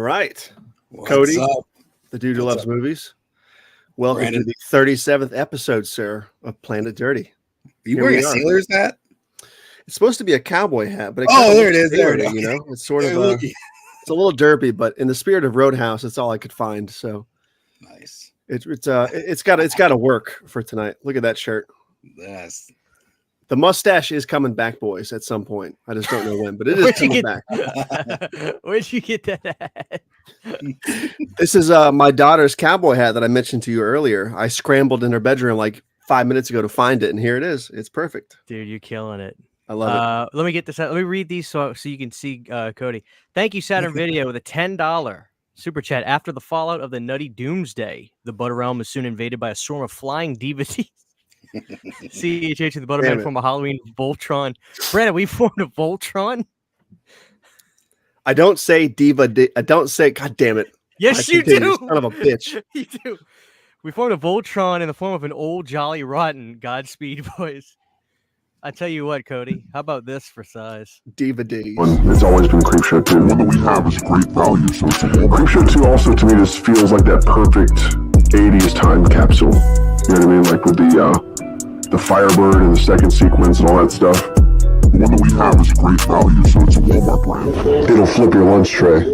right. What's Cody, up? the dude who What's loves up? movies. Welcome Brandon. to the 37th episode, sir, of Planet Dirty. Are you Here wearing we a are. sailor's hat? It's supposed to be a cowboy hat, but it Oh, kinda there it looks is. There sailor-y, it is. you know? It's sort of Look, it's a little derpy, but in the spirit of RoadHouse, it's all I could find. So nice. it's got to work for tonight. Look at that shirt. Yes. The mustache is coming back, boys, at some point. I just don't know when, but it is coming back. Where'd you get that at? This is my daughter's cowboy hat that I mentioned to you earlier. I scrambled in her bedroom like 5 minutes ago to find it, and here it is. It's perfect. Dude, you're killing it. I love it. Let me get this out. Let me read these so you can see Cody. Thank you, Saturn Video, with a $10 super chat. After the fallout of the Nutty Doomsday, the Butter Realm is soon invaded by a swarm of flying DVDs. CHH and the Butterman form a Halloween Voltron. Brandon, we formed a Voltron? I don't say diva. I don't say, God damn it. Yes, you do. Son of a bitch. You do. We formed a Voltron in the form of an old Jolly Rotten. Godspeed, boys. I tell you what, Cody. How about this for size? Diva D. It's always been Creepshow 2. One that we have is great value, so it's a Creepshow 2 also to me just feels like that perfect 80s time capsule. You know what I mean? Like with the Firebird and the second sequence and all that stuff. The one that we have is great value, so it's a Walmart brand. It'll flip your lunch tray.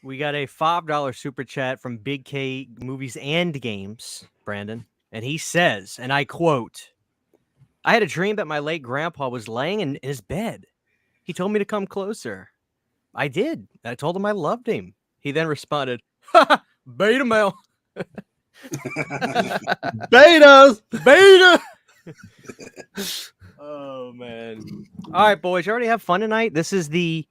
We got a $5 super chat from Big K Movies and Games, Brandon. And he says, and I quote, I had a dream that my late grandpa was laying in his bed. He told me to come closer. I did. I told him I loved him. He then responded, beta male. Betas. Beta. Oh, man. All right, boys. You already have fun tonight. This is the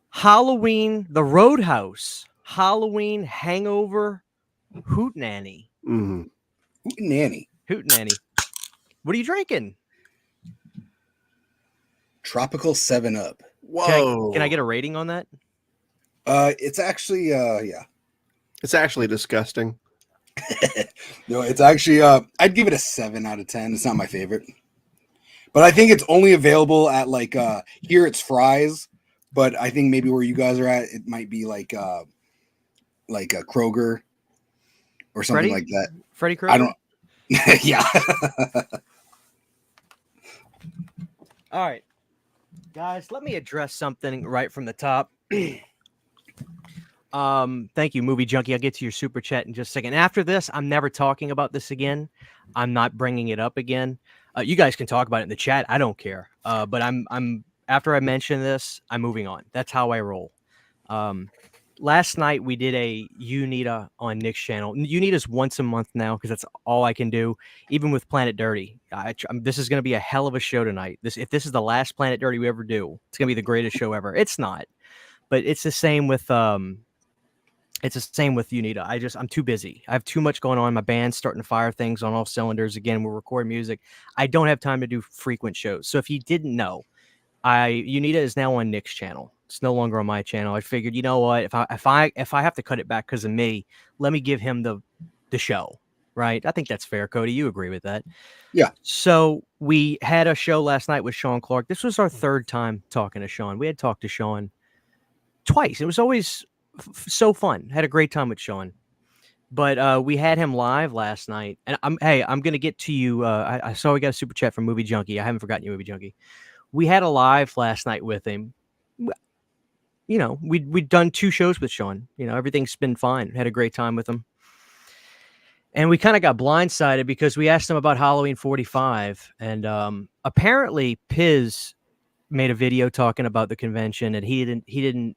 Halloween, the RoadHouse, Halloween Hangover Hootenanny. Mm-hmm. Hootenanny. What are you drinking? Tropical 7-Up. Whoa. Can I get a rating on that? It's actually, yeah. It's actually disgusting. No, it's actually, I'd give it a 7 out of 10. It's not my favorite. But I think it's only available at, like, here it's Fry's. But I think maybe where you guys are at, it might be like a Krueger or something like that. Freddy Krueger? I don't. Yeah. All right, guys, let me address something right from the top. Thank you, Movie Junkie. I'll get to your super chat in just a second. After this, I'm never talking about this again. I'm not bringing it up again. You guys can talk about it in the chat. I don't care. But I'm after I mention this, I'm moving on. That's how I roll. Last night we did a Unita on Nick's channel. Unita's once a month now because that's all I can do, even with Planet Dirty. This is going to be a hell of a show tonight. If this is the last Planet Dirty we ever do, it's going to be the greatest show ever. It's not, but it's the same with Unita. I'm too busy. I have too much going on. My band's starting to fire things on all cylinders again. We're recording music. I don't have time to do frequent shows. So if you didn't know, Unita is now on Nick's channel. It's no longer on my channel. I figured, you know what? If I have to cut it back because of me, let me give him the show, right? I think that's fair, Cody. You agree with that? Yeah. So we had a show last night with Sean Clark. This was our third time talking to Sean. We had talked to Sean twice. It was always so fun. Had a great time with Sean. But we had him live last night. And I'm going to get to you. I saw we got a super chat from Movie Junkie. I haven't forgotten you, Movie Junkie. We had a live last night with him. You know, we'd done 2 shows with Sean. You know, everything's been fine. Had a great time with him. And we kind of got blindsided because we asked him about Halloween 45. And apparently Piz made a video talking about the convention, and he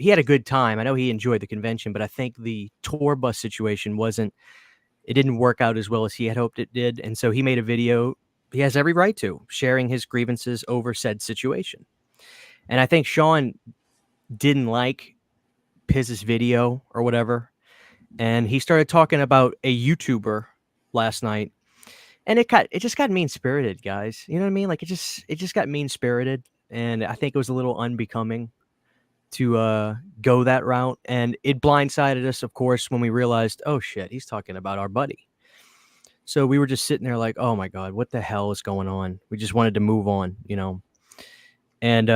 had a good time. I know he enjoyed the convention, but I think the tour bus situation it didn't work out as well as he had hoped it did. And so he made a video. He has every right to sharing his grievances over said situation. And I think Sean didn't like Piz's video or whatever. And he started talking about a YouTuber last night. And it just got mean-spirited, guys. You know what I mean? Like it just got mean-spirited. And I think it was a little unbecoming to go that route. And it blindsided us, of course, when we realized, oh shit, he's talking about our buddy. So we were just sitting there like, oh my God, what the hell is going on? We just wanted to move on, you know? And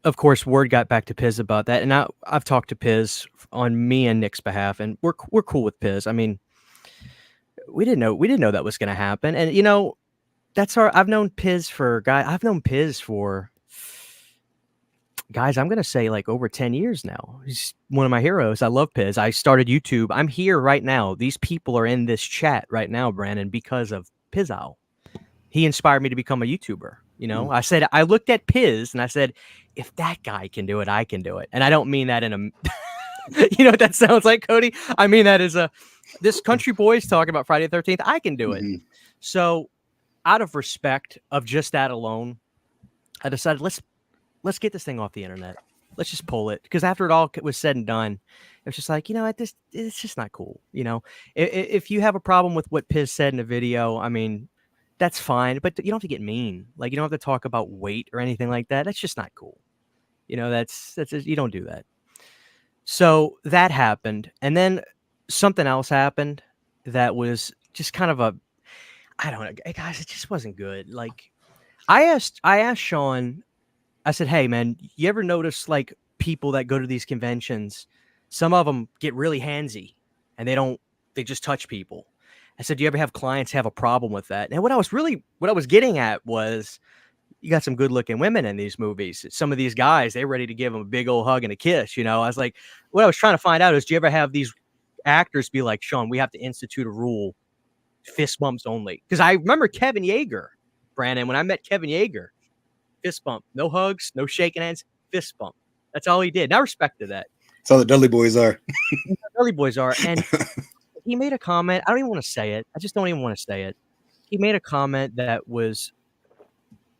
of course, word got back to Piz about that, and I've talked to Piz on me and Nick's behalf, and we're cool with Piz. I mean, we didn't know that was going to happen, and I've known Piz for guys, I'm going to say like over 10 years now. He's one of my heroes. I love Piz. I started YouTube. I'm here right now. These people are in this chat right now, Brandon, because of Pizow. He inspired me to become a YouTuber. I looked at Piz and I said, if that guy can do it, I can do it. And I don't mean that in a, you know what that sounds like, Cody? I mean that as this country boy's talking about Friday the 13th. I can do it. So out of respect of just that alone, I decided let's get this thing off the internet. Let's just pull it. Because after it all was said and done, it was just like, it's just not cool. If you have a problem with what Piz said in the video, I mean, that's fine, but you don't have to get mean. Like, you don't have to talk about weight or anything like that. That's just not cool. That's you don't do that. So that happened. And then something else happened that was just kind of I don't know, guys, it just wasn't good. Like, I asked Sean, I said, hey man, you ever notice like people that go to these conventions, some of them get really handsy and they just touch people. I said, do you ever have clients have a problem with that? And what I was getting at was, you got some good looking women in these movies. Some of these guys, they're ready to give them a big old hug and a kiss. I was like, what I was trying to find out is, do you ever have these actors be like, Sean, we have to institute a rule, fist bumps only? Because I remember Kevin Yeager, Brandon, when I met Kevin Yeager, fist bump, no hugs, no shaking hands, fist bump. That's all he did. And I respected that. That's how the Dudley boys are. And he made a comment. I don't even want to say it. I just don't even want to say it. He made a comment that was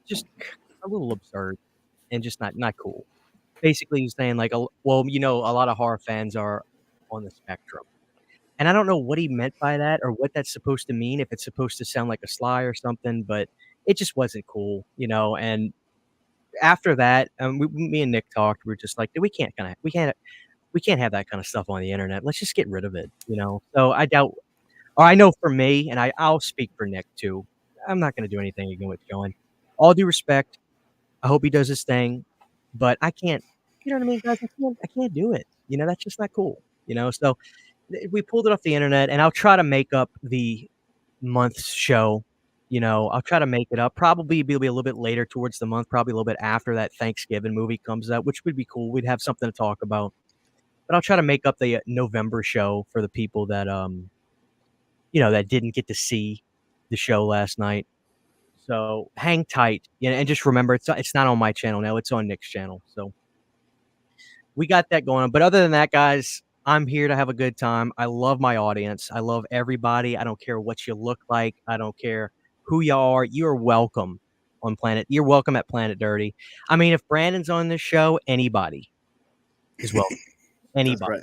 just a little absurd and just not cool. Basically, he's saying like, well, a lot of horror fans are on the spectrum. And I don't know what he meant by that or what that's supposed to mean, if it's supposed to sound like a sly or something, but it just wasn't cool, and after that, me and Nick talked. We were just like, we can't have that kind of stuff on the internet. Let's just get rid of it, So I doubt, or I know for me, and I'll speak for Nick too, I'm not going to do anything again with Sean. All due respect, I hope he does his thing, but I can't, you know what I mean, guys? I can't do it. That's just not cool. So we pulled it off the internet, and I'll try to make up the month's show. I'll try to make it up. Probably be a little bit later towards the month, probably a little bit after that Thanksgiving movie comes out, which would be cool. We'd have something to talk about. But I'll try to make up the November show for the people that that didn't get to see the show last night. So hang tight, and just remember, it's not on my channel now; it's on Nick's channel. So we got that going on. But other than that, guys, I'm here to have a good time. I love my audience. I love everybody. I don't care what you look like. I don't care who you are. You're welcome on Planet. You're welcome at Planet Dirty. I mean, if Brandon's on this show, anybody is welcome. Anybody. That's right.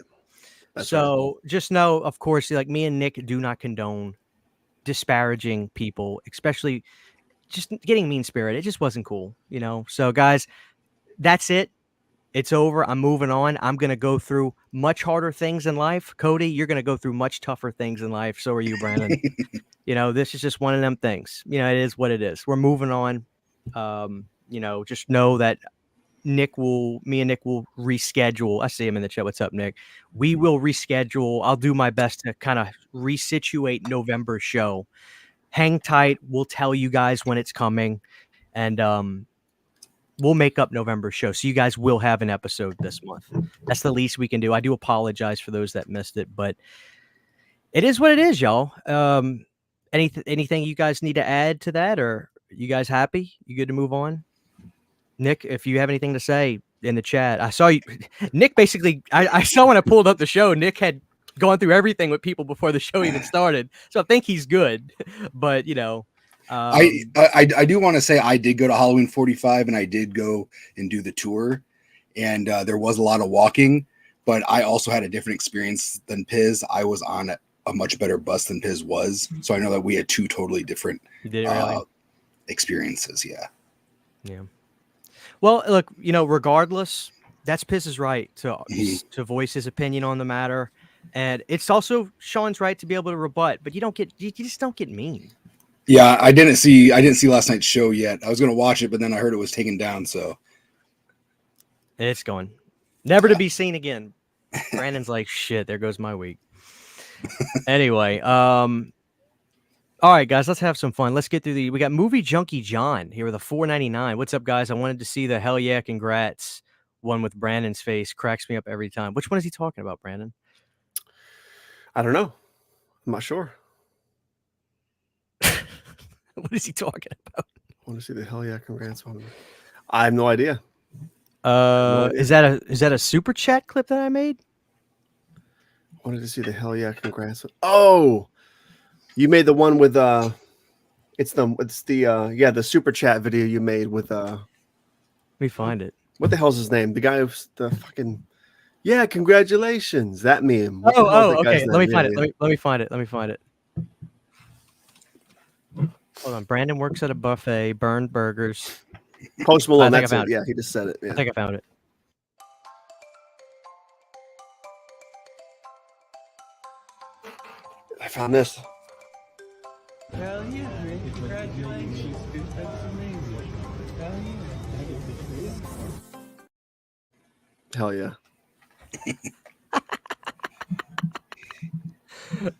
That's so just know, of course, like me and Nick do not condone disparaging people, especially just getting mean spirited. It just wasn't cool, So guys, that's it. It's over. I'm moving on. I'm going to go through much harder things in life. Cody, you're going to go through much tougher things in life. So are you, Brandon. This is just one of them things. It is what it is. We're moving on. Just know that me and Nick will reschedule. I see him in the chat. What's up, Nick? We will reschedule. I'll do my best to kind of resituate November show. Hang tight. We'll tell you guys when it's coming. And we'll make up November show. So you guys will have an episode this month. That's the least we can do. I do apologize for those that missed it, but it is what it is, y'all. Anything you guys need to add to that, or you guys happy? You good to move on? Nick, if you have anything to say in the chat, I saw you. Nick basically, I saw when I pulled up the show, Nick had gone through everything with people before the show even started. So I think he's good, but I do want to say I did go to Halloween 45 and I did go and do the tour, and there was a lot of walking, but I also had a different experience than Piz. I was on a much better bus than Piz was. So I know that we had two totally different experiences. Yeah. Yeah. Well, look, regardless, that's Piz's right to voice his opinion on the matter. And it's also Sean's right to be able to rebut, but you just don't get mean. Yeah, I didn't see last night's show yet. I was going to watch it, but then I heard it was taken down. So It's gone. Never to be seen again. Brandon's like, shit, there goes my week. Anyway, all right, guys, let's have some fun. Let's get through we got Movie Junkie John here with a $4.99. What's up, guys? I wanted to see the Hell Yeah, Congrats one with Brandon's face. Cracks me up every time. Which one is he talking about, Brandon? I don't know. I'm not sure. What is he talking about? I want to see the Hell Yeah, Congrats one. I have no idea. Is that a super chat clip that I made? I wanted to see the Hell Yeah, Congrats. Oh, you made the one with it's the super chat video you made with Let me find it. what the hell's his name? The guy who's the fucking congratulations. That meme. What the hell's Oh, that okay. guy's Let me name? find Yeah, it. Let me find it. Let me find it. Hold on. Brandon works at a buffet, burned burgers. Post Malone. I think I That's found it. it. Yeah, he just said it. Yeah. I think I found it. I found this. Hell yeah, man. Congratulations, dude. That's amazing. Hell yeah.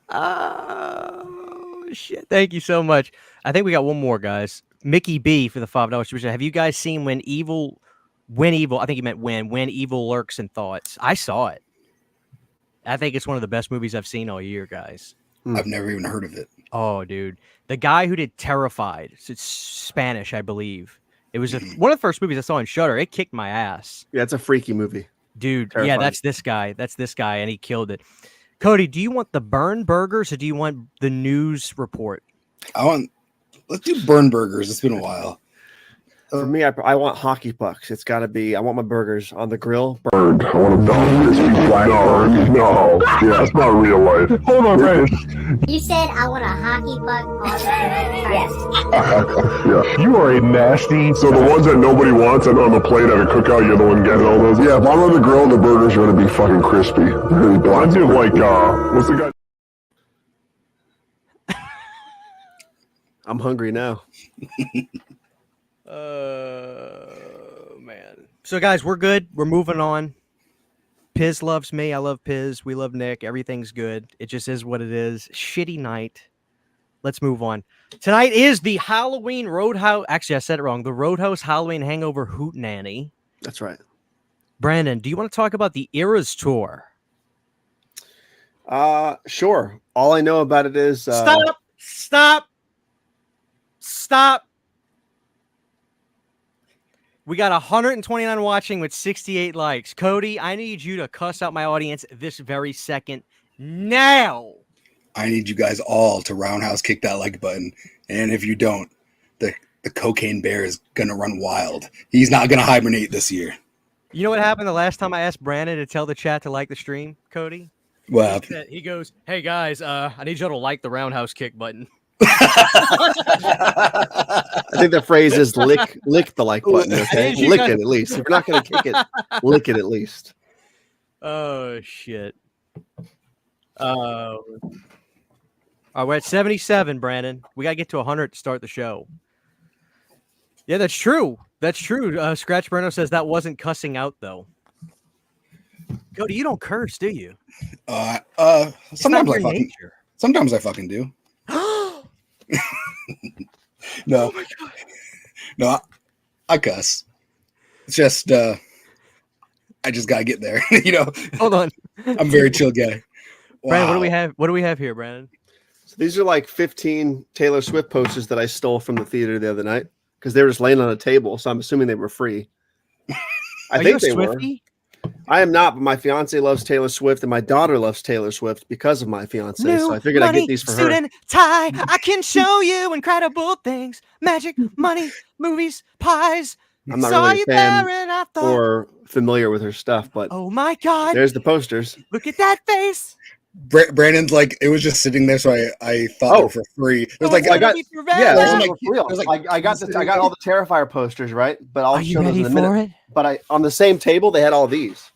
Oh shit! Thank you so much. I think we got one more, guys. Mickey B for the $5 super chat. Have you guys seen When Evil? I think he meant when evil lurks in thoughts. I saw it. I think it's one of the best movies I've seen all year, guys. I've never even heard of it. Oh, dude, the guy who did Terrified. It's Spanish, I believe. It was one of the first movies I saw in Shudder. It kicked my ass. Yeah, it's a freaky movie. Dude, Terrifying. Yeah, that's this guy. That's this guy, and he killed it. Cody, do you want the burn burgers or do you want the news report? Let's do burn burgers. It's been a while. For me, I want hockey pucks. It's got to be. I want my burgers on the grill. Burned. I want them done. Crispy black burned. No. Yeah, that's not real life. Hold on, Brandon. You said I want a hockey puck on Yeah. You are a nasty. So the ones that nobody wants and on the plate at a cookout, you're the one getting all those? Yeah, if I'm on the grill, the burgers are going to be fucking crispy. Really black. I do like, what's the guy? I'm hungry now. Man. So, guys, we're good. We're moving on. Piz loves me. I love Piz. We love Nick. Everything's good. It just is what it is. Shitty night. Let's move on. Tonight is the Halloween Roadhouse. Actually, I said it wrong. The RoadHouse Halloween Hangover Hootenanny. That's right. Brandon, do you want to talk about the Eras Tour? Sure. All I know about it is Stop. We got 129 watching with 68 likes. Cody, I need you to cuss out my audience this very second now. I need you guys all to roundhouse kick that like button. And if you don't, the cocaine bear is going to run wild. He's not going to hibernate this year. You know what happened the last time I asked Brandon to tell the chat to like the stream, Cody? Well, He goes, hey, guys, I need y'all to like the roundhouse kick button. I think the phrase is lick the like button. Okay, lick it at least. If you're not going to kick it, lick it at least. Oh shit. All right, we're at 77, Brandon. We gotta get to 100 to start the show. Yeah, that's true. That's true. Scratch Bruno says that wasn't cussing out though. Cody, you don't curse, do you? Sometimes I fucking do. No. Oh my God. No, I cuss. It's just I just gotta get there. Hold on. I'm a very chill guy. Wow. Brandon, what do we have here, Brandon? So these are like 15 Taylor Swift posters that I stole from the theater the other night because they were just laying on a table. So I'm assuming they were free. I think they were. I am not, but my fiance loves Taylor Swift and my daughter loves Taylor Swift because of my fiance. So I figured I'd get these for her. Tie. I can show you incredible things. Magic, money, movies, pies. I'm not really a fan or familiar with her stuff, but oh my God, there's the posters. Look at that face. Brandon's like, it was just sitting there, so I thought they were for free. It was like I got I got all the Terrifier posters, right? But I'll show those in a minute. It? But on the same table they had all these.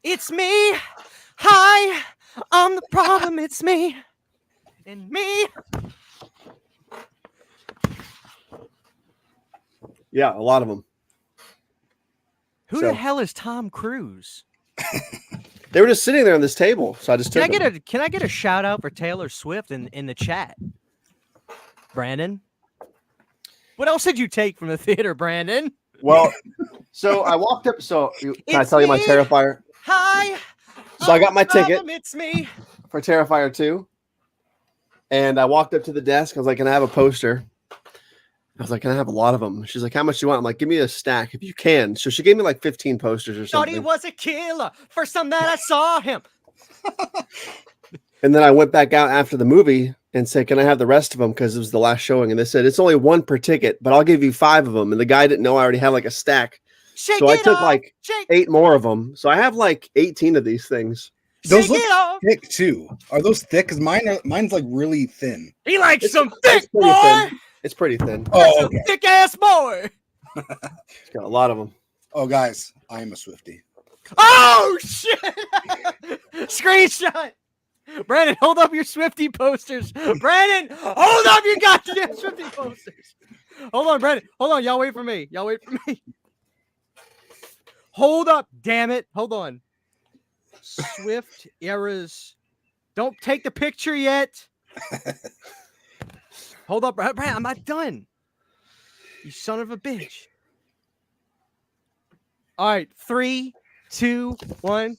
It's me. Hi, I'm the problem. It's me and me. Yeah, a lot of them. Who So- the hell is Tom Cruise? They were just sitting there on this table, so I just took them. Can I get a shout out for Taylor Swift in the chat? Brandon, what else did you take from the theater, Brandon? Well, so I walked up. So can I It's tell you my me. Terrifier? Hi. So I got my ticket It's me. for Terrifier 2. And I walked up to the desk. I was like, can I have a poster? I was like, can I have a lot of them? She's like, how much do you want? I'm like, give me a stack if you can. So she gave me like 15 posters or Thought he something. was a killer. First time that I saw him. And then I went back out after the movie and said, can I have the rest of them? Because it was the last showing. And they said, it's only one per ticket, but I'll give you 5 of them. And the guy didn't know I already had like a stack. Shake So I it took off. like Shake 8 more of them. So I have like 18 of these things. Those Shake look it off. thick too. Are those thick? Because mine's like really thin. He likes It's- some it's thick pretty boy. thin. It's pretty thin. Oh, okay. Thick ass boy. It's got a lot of them. Oh, guys, I am a Swiftie. Oh shit! Screenshot. Brandon, hold up your Swifty posters. Brandon, hold up your goddamn Swifty posters. Hold on, Brandon. Hold on. Y'all wait for me. Y'all wait for me. Hold up, damn it. Hold on. Swift eras. Don't take the picture yet. Hold up, Brandon. I'm not done. You son of a bitch. All right, 3, 2, 1.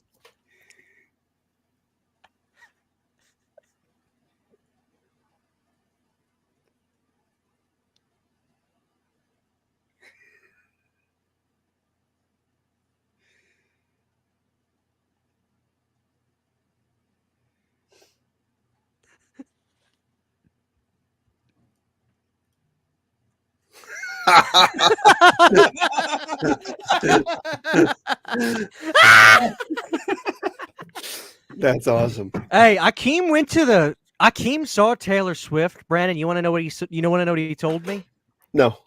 That's awesome. Hey, Akeem saw Taylor Swift. Brandon, you want to know what he told me? No.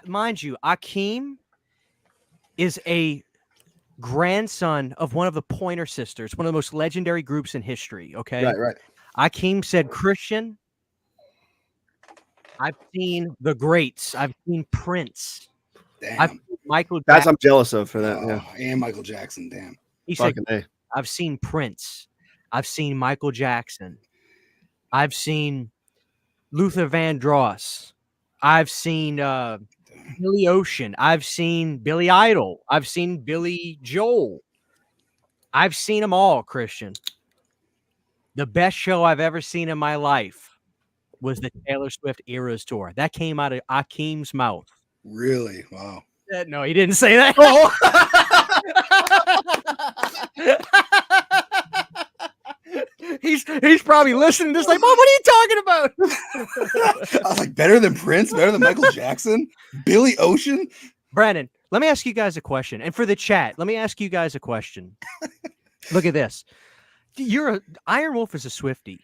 Mind you, Akeem is a grandson of one of the Pointer Sisters, one of the most legendary groups in history. Okay, Right. Akeem said, "Christian, I've seen the greats. I've seen Prince. Damn. I've seen Michael That's Jackson." I'm jealous of for that. Yeah. And Michael Jackson. Damn. He said, Fucking A. I've seen Prince. I've seen Michael Jackson. I've seen Luther Vandross. I've seen Billy Ocean. I've seen Billy Idol. I've seen Billy Joel. I've seen them all, Christian. The best show I've ever seen in my life was the Taylor Swift Eras Tour. That came out of Akeem's mouth. Really? Wow. No, he didn't say that. He's probably listening to this like, Mom, what are you talking about? I was like, better than Prince? Better than Michael Jackson? Billy Ocean? Brandon, let me ask you guys a question. And for the chat, let me ask you guys a question. Look at this. Iron Wolf is a Swiftie.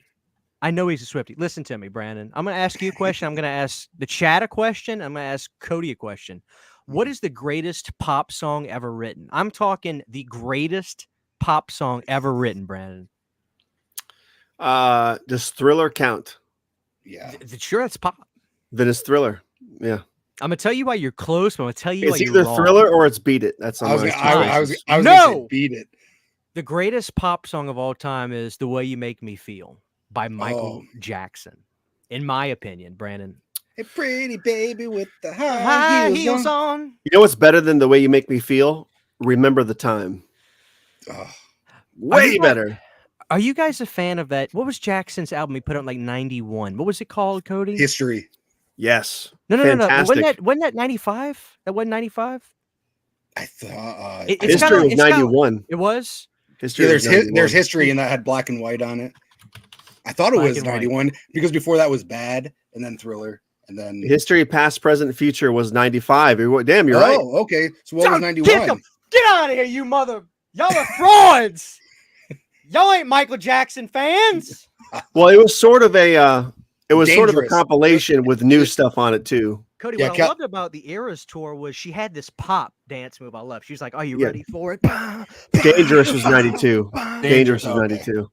I know he's a Swiftie. Listen to me, Brandon. I'm going to ask you a question. I'm going to ask the chat a question. I'm going to ask Cody a question. What is the greatest pop song ever written? I'm talking the greatest pop song ever written, Brandon. Does Thriller count? Yeah. Sure, that's pop. Then it's Thriller. Yeah. I'm going to tell you why you're close, but I'm going to tell you why It's you're either wrong. Thriller or it's Beat It. That's on I was my gonna, two I was, choices. I was gonna No! say beat it. The greatest pop song of all time is The Way You Make Me Feel by Michael Jackson. In my opinion, Brandon. Hey, pretty baby with the High heels on. You know what's better than The Way You Make Me Feel? Remember the Time. Oh, Way you better. Are you guys a fan of that? What was Jackson's album he put out in like 91? What was it called, Cody? history. Yes. No. Fantastic. Wasn't that 95? That wasn't 95? I thought It's History kinda- was it's kinda- 91. It was? History yeah, was there's 91. history and that had black and white on it. I thought it Black was and white. 91 because before that was Bad and then Thriller and then History, past, present, future was 95. Damn, you're right. Oh, okay. So what was John, 91? Get out of here, you mother. Y'all are frauds. Y'all ain't Michael Jackson fans. Well, it was sort of a sort of a Dangerous. compilation with new stuff on it too. Cody, Yeah, what I Cal- loved about the Eras tour was she had this pop dance move I love. She was like, "Are you Yeah. ready for it?" Dangerous was 92. Dangerous was okay. 92.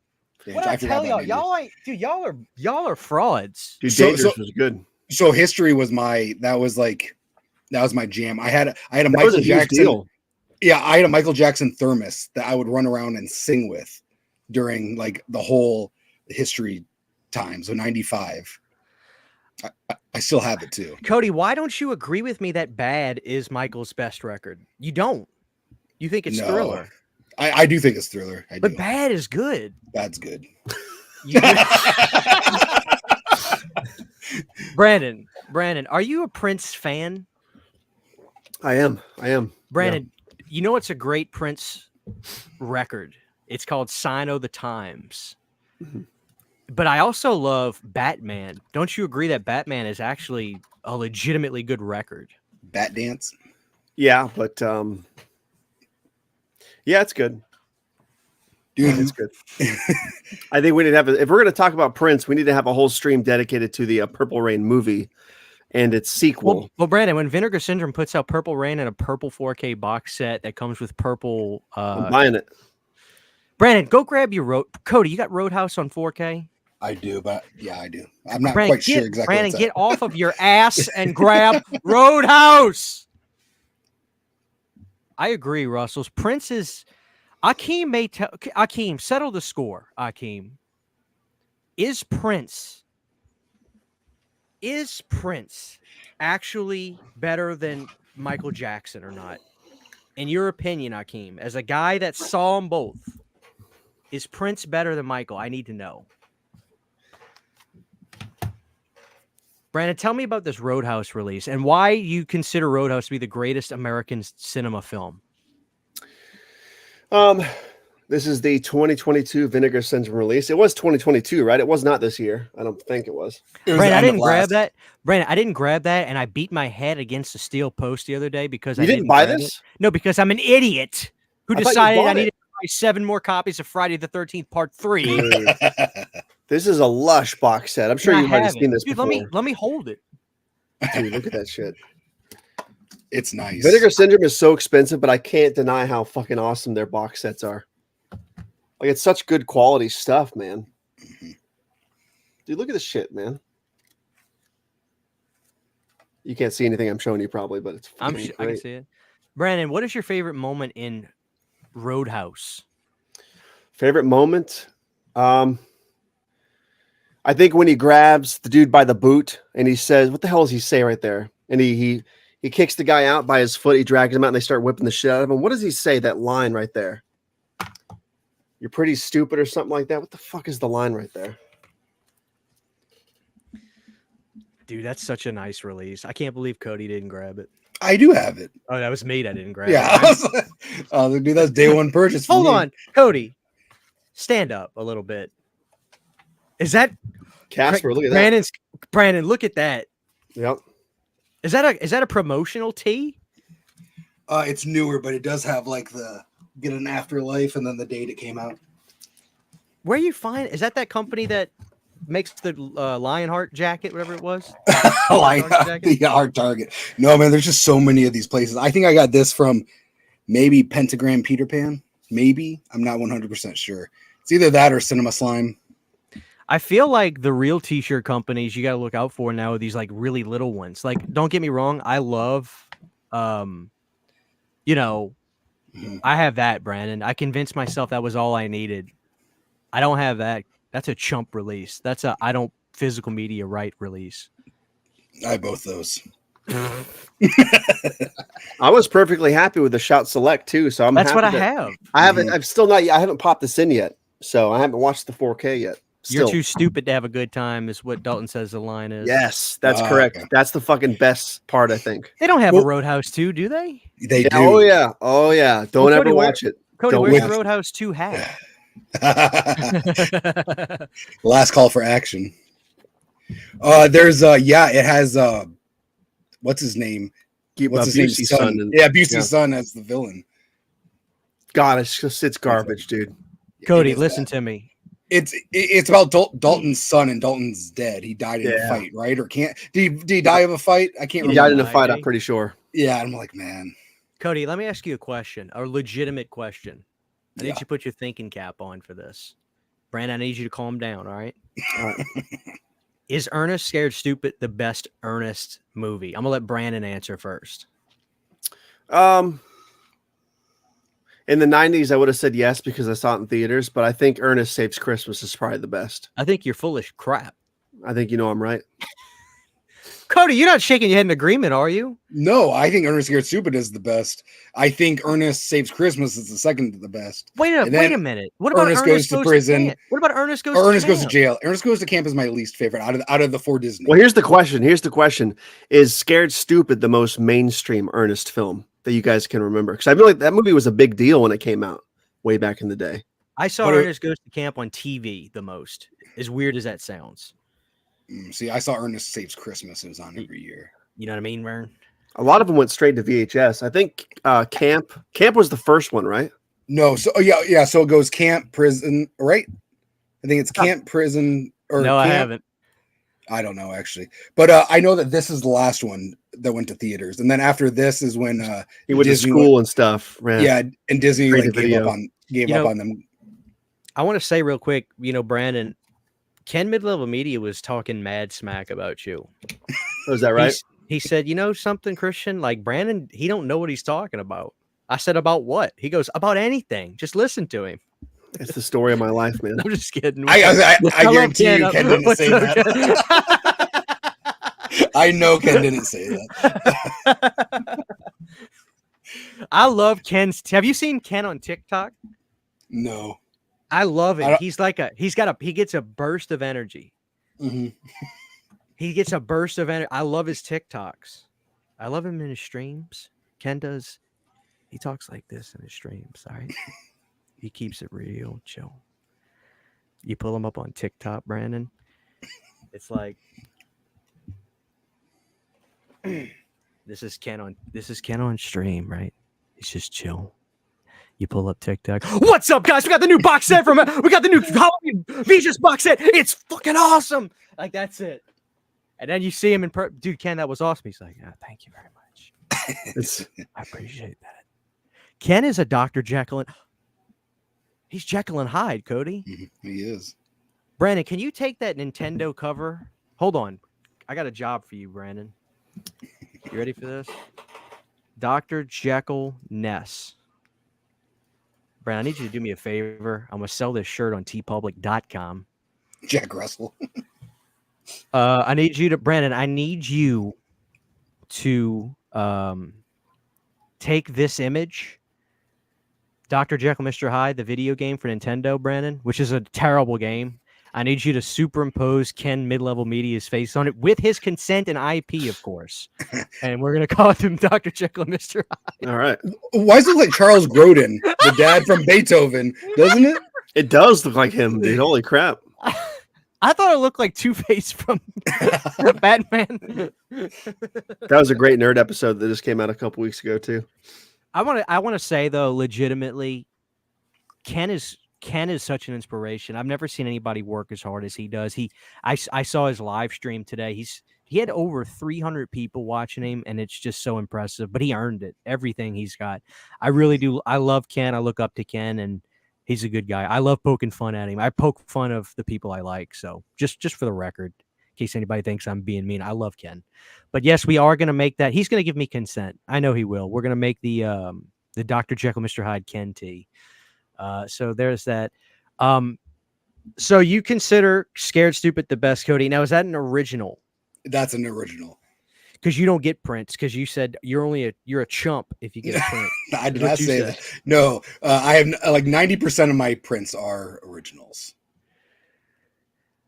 What I forgot tell about y'all, Dangerous. y'all ain't, dude, y'all are frauds. Dude, So- Dangerous so- was good. So history was my that was my jam. I had a That was Michael a huge Jackson. deal. Yeah, I had a Michael Jackson thermos that I would run around and sing with during like the whole history time. So 95. I still have it too. Cody, why don't you agree with me that Bad is Michael's best record? You don't. You think it's No. Thriller. I do think it's Thriller. But Bad is good. Bad's good. Brandon, are you a Prince fan? I am. Brandon, you know what's a great Prince record? It's called Sign o' the Times. Mm-hmm. But I also love Batman. Don't you agree that Batman is actually a legitimately good record? Bat Dance? Yeah, but yeah, it's good. Dude, it's good. I think we need to have if we're going to talk about Prince, we need to have a whole stream dedicated to the Purple Rain movie and its sequel. Well, Brandon, when Vinegar Syndrome puts out Purple Rain and a purple 4K box set that comes with purple, I'm buying it. Brandon, go grab your Cody. You got RoadHouse on 4K? I do, but yeah, I do. I'm not Brandon, quite sure exactly. Brandon, get off of your ass and grab RoadHouse. I agree, Russell's Prince is. Akeem, settle the score. Akeem, is Prince actually better than Michael Jackson or not? In your opinion, Akeem, as a guy that saw them both, is Prince better than Michael? I need to know. Brandon, tell me about this RoadHouse release and why you consider RoadHouse to be the greatest American cinema film. This is the 2022 Vinegar Syndrome release. It was 2022, right? It was not this year. I don't think it was. Brandon, I didn't grab that. Brandon, I didn't grab that, and I beat my head against a steel post the other day because I didn't buy this. It. No, because I'm an idiot who decided I needed to buy 7 more copies of Friday the 13th Part 3. This is a lush box set. I'm sure you might have seen this before. Let me hold it. Dude, look at that shit. It's nice. Vinegar Syndrome is so expensive, but I can't deny how fucking awesome their box sets are. Like, it's such good quality stuff, man. Mm-hmm. Dude, look at this shit, man. You can't see anything I'm showing you probably, but it's I can see it. Brandon, what is your favorite moment in RoadHouse? Favorite moment? I think when he grabs the dude by the boot and he says, what the hell does he say right there? And he kicks the guy out by his foot. He drags him out and they start whipping the shit out of him. What does he say? That line right there. You're pretty stupid or something like that. What the fuck is the line right there? Dude, that's such a nice release. I can't believe Cody didn't grab it. I do have it. Oh, that was me that didn't grab it. Oh, dude, that's day one purchase. Hold on, Cody. Stand up a little bit. Is that Casper? Look at that. Brandon, look at that. Yep. Is that a promotional tee? It's newer, but it does have like the get an afterlife and then the date it came out. Where you find is that company that makes the Lionheart jacket, whatever it was? Lionheart Target. No, man, there's just so many of these places. I think I got this from maybe Pentagram Peter Pan. Maybe. I'm not 100% sure. It's either that or Cinema Slime. I feel like the real t-shirt companies you got to look out for now are these like really little ones. Like, don't get me wrong, I love I have that, Brandon. I convinced myself that was all I needed. I don't have that. That's a chump release. That's a I don't physical media right release. I have both those. I was perfectly happy with the Shout Select too, so that's what I have. I haven't. I've still not. I haven't popped this in yet, so I haven't watched the 4K yet. Still. You're too stupid to have a good time, is what Dalton says the line is. Yes, that's correct. Okay. That's the fucking best part, I think. They don't have a RoadHouse 2, do they? They do. Oh yeah. Don't ever watch it. Cody, where's the RoadHouse 2 hat? Last call for action. There's it has what's his name? What's his name? Son. Busey's son as the villain. God, it's garbage, dude. Cody, listen to me. It's about Dalton's son, and Dalton's dead. He died in a fight, right? Or can't? Did he die of a fight? I can't remember. He died in a fight. I'm pretty sure. Yeah, I'm like, man. Cody, let me ask you a question, a legitimate question. I need you to put your thinking cap on for this. Brandon, I need you to calm down. All right. All right. Is Ernest Scared Stupid the best Ernest movie? I'm gonna let Brandon answer first. In the 90s, I would have said yes because I saw it in theaters, but I think Ernest Saves Christmas is probably the best. I think you're full of crap. I think I'm right. Cody, you're not shaking your head in agreement, are you? No, I think Ernest Scared Stupid is the best. I think Ernest Saves Christmas is the second to the best. Wait a minute. What about Ernest Goes to Prison? Camp? What about Ernest Goes Ernest to Goes to Jail? Ernest Goes to Camp is my least favorite out of the 4 Disney. Well, here's the question. Is Scared Stupid the most mainstream Ernest film that you guys can remember? Because I feel like that movie was a big deal when it came out way back in the day. I saw Ernest Goes to Camp on TV the most, as weird as that sounds. See, I saw Ernest Saves Christmas. It was on every year. You know what I mean, Vern? A lot of them went straight to VHS. I think Camp was the first one, right? No, so yeah. So it goes Camp, Prison, right? I think it's Camp, Prison, or no, Camp. I haven't. I don't know actually, but I know that this is the last one that went to theaters, and then after this is when he went Disney to school and stuff. Yeah, and Disney gave up on them. I want to say real quick, Brandon, Ken Mid-Level Media was talking mad smack about you. Oh, is that right? He said, something, Christian, like Brandon, he don't know what he's talking about. I said, about what? He goes, about anything. Just listen to him. It's the story of my life, man. I'm just kidding. I guarantee you Ken didn't say that. I know Ken didn't say that. I love Ken's. Have you seen Ken on TikTok? No. I love it. He gets a burst of energy. Mm-hmm. He gets a burst of energy. I love his TikToks. I love him in his streams. Ken does. He talks like this in his streams. All right. He keeps it real chill. You pull him up on TikTok, Brandon. It's like this is Ken on stream, right? He's just chill. You pull up TikTok. What's up, guys? We got the new box set we got the new Halloween Vicious box set. It's fucking awesome. Like, that's it. And then you see him in dude, Ken, that was awesome. He's like, thank you very much. I appreciate that. Ken is a Dr. Jekyll. He's Jekyll and Hyde, Cody. He is. Brandon, can you take that Nintendo cover? Hold on. I got a job for you, Brandon. You ready for this? Dr. Jekyll Ness. Brandon, I need you to do me a favor. I'm going to sell this shirt on tpublic.com. Jack Russell. I need you to take this image, Dr. Jekyll, Mr. Hyde, the video game for Nintendo, Brandon, which is a terrible game. I need you to superimpose Ken Mid-Level Media's face on it with his consent and IP, of course. And we're going to call him Dr. Jekyll and Mr. Hyde. All right. Why does it look like Charles Grodin, the dad from Beethoven, doesn't it? It does look like him, dude. Holy crap. I thought it looked like Two-Face from Batman. That was a great nerd episode that just came out a couple weeks ago, too. I want to say, though, legitimately, Ken is such an inspiration. I've never seen anybody work as hard as he does. I saw his live stream today. He had over 300 people watching him, and it's just so impressive. But he earned it. Everything he's got. I really do. I love Ken. I look up to Ken, and he's a good guy. I love poking fun at him. I poke fun of the people I like. So just for the record, in case anybody thinks I'm being mean, I love Ken. But yes, we are going to make that. He's going to give me consent. I know he will. We're going to make the Dr. Jekyll, Mr. Hyde Ken tee. So there's that. So you consider Scared Stupid the best, Cody. Now, is that an original? That's an original. Because you don't get prints, because you said you're a chump if you get a print. I did not say that. No, I have like 90% of my prints are originals.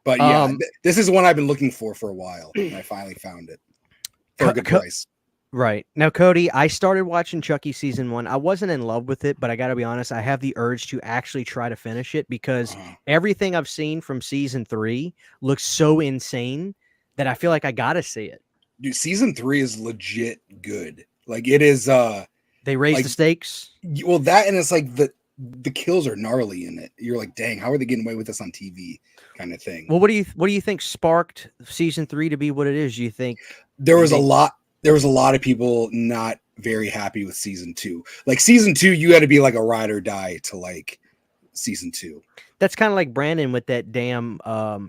But yeah, this is one I've been looking for a while, and I finally found it for a good price. Right. Now, Cody, I started watching Chucky season 1. I wasn't in love with it, but I got to be honest, I have the urge to actually try to finish it because everything I've seen from season 3 looks so insane that I feel like I got to see it. Dude, season 3 is legit good. Like, it is they raise the stakes. Well, that, and it's like the kills are gnarly in it. You're like, dang, how are they getting away with this on TV? Kind of thing. Well, what do you think sparked season 3 to be what it is? Do you think there was a lot of people not very happy with season 2. Like season 2, you had to be like a ride or die to like season 2. That's kind of like Brandon with that damn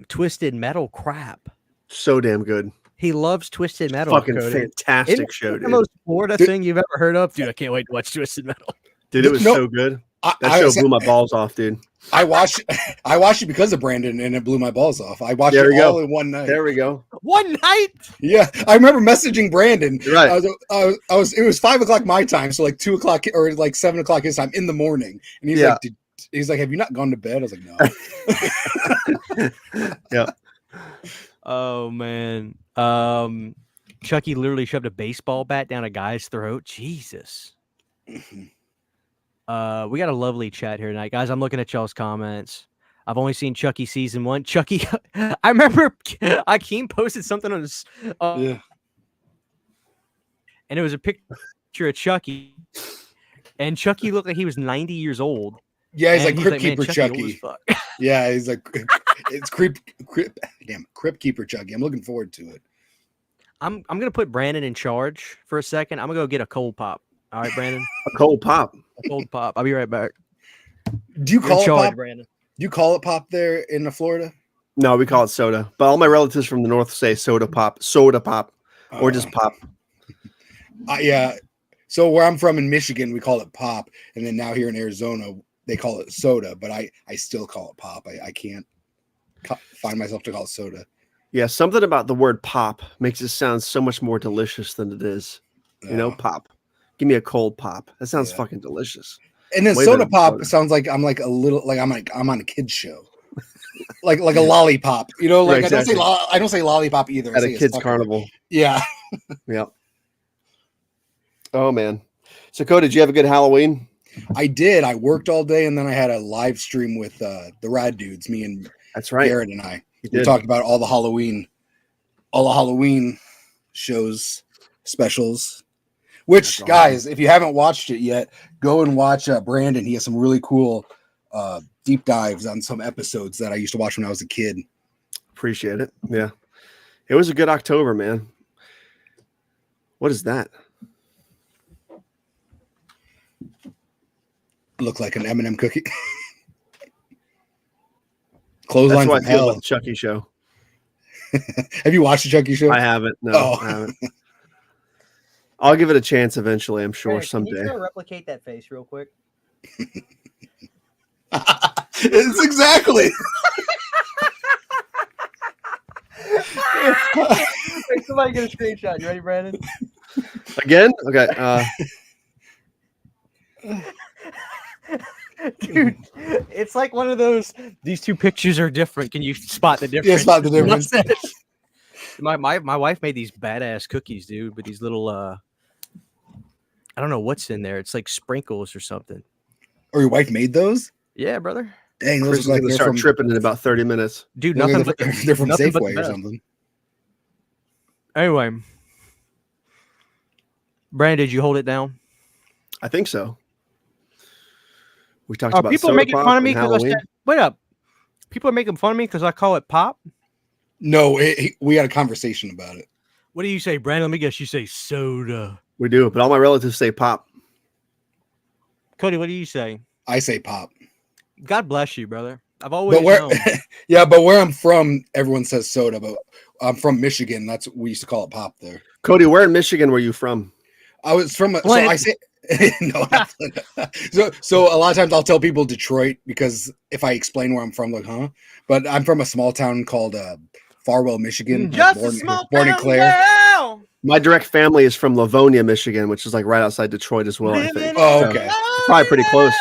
Twisted Metal crap. So damn good. He loves Twisted Metal. Fucking fantastic show, dude. The most Florida thing you've ever heard of, dude. I can't wait to watch Twisted Metal. Dude, it was so good. That show blew my balls off, dude. I watched it because of Brandon, and it blew my balls off. I watched it all in one night. There we go. One night. Yeah, I remember messaging Brandon. Right. It was 5 o'clock my time, so like 2 o'clock or like 7 o'clock his time in the morning, and he's like, "Have you not gone to bed?" I was like, "No." Yeah. Oh man. Chucky literally shoved a baseball bat down a guy's throat. Jesus. We got a lovely chat here tonight, guys. I'm looking at y'all's comments. I've only seen Chucky season 1. Chucky, I remember Akeem posted something on his, and it was a picture of Chucky, and Chucky looked like he was 90 years old. Yeah, he's like Crypt Keeper Chucky. Fuck. Yeah, he's like it's Crypt Keeper Chucky. I'm looking forward to it. I'm gonna put Brandon in charge for a second. I'm gonna go get a cold pop. All right, Brandon. A cold pop. A cold pop. I'll be right back. Do you call it pop, Brandon? Do you call it pop there in Florida? No, we call it soda. But all my relatives from the north say soda pop, or just pop. Yeah. So where I'm from in Michigan, we call it pop, and then now here in Arizona, they call it soda. But I still call it pop. I can't find myself to call it soda. Yeah, something about the word pop makes it sound so much more delicious than it is. You know, pop. Give me a cold pop. That sounds fucking delicious. And then soda pop sounds like I'm like a little like I'm on a kid's show, like a lollipop. You know, like exactly. I don't say lollipop either. At a kids carnival. Yeah. Yeah. Oh man. So Cody, did you have a good Halloween? I did. I worked all day, and then I had a live stream with the Rad Dudes. Me and Garrett and I. We talked about all the Halloween shows, specials. Which, guys, if you haven't watched it yet, go and watch Brandon. He has some really cool deep dives on some episodes that I used to watch when I was a kid. Appreciate it. Yeah. It was a good October, man. What is that? Look like an M&M cookie. Clothesline. That's what I feel about the Chucky show. Have you watched the Chucky show? I haven't. No, I haven't. I'll give it a chance eventually, I'm sure, someday. Can you try to replicate that face real quick? It's exactly. Wait, somebody get a screenshot. You ready, Brandon? Again? Okay. Dude, it's like one of those. These two pictures are different. Can you spot the difference? Yeah, spot the difference. My wife made these badass cookies, dude, with these little I don't know what's in there. It's like sprinkles or something. Or your wife made those? Yeah, brother. Dang, those Chris is gonna start tripping in about 30 minutes. Dude, they're from Safeway or something. Anyway, Brandon, did you hold it down? I think so. We talked about people making fun of me because I said, wait up. People are making fun of me because I call it pop. No, we had a conversation about it. What do you say, Brandon? Let me guess. You say soda. We do, but all my relatives say pop. Cody, what do you say? I say pop. God bless you, brother. I've always known. Yeah, but where I'm from, everyone says soda. But I'm from Michigan. That's we used to call it pop there. Cody, where in Michigan were you from? I was from. So I say. No, so a lot of times I'll tell people Detroit because if I explain where I'm from, like, huh? But I'm from a small town called Farwell, Michigan. Just born, a small born town, in Clare. Girl. My direct family is from Livonia, Michigan, which is like right outside Detroit as well. I think. Oh, okay. Probably pretty close.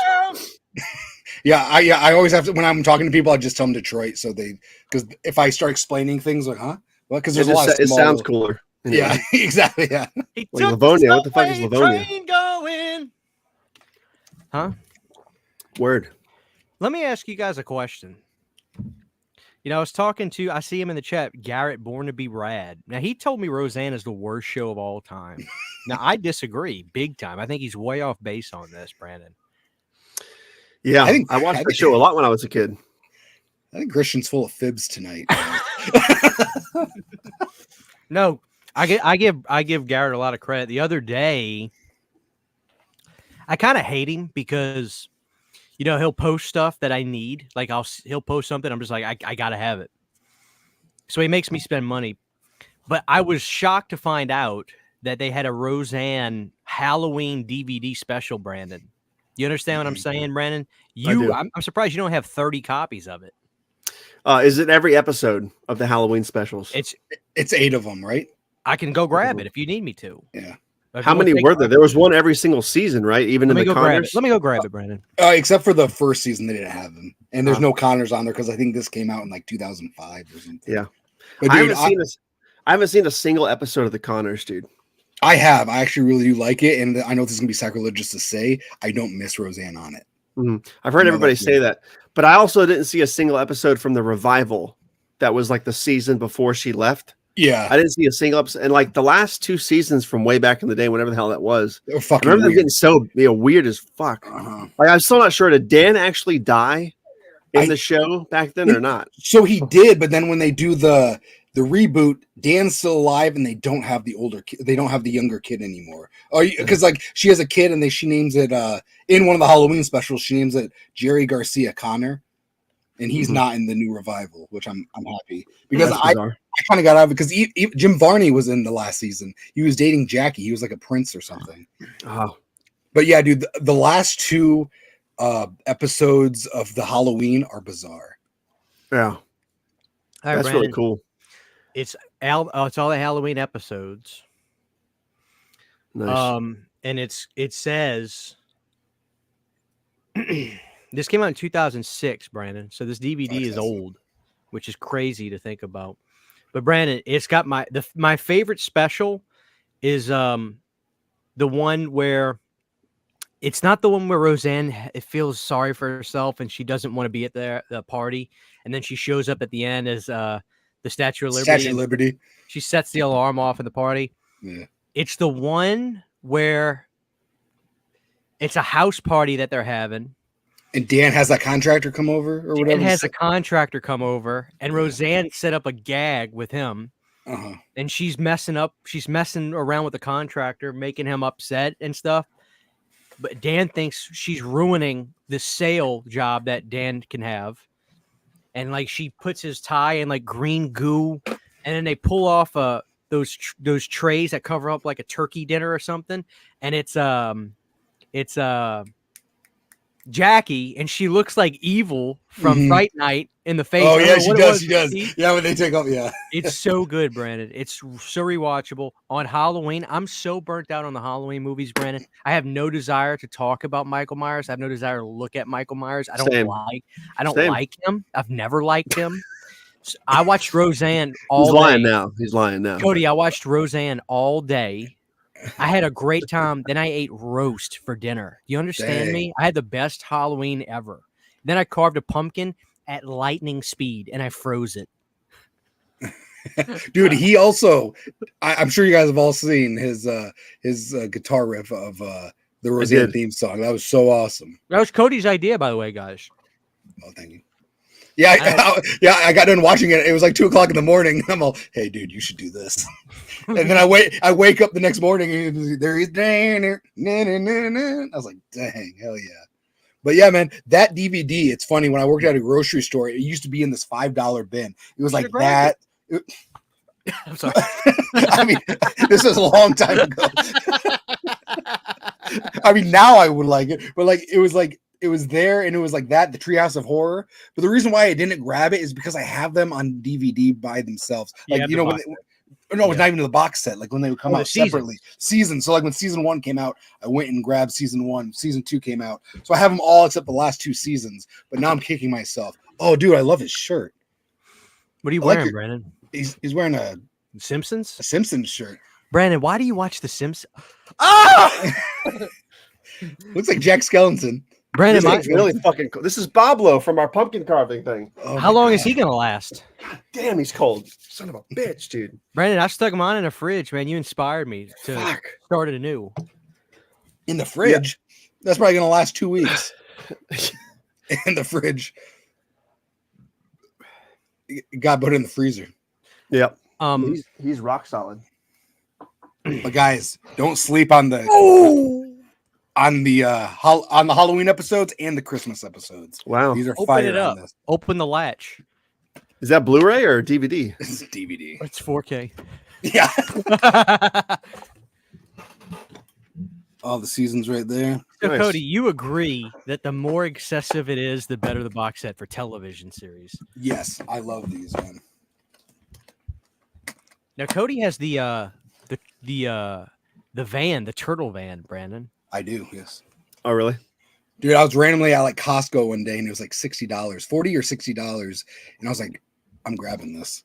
Yeah, I always have to when I'm talking to people, I just tell them Detroit, so because if I start explaining things like, huh? Well, because there's a lot of it sounds cooler. Anyway. Yeah, exactly. Yeah. Like Livonia. What the fuck is Livonia? Going. Huh? Word. Let me ask you guys a question. You know, I see him in the chat, Garrett, Born to be Rad. Now, he told me Roseanne is the worst show of all time. Now, I disagree big time. I think he's way off base on this, Brandon. Yeah, I watched the show a lot when I was a kid. I think Christian's full of fibs tonight. No, I give Garrett a lot of credit. The other day, I kind of hate him because, you know, he'll post stuff that I need. Like he'll post something. I'm just like, I gotta have it. So he makes me spend money. But I was shocked to find out that they had a Roseanne Halloween DVD special, Brandon. You understand what I'm saying, Brandon? do. I'm surprised you don't have 30 copies of it. Is it every episode of the Halloween specials? It's 8 of them, right? I can go grab it if you need me to. Yeah. How many were there? There was one every single season, right? Even in the Connors? Let me go grab it, Brandon. Except for the first season, they didn't have them. And there's no Connors on there because I think this came out in like 2005 or something. Yeah. But I dude, haven't seen a single episode of the Connors, dude. I have. I actually really do like it. And I know this is going to be sacrilegious to say. I don't miss Roseanne on it. I've heard everybody say that. But I also didn't see a single episode from the revival that was like the season before she left. Yeah. I didn't see a single episode. And like the last 2 seasons from way back in the day, whatever the hell that was, they were fucking I remember them weird. getting so weird as fuck. Like, I'm still not sure. Did Dan actually die in the show back then or not? So he did, but then when they do the reboot, Dan's still alive and they don't have the older kid. They don't have the younger kid anymore. Oh, because like she has a kid and she names it in one of the Halloween specials, she names it Jerry Garcia Connor. And he's not in the new revival, which I'm happy because I kind of got out of it because Jim Varney was in the last season. He was dating Jackie. He was like a prince or something. Oh, but yeah, dude, the last 2 episodes of the Halloween are bizarre. Yeah, that's really cool. It's all the Halloween episodes. Nice. And it says. This came out in 2006, Brandon. So this DVD is old, which is crazy to think about. But Brandon, it's got my favorite special is the one where it's not the one where Roseanne feels sorry for herself and she doesn't want to be at the party, and then she shows up at the end as the Statue of Liberty. Statue of Liberty. She sets the alarm off in the party. Yeah. It's the one where it's a house party that they're having. And Dan has that contractor come over or whatever. Dan has a contractor come over, and Roseanne set up a gag with him. And she's messing around with the contractor, making him upset and stuff. But Dan thinks she's ruining the sale job that Dan can have. And like she puts his tie in like green goo, and then they pull off those trays that cover up like a turkey dinner or something. And it's Jackie, and she looks like Evil from Fright Night in the face. Oh yeah, she does. She does. See? Yeah, when they take off. Yeah, it's so good, Brandon. It's so rewatchable. On Halloween, I'm so burnt out on the Halloween movies, Brandon. I have no desire to talk about Michael Myers. I have no desire to look at Michael Myers. I don't like him. I've never liked him. So I watched Roseanne all day. He's lying now. Cody, I watched Roseanne all day. I had a great time. Then I ate roast for dinner. You understand me? I had the best Halloween ever. Then I carved a pumpkin at lightning speed and I froze it. Dude, he also, I'm sure you guys have all seen his guitar riff of the Roseanne theme song. That was so awesome. That was Cody's idea, by the way, guys. Oh, thank you. Yeah, I got done watching it. It was like 2:00 in the morning. I'm all, hey, dude, you should do this. And then I wake up the next morning and there he's. I was like, dang, hell yeah. But yeah, man, that DVD, it's funny. When I worked at a grocery store, it used to be in this $5 bin. It was like that. I'm sorry. I mean, this is a long time ago. I mean, now I would like it, but like it was there and it was like that, the Treehouse of Horror. But the reason why I didn't grab it is because I have them on DVD by themselves. Like, it's not even in the box set. Like when they would come out separately. Seasons. So like when season 1 came out, I went and grabbed season 1. Season 2 came out. So I have them all except the last 2 seasons. But now I'm kicking myself. Oh, dude, I love his shirt. What are you wearing, Brandon? He's wearing a Simpsons? A Simpsons shirt. Brandon, why do you watch The Simpsons? Ah! Looks like Jack Skellington. Brandon, this is really fucking cool. This is Pablo from our pumpkin carving thing. Oh, how long is he gonna last? God damn, he's cold. Son of a bitch, dude. Brandon, I stuck him on in the fridge, man. You inspired me to start it anew. In the fridge? Yeah. That's probably gonna last 2 weeks. In the fridge. Got put in the freezer. Yep. He's rock solid. But guys, don't sleep on the Halloween episodes and the Christmas episodes. Wow. These are Open fire it up. on this. Open the latch. Is that Blu-ray or DVD? It's DVD. It's 4K. Yeah. All the seasons right there. So, Nice. Cody, you agree that the more excessive it is, the better the box set for television series. Yes, I love these, man. Now, Cody has the van, the turtle van, Brandon. I do, yes. Oh, really? Dude, I was randomly at like Costco one day and it was like $60, $40 or $60. And I was like, I'm grabbing this.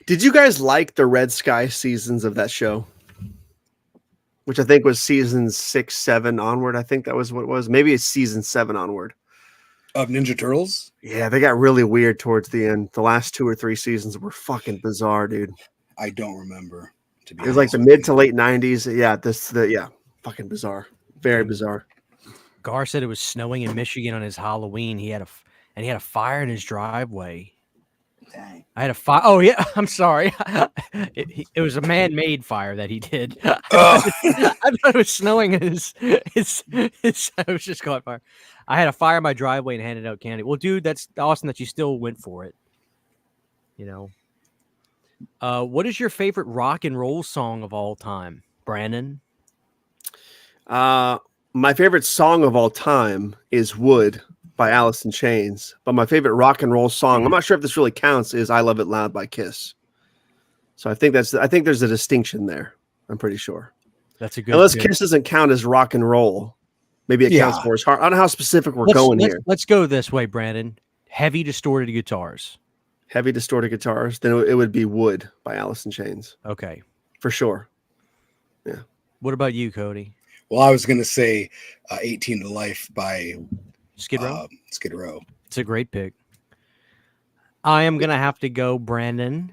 Did you guys like the Red Sky seasons of that show? Which I think was seasons 6, 7 onward. I think that was what it was. Maybe it's season 7 onward. Of Ninja Turtles? Yeah, they got really weird towards the end. The last 2 or 3 seasons were fucking bizarre, dude. I don't remember. To be It was like the mid to late 90s. Yeah, fucking bizarre. Very bizarre. Gar said it was snowing in Michigan on his Halloween. He had a fire in his driveway. Dang. I had a fire. Oh yeah, I'm sorry. It was a man-made fire that he did. I thought it was snowing. His I was just caught fire. I had a fire in my driveway and handed out candy. Well, dude, that's awesome that you still went for it. You know. What is your favorite rock and roll song of all time, Brandon? My favorite song of all time is Wood by Alice in Chains. But my favorite rock and roll song, I'm not sure if this really counts, is I Love It Loud by Kiss. So I think there's a distinction there. I'm pretty sure. That's a good. Unless Kiss doesn't count as rock and roll. Maybe it counts for us. I don't know how specific we're going here. Let's go this way, Brandon. Heavy distorted guitars. Heavy distorted guitars. Then it would be Wood by Alice in Chains. Okay. For sure. Yeah. What about you, Cody? Well, I was going to say 18 to Life by Skid Row? Skid Row. It's a great pick. I am going to have to go Brandon,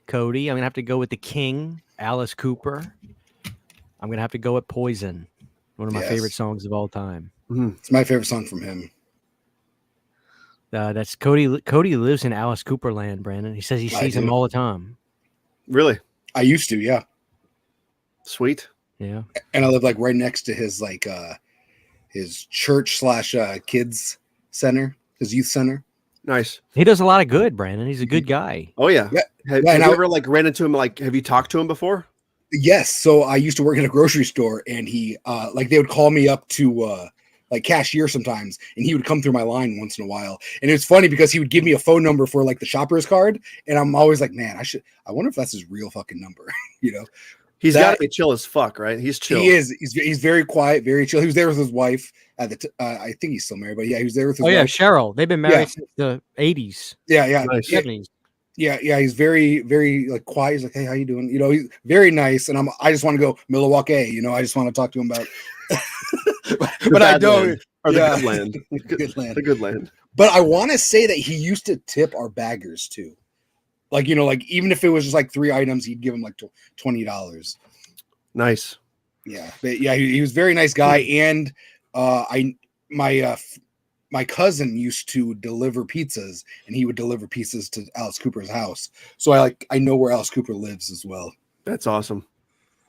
Cody. I'm going to have to go with the King, Alice Cooper. I'm going to have to go with Poison. One of my favorite songs of all time. Mm-hmm. It's my favorite song from him. That's Cody. Cody lives in Alice Cooper land, Brandon. He says he sees him all the time. Really? I used to, yeah. Sweet. Yeah. And I live like right next to his his church / kids center, his youth center. Nice. He does a lot of good, Brandon. He's a good guy. Oh yeah. Yeah. Have you ever like ran into him? Like, have you talked to him before? Yes. So I used to work at a grocery store, and he they would call me up to like cashier sometimes, and he would come through my line once in a while. And it's funny because he would give me a phone number for like the shopper's card, and I'm always like, man, I wonder if that's his real fucking number, you know. He's got to be chill as fuck, right? He's chill. He is. He's very quiet, very chill. He was there with his wife at the. I think he's still married, but yeah, he was there with his. Oh yeah, wife. Cheryl. They've been married since the 80s. Yeah, yeah, Nice. 70s. yeah. He's very, very like quiet. He's like, hey, how you doing? You know, he's very nice, and I just want to go Milwaukee. You know, I just want to talk to him about. but I don't. Land. Or the good land. Good land. The good land. But I want to say that he used to tip our baggers too. Like, you know, like even if it was just like 3 items, he'd give them like $20. Nice. Yeah, but yeah, he was a very nice guy, and my cousin used to deliver pizzas, and he would deliver pizzas to Alice Cooper's house. So I know where Alice Cooper lives as well. That's awesome.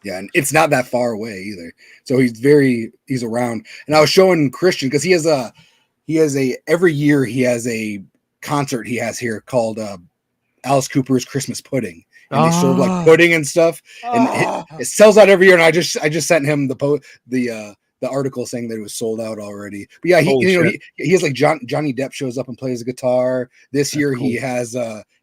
Yeah, and it's not that far away either. So he's around. And I was showing Christian because he has a every year he has a concert he has here called Alice Cooper's Christmas Pudding. And they serve like pudding and stuff, and it sells out every year. And I just sent him the article saying that it was sold out already. But yeah, he has like Johnny Depp shows up and plays a guitar. This year cool. He has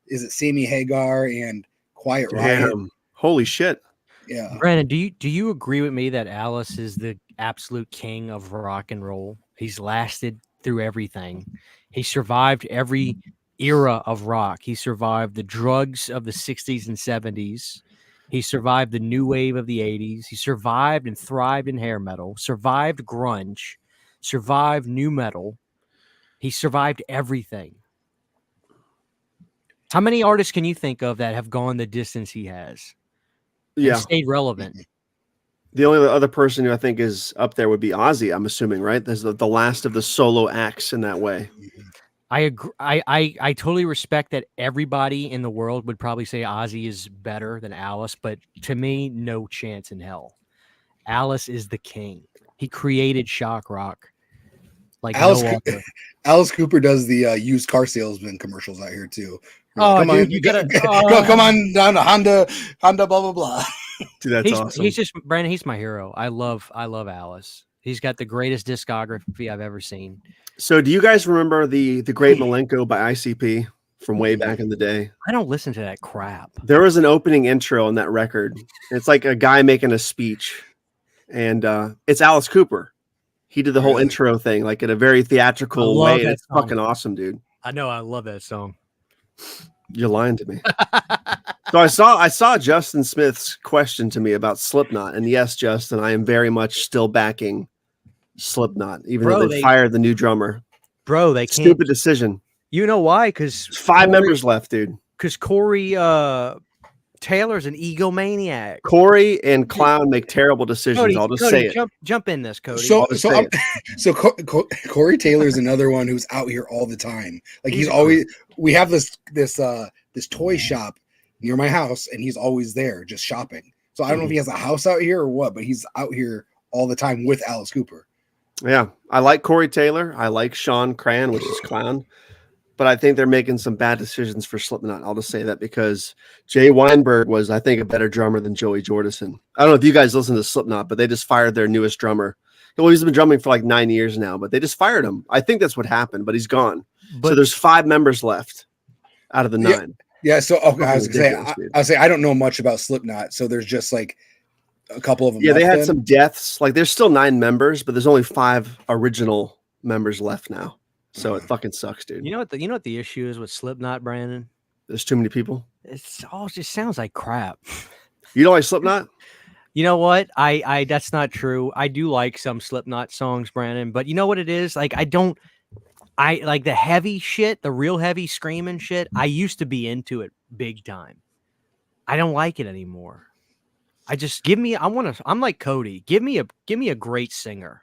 is it Sammy Hagar and Quiet Riot? Holy shit! Yeah, Brandon, do you agree with me that Alice is the absolute king of rock and roll? He's lasted through everything. He survived every era of rock. He survived the drugs of the 60s and 70s. He survived the new wave of the 80s. He survived and thrived in hair metal, survived grunge, survived new metal. He survived everything. How many artists can you think of that have gone the distance he has? Yeah. And stayed relevant. The only other person who I think is up there would be Ozzy, I'm assuming, right? There's the last of the solo acts in that way. I agree. I totally respect that everybody in the world would probably say Ozzy is better than Alice, but to me, no chance in hell. Alice is the king. He created shock rock. like Alice, no other. Alice Cooper does the used car salesman commercials out here too. Oh, come dude, on, you gotta come on down to Honda, blah blah blah. Dude, that's awesome. He's just Brandon. He's my hero. I love Alice. He's got the greatest discography I've ever seen. So, do you guys remember the Great Malenko by ICP from way back in the day? I don't listen to that crap. There was an opening intro on that record. It's like a guy making a speech, and it's Alice Cooper. He did the whole intro thing, like in a very theatrical way. It's fucking awesome, dude. I know. I love that song. You're lying to me. So I saw Justin Smith's question to me about Slipknot, and yes, Justin, I am very much still backing Slipknot, even though they fired the new drummer. Bro, they can't. Stupid decision. You know why? Because 5 members left, dude. Because Corey Taylor's an egomaniac. Corey and Clown make terrible decisions. I'll just say it. Jump in this, Cody. So Corey Taylor's another one who's out here all the time. Like he's always. We have this toy shop near my house, and he's always there just shopping. So I don't know if he has a house out here or what, but he's out here all the time with Alice Cooper. Yeah, I like Corey Taylor. I like Sean Cran, which is Clown. But I think they're making some bad decisions for Slipknot. I'll just say that because Jay Weinberg was, I think, a better drummer than Joey Jordison. I don't know if you guys listen to Slipknot, but they just fired their newest drummer. Well, he's been drumming for like 9 years now, but they just fired him. I think that's what happened, but he's gone. So there's 5 members left out of the 9. Yeah. So I was gonna say, I don't know much about Slipknot, so there's just like a couple of them. Yeah, they had some deaths. Like there's still 9 members, but there's only 5 original members left now. So it fucking sucks, dude. You know what the issue is with Slipknot, Brandon? There's too many people. It's all just sounds like crap. You don't like Slipknot? You know what? I that's not true. I do like some Slipknot songs, Brandon, but you know what it is? Like I like the heavy shit, the real heavy screaming shit. I used to be into it big time. I don't like it anymore. I'm like Cody. Give me a great singer.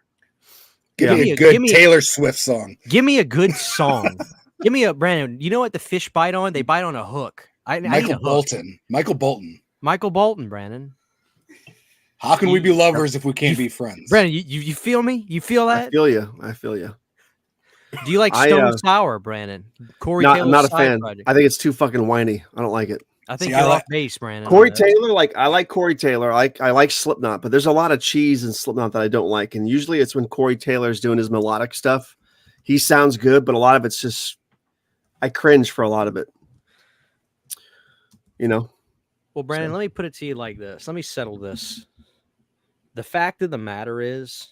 Give me a good Taylor Swift song. Give me a good song. Give me a Brandon. You know what the fish bite on? They bite on a hook. Michael Bolton. Michael Bolton, Brandon. How can we be lovers if we can't be friends? Brandon, you feel me? You feel that? I feel you. Do you like Stone Sour, Brandon? Corey I'm Taylor's not a fan. project. I think it's too fucking whiny. I don't like it. I think you're off base, Brandon. Corey Taylor, I like Corey Taylor. I like Slipknot, but there's a lot of cheese in Slipknot that I don't like. And usually it's when Corey Taylor's doing his melodic stuff. He sounds good, but a lot of it's just I cringe for a lot of it. You know? Well, Brandon, let me put it to you like this. Let me settle this. The fact of the matter is,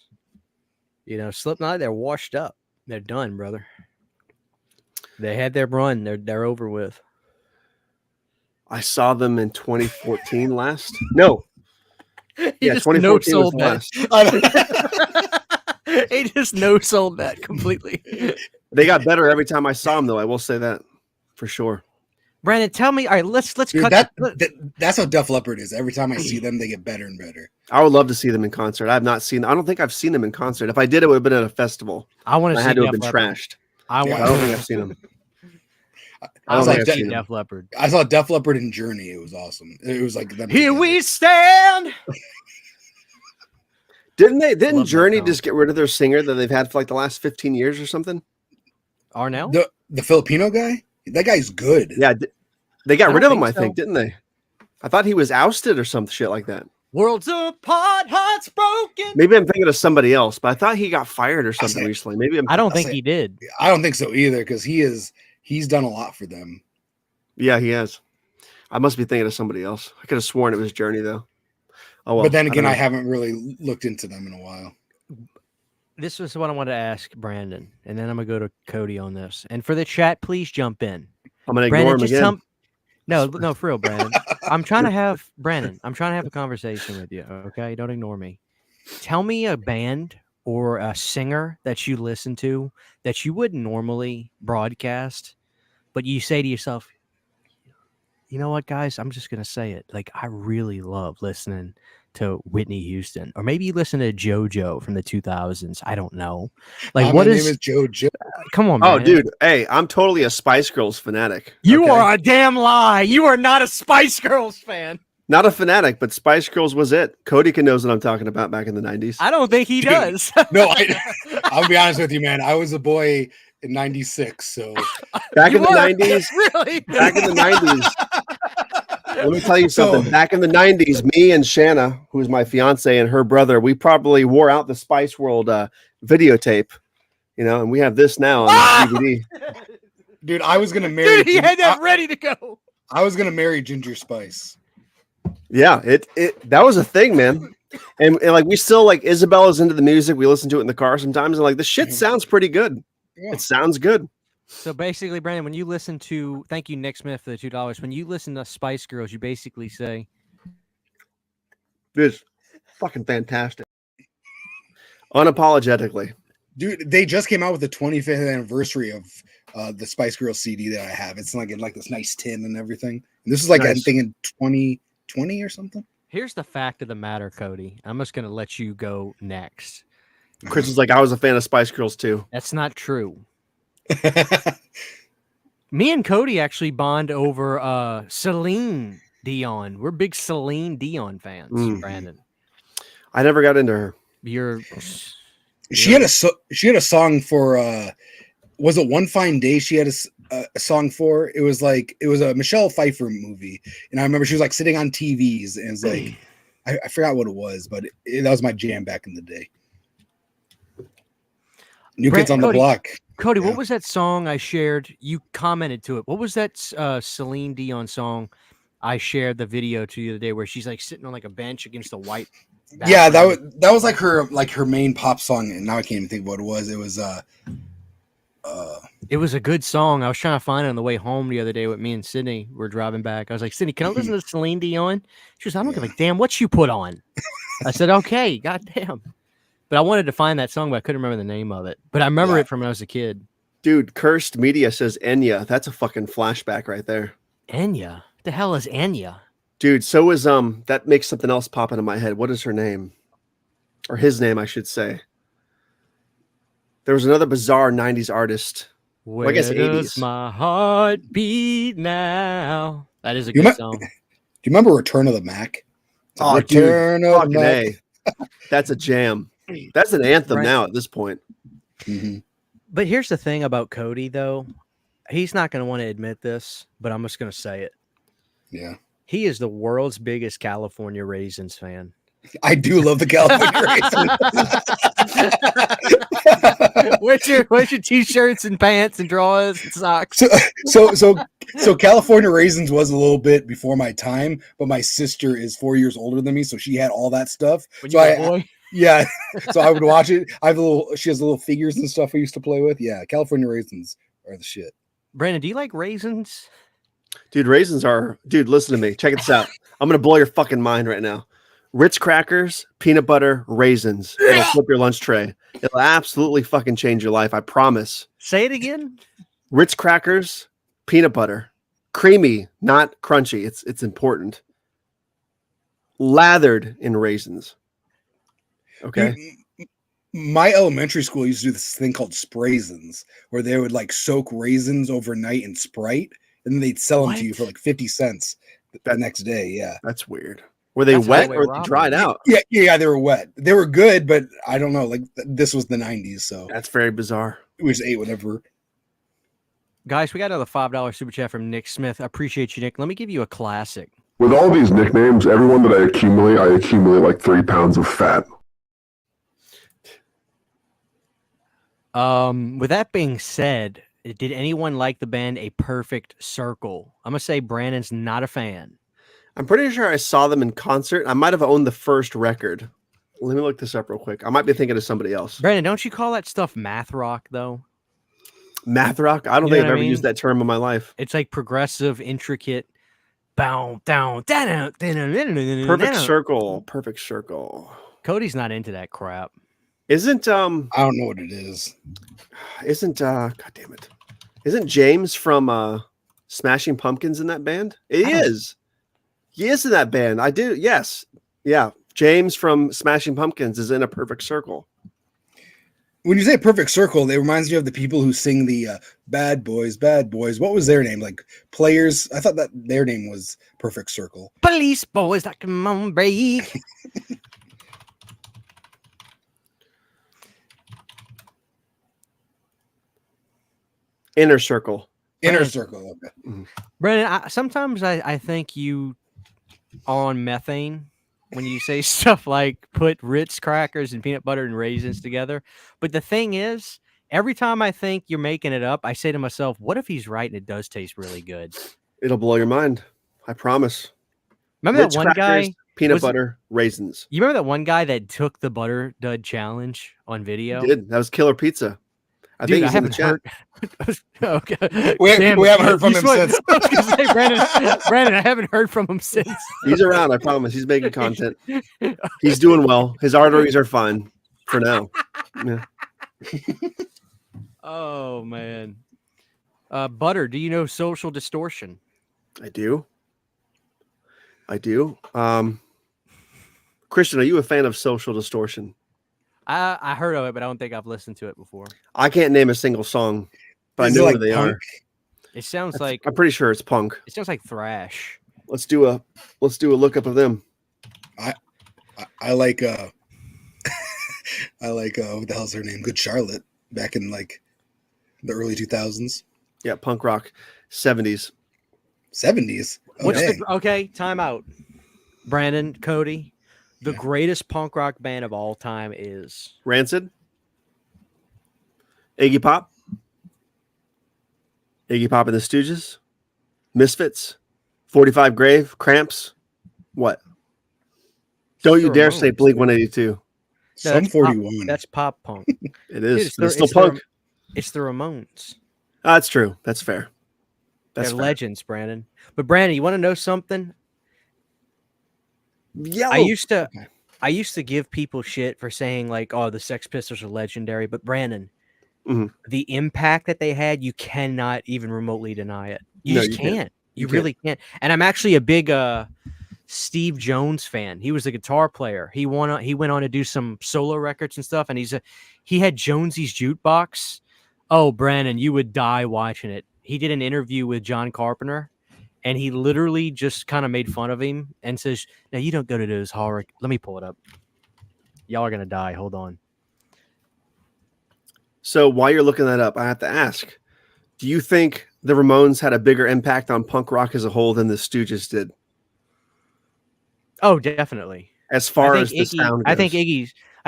Slipknot, they're washed up. They're done, brother. They had their run. They're over with. I saw them in 2014 last. No. Yeah, 2014 was last. He just no-sold that completely. They got better every time I saw them, though. I will say that for sure. Brandon, tell me. All right, let's Dude, that's how Def Leppard is. Every time I see them, they get better and better. I would love to see them in concert. I don't think I've seen them in concert. If I did, it would have been at a festival. I want to see. Had to have been trashed. I don't think I've seen them. I saw Def Leppard. I saw Def Leppard in Journey. It was awesome. It was like them Here we stand. Didn't Journey just get rid of their singer that they've had for like the last 15 years or something? Arnell? The Filipino guy? That guy's good. Yeah, they got rid of him, I think, didn't they? I thought he was ousted or some shit like that. Worlds apart, hearts broken. Maybe I'm thinking of somebody else, but I thought he got fired or something recently. Maybe I don't think he did. I don't think so either, because he's done a lot for them. Yeah, he has. I must be thinking of somebody else. I could have sworn it was Journey, though. Oh, well, but then again, I haven't really looked into them in a while. This is what I want to ask Brandon, and then I'm going to go to Cody on this. And for the chat, please jump in. I'm going to ignore him again. No, for real, Brandon. I'm trying to have a conversation with you, okay? Don't ignore me. Tell me a band or a singer that you listen to that you wouldn't normally broadcast, but you say to yourself, you know what, guys? I'm just going to say it. Like, I really love listening to Whitney Houston. Or maybe you listen to JoJo from the 2000s. I don't know. Like, my name is JoJo. Come on, man. Oh, dude. Hey, I'm totally a Spice Girls fanatic. You are a damn lie. You are not a Spice Girls fan. Not a fanatic, but Spice Girls was it. Cody knows what I'm talking about back in the 90s. I don't think he does. No, I I'll be honest with you, man. I was a boy in '96, so back You in the were? 90s. Really? Back in the 90s. Let me tell you something. Back in the 90s, me and Shanna, who's my fiance, and her brother, we probably wore out the Spice World videotape, and we have this now on DVD. dude, I was gonna marry. Dude, he had that ready to go. I was gonna marry Ginger Spice. Yeah, it that was a thing, man. And like we still like Isabella's into the music. We listen to it in the car sometimes, and like the shit sounds pretty good. Yeah. It sounds good. So basically, Brandon, when you listen to, thank you, Nick Smith, for the $2. When you listen to Spice Girls, you basically say, It's fucking fantastic. Unapologetically. Dude, they just came out with the 25th anniversary of the Spice Girls CD that I have. It's like in like this nice tin and everything. And this is like Nice. I think in 2020 or something. here's the fact of the matter, Cody. I'm just going to let you go next. Chris is like, I was a fan of Spice Girls too. That's not true. Me and Cody actually bond over Celine Dion. We're big Celine Dion fans, Brandon. I never got into her. She had a song for was it One Fine Day? She had a song for. It was a Michelle Pfeiffer movie, and I remember she was like sitting on TVs, and it's like I forgot what it was, but that was my jam back in the day. New Kids on the Block. Cody, what was that song I shared? You commented to it. What was that Celine Dion song I shared the video to the other day where she's like sitting on like a bench against the white background? Yeah, that was like her main pop song, and now I can't even think of what it was. It was a good song. I was trying to find it on the way home the other day with me and Sydney. We're driving back. I was like, Sydney, can I listen to Celine Dion? She was, I don't give a damn what you put on. I said, okay, goddamn. But I wanted to find that song, but I couldn't remember the name of it. But I remember it from when I was a kid. Dude, Cursed Media says Enya. That's a fucking flashback right there. Enya? What the hell is Enya? Dude, so is that makes something else pop into my head. What is her name? Or his name, I should say. There was another bizarre 90s artist. Where I guess does 80s. my heart beat now? That is a You good might- song. Do you remember Return of the Mac? Oh, Return dude, of the fucking Mac. A. That's a jam. That's an anthem Right. now at this point. Mm-hmm. But here's the thing about Cody, though. He's not going to want to admit this, but I'm just going to say it. Yeah. He is the world's biggest California Raisins fan. I do love the California Raisins. Where's your t-shirts and pants and drawers and socks? So California Raisins was a little bit before my time, but my sister is 4 years older than me, so she had all that stuff. When So you were a boy? yeah, so I would watch it. She has little figures and stuff I used to play with. Yeah, California Raisins are the shit. Brandon, do you like raisins? Dude, raisins are... Dude, listen to me. Check this out. I'm going to blow your fucking mind right now. Ritz crackers, peanut butter, raisins. It'll flip your lunch tray. It'll absolutely fucking change your life. I promise. Say it again. Ritz crackers, peanut butter, creamy, not crunchy. It's important. Lathered in raisins. Okay. Dude, my elementary school used to do this thing called Spraisins, where they would like soak raisins overnight in Sprite, and then they'd sell them to you for like 50 cents the next day. Yeah. That's weird. Were they That's wet highway or robbery. dried out? Yeah, they were wet. They were good, but I don't know. Like this was the 90s, so That's very bizarre. we just ate whatever. Guys, we got another $5 super chat from Nick Smith. I appreciate you, Nick. Let me give you a classic. With all these nicknames, everyone that I accumulate like 3 pounds of fat. With that being said, did anyone like the band A Perfect Circle? I'm going to say Brandon's not a fan. I'm pretty sure I saw them in concert. I might have owned the first record. Let me look this up real quick. I might be thinking of somebody else. Brandon, don't you call that stuff math rock, though? Math rock? I don't You know think I've what I ever mean? used that term in my life. It's like progressive, intricate. Perfect Perfect circle. Perfect circle. Cody's not into that crap. Isn't I don't know what it is. God damn it. Isn't James from Smashing Pumpkins in that band? He is in that band. I do. Yes. Yeah. James from Smashing Pumpkins is in A Perfect Circle. When you say Perfect Circle, it reminds me of the people who sing the Bad Boys, Bad Boys. What was their name? Like Players? I thought that their name was Perfect Circle. Police boys that come on break. Inner circle. Inner circle. Okay. Brandon, sometimes I think you on methane when you say stuff like put Ritz crackers and peanut butter and raisins together. But the thing is, every time I think you're making it up, I say to myself, what if he's right and it does taste really good? It'll blow your mind. I promise. Remember Ritz that one crackers, guy? peanut butter, raisins. You remember that one guy that took the butter dud challenge on video? He did. That was Killer Pizza. I Dude, think I he's in the haven't chat. heard. Okay. We haven't heard from You him swear- since. I was gonna say, Brandon, I haven't heard from him since. He's around, I promise. He's making content. He's doing well. His arteries are fine for now. Yeah. Oh man. Butter, do you know Social Distortion? I do. Christian, are you a fan of Social Distortion? I heard of it, but I don't think I've listened to it before. I can't name a single song, but Is I it know like who they punk? are. It sounds like I'm pretty sure it's punk. it sounds like thrash. Let's do a lookup of them. I like I like what the hell's her name? Good Charlotte back in like the early 2000s, Yeah, punk rock, 70s. 70s. What's Okay. okay? Time out. Brandon, Cody, the greatest punk rock band of all time is Rancid, Iggy Pop and the Stooges, Misfits, 45 Grave, Cramps. What? Don't you the dare say Ramones. Blink 182. Some that's 41. That's pop punk. It is. It's But it's the- still it's the- punk. It's the Ramones. That's true. That's fair. That's They're fair. legends, Brandon. But Brandon, you want to know something? Yellow. I used to give people shit for saying like, "Oh, the Sex Pistols are legendary," but Brandon, Mhm. the impact that they had, you cannot even remotely deny it. You No, just you can't. can't. You You really can't. And I'm actually a big Steve Jones fan. He was a guitar player. He went on to do some solo records and stuff. And he had Jonesy's Jukebox. Oh, Brandon, you would die watching it. He did an interview with John Carpenter. And he literally just kind of made fun of him and says, "Now you don't go to those horror." Let me pull it up. Y'all are gonna die. Hold on. So while you're looking that up, I have to ask, do you think the Ramones had a bigger impact on punk rock as a whole than the Stooges did? Oh, definitely. As far as the sound goes? I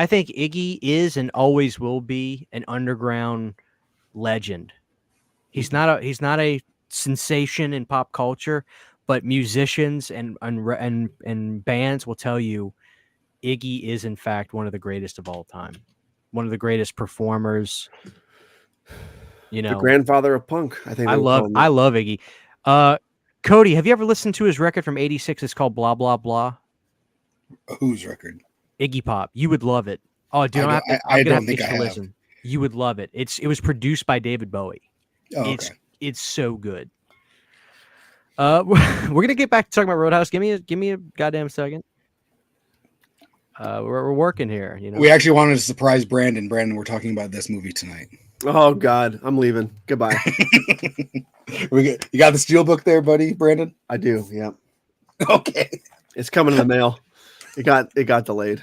think Iggy is and always will be an underground legend. He's not a sensation in pop culture, but musicians and bands will tell you Iggy is in fact one of the greatest of all time. One of the greatest performers. You know, the grandfather of punk. I think I love Iggy. Cody, have you ever listened to his record from '86? It's called Blah Blah Blah. Whose record? Iggy Pop. You would love it. Oh, dude, I don't think I have. listen. You would love it. It was produced by David Bowie. Oh, okay. It's so good. We're gonna get back to talking about RoadHouse. Give me a goddamn second. We're working here. You know, We actually wanted to surprise Brandon. Brandon, we're talking about this movie tonight. Oh God, I'm leaving. Goodbye. You got the Steelbook there, buddy, Brandon? I do. Yeah, Okay. it's coming in the mail. It got delayed.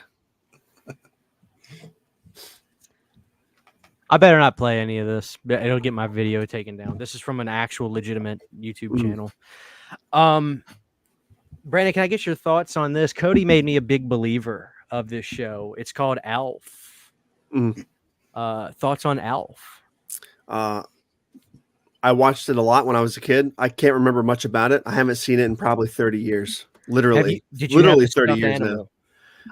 I better not play any of this. It'll get my video taken down. This is from an actual legitimate YouTube channel. Brandon, can I get your thoughts on this? Cody made me a big believer of this show. It's called Alf. Thoughts on Alf? I watched it a lot when I was a kid. I can't remember much about it. I haven't seen it in probably 30 years. Literally, Did you have literally the 30 stuffed years animal? now.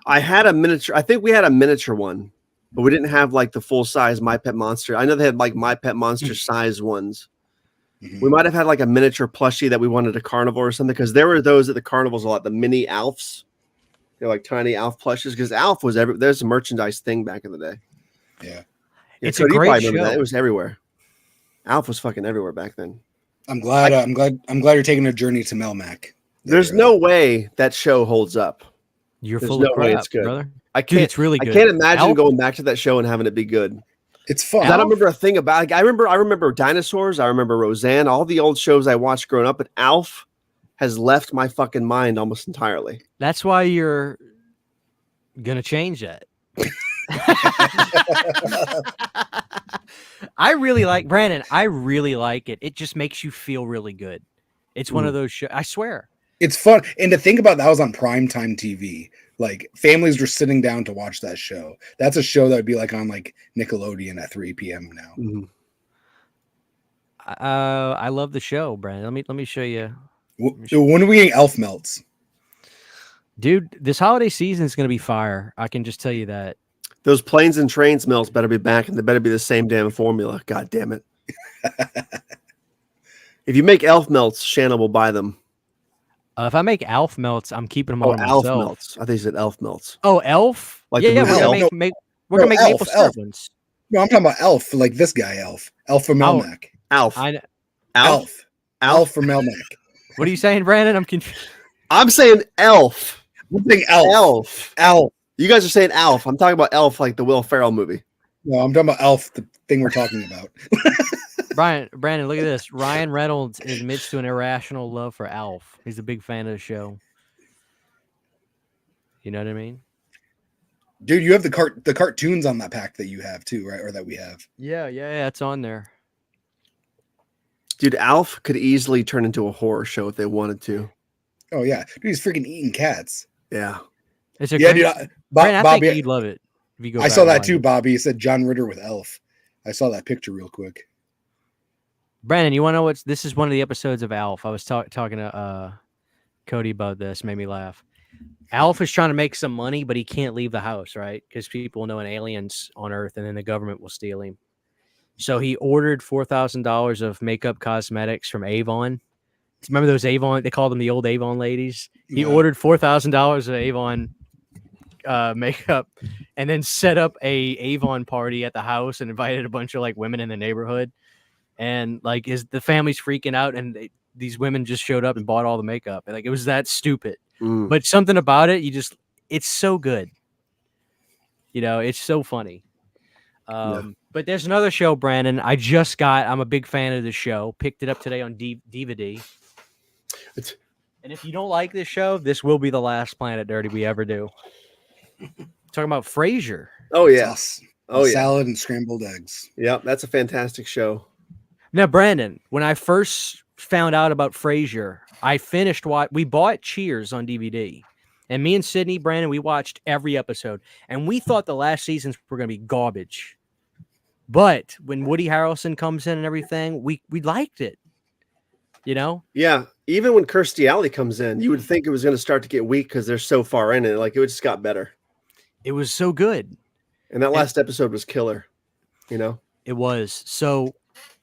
I had a miniature. I think we had a miniature one, but we didn't have like the full size My Pet Monster. I know they had like My Pet Monster size ones. We might have had like a miniature plushie that we wanted at a carnival or something, because there were those at the carnivals a lot. The mini Alfs, they're like tiny Alf plushes, because Alf was there's a merchandise thing back in the day. Yeah. It's so a you great probably remember show. that. It was everywhere. Alf was fucking everywhere back then. I'm glad you're taking a journey to Melmac. There's no way that show holds up. You're There's full no of way crap, it's good. brother. I Dude, can't. it's really good. I can't imagine Alf- going back to that show and having it be good. It's fun. I don't remember a thing about. Like, I remember dinosaurs. I remember Roseanne. All the old shows I watched growing up, but Alf has left my fucking mind almost entirely. That's why you're gonna change that. I really like Brandon. I really like it. It just makes you feel really good. It's one of those shows. I swear. It's fun. And to think about that was on primetime TV. Like families were sitting down to watch that show. That's a show that would be like on like Nickelodeon at 3 p.m. now. Mm-hmm. I love the show, Brandon. Let me show you. When are we getting elf melts? Dude, this holiday season is going to be fire. I can just tell you that. Those planes and trains melts better be back, and they better be the same damn formula. God damn it. If you make elf melts, Shannon will buy them. If I make elf melts, I'm keeping them all to elf myself. melts. I think you said elf melts. Oh, elf? Like yeah, we're gonna make maple syrup ones. No, I'm talking about elf, like this guy, elf. Elf from Melmac. Elf. Elf from Melmac. What are you saying, Brandon? I'm confused. I'm saying elf. I'm saying elf. Elf. You guys are saying elf. I'm talking about elf, like the Will Ferrell movie. No, I'm talking about elf, the thing we're talking about. Brandon, look at this. Ryan Reynolds admits to an irrational love for Alf. He's a big fan of the show. You know what I mean? Dude, you have the cartoons on that pack that you have too, right? Or that we have. Yeah, it's on there. Dude, Alf could easily turn into a horror show if they wanted to. Oh yeah, dude, he's freaking eating cats. Yeah, it's a yeah, great, dude. Brandon, I Bobby, think you'd love it. If you go I saw that too, Bobby. He said John Ritter with Elf. I saw that picture real quick. Brandon, you want to know what's? This is one of the episodes of Alf. I was talking to Cody about this. Made me laugh. Alf is trying to make some money, but he can't leave the house, right? Because people know an alien's on Earth, and then the government will steal him. So he ordered $4,000 of makeup cosmetics from Avon. Remember those Avon? They called them the old Avon ladies. He ordered $4,000 of Avon makeup, and then set up a Avon party at the house and invited a bunch of like women in the neighborhood. And like the family's freaking out, and these women just showed up and bought all the makeup. And like it was that stupid. But something about it, it's so good. You know, it's so funny. But there's another show, Brandon. I'm a big fan of the show. Picked it up today on DVD. And if you don't like this show, this will be the last Planet Dirty we ever do. Talking about Frasier. Oh yeah. Salad and scrambled eggs. Yeah, that's a fantastic show. Now, Brandon, when I first found out about Frasier, I finished we bought Cheers on DVD. And me and Sydney, Brandon, we watched every episode. And we thought the last seasons were going to be garbage. But when Woody Harrelson comes in and everything, we liked it. You know? Yeah. Even when Kirstie Alley comes in, you would think it was going to start to get weak because they're so far in it. Like it just got better. It was so good. And that last episode was killer. You know? It was. So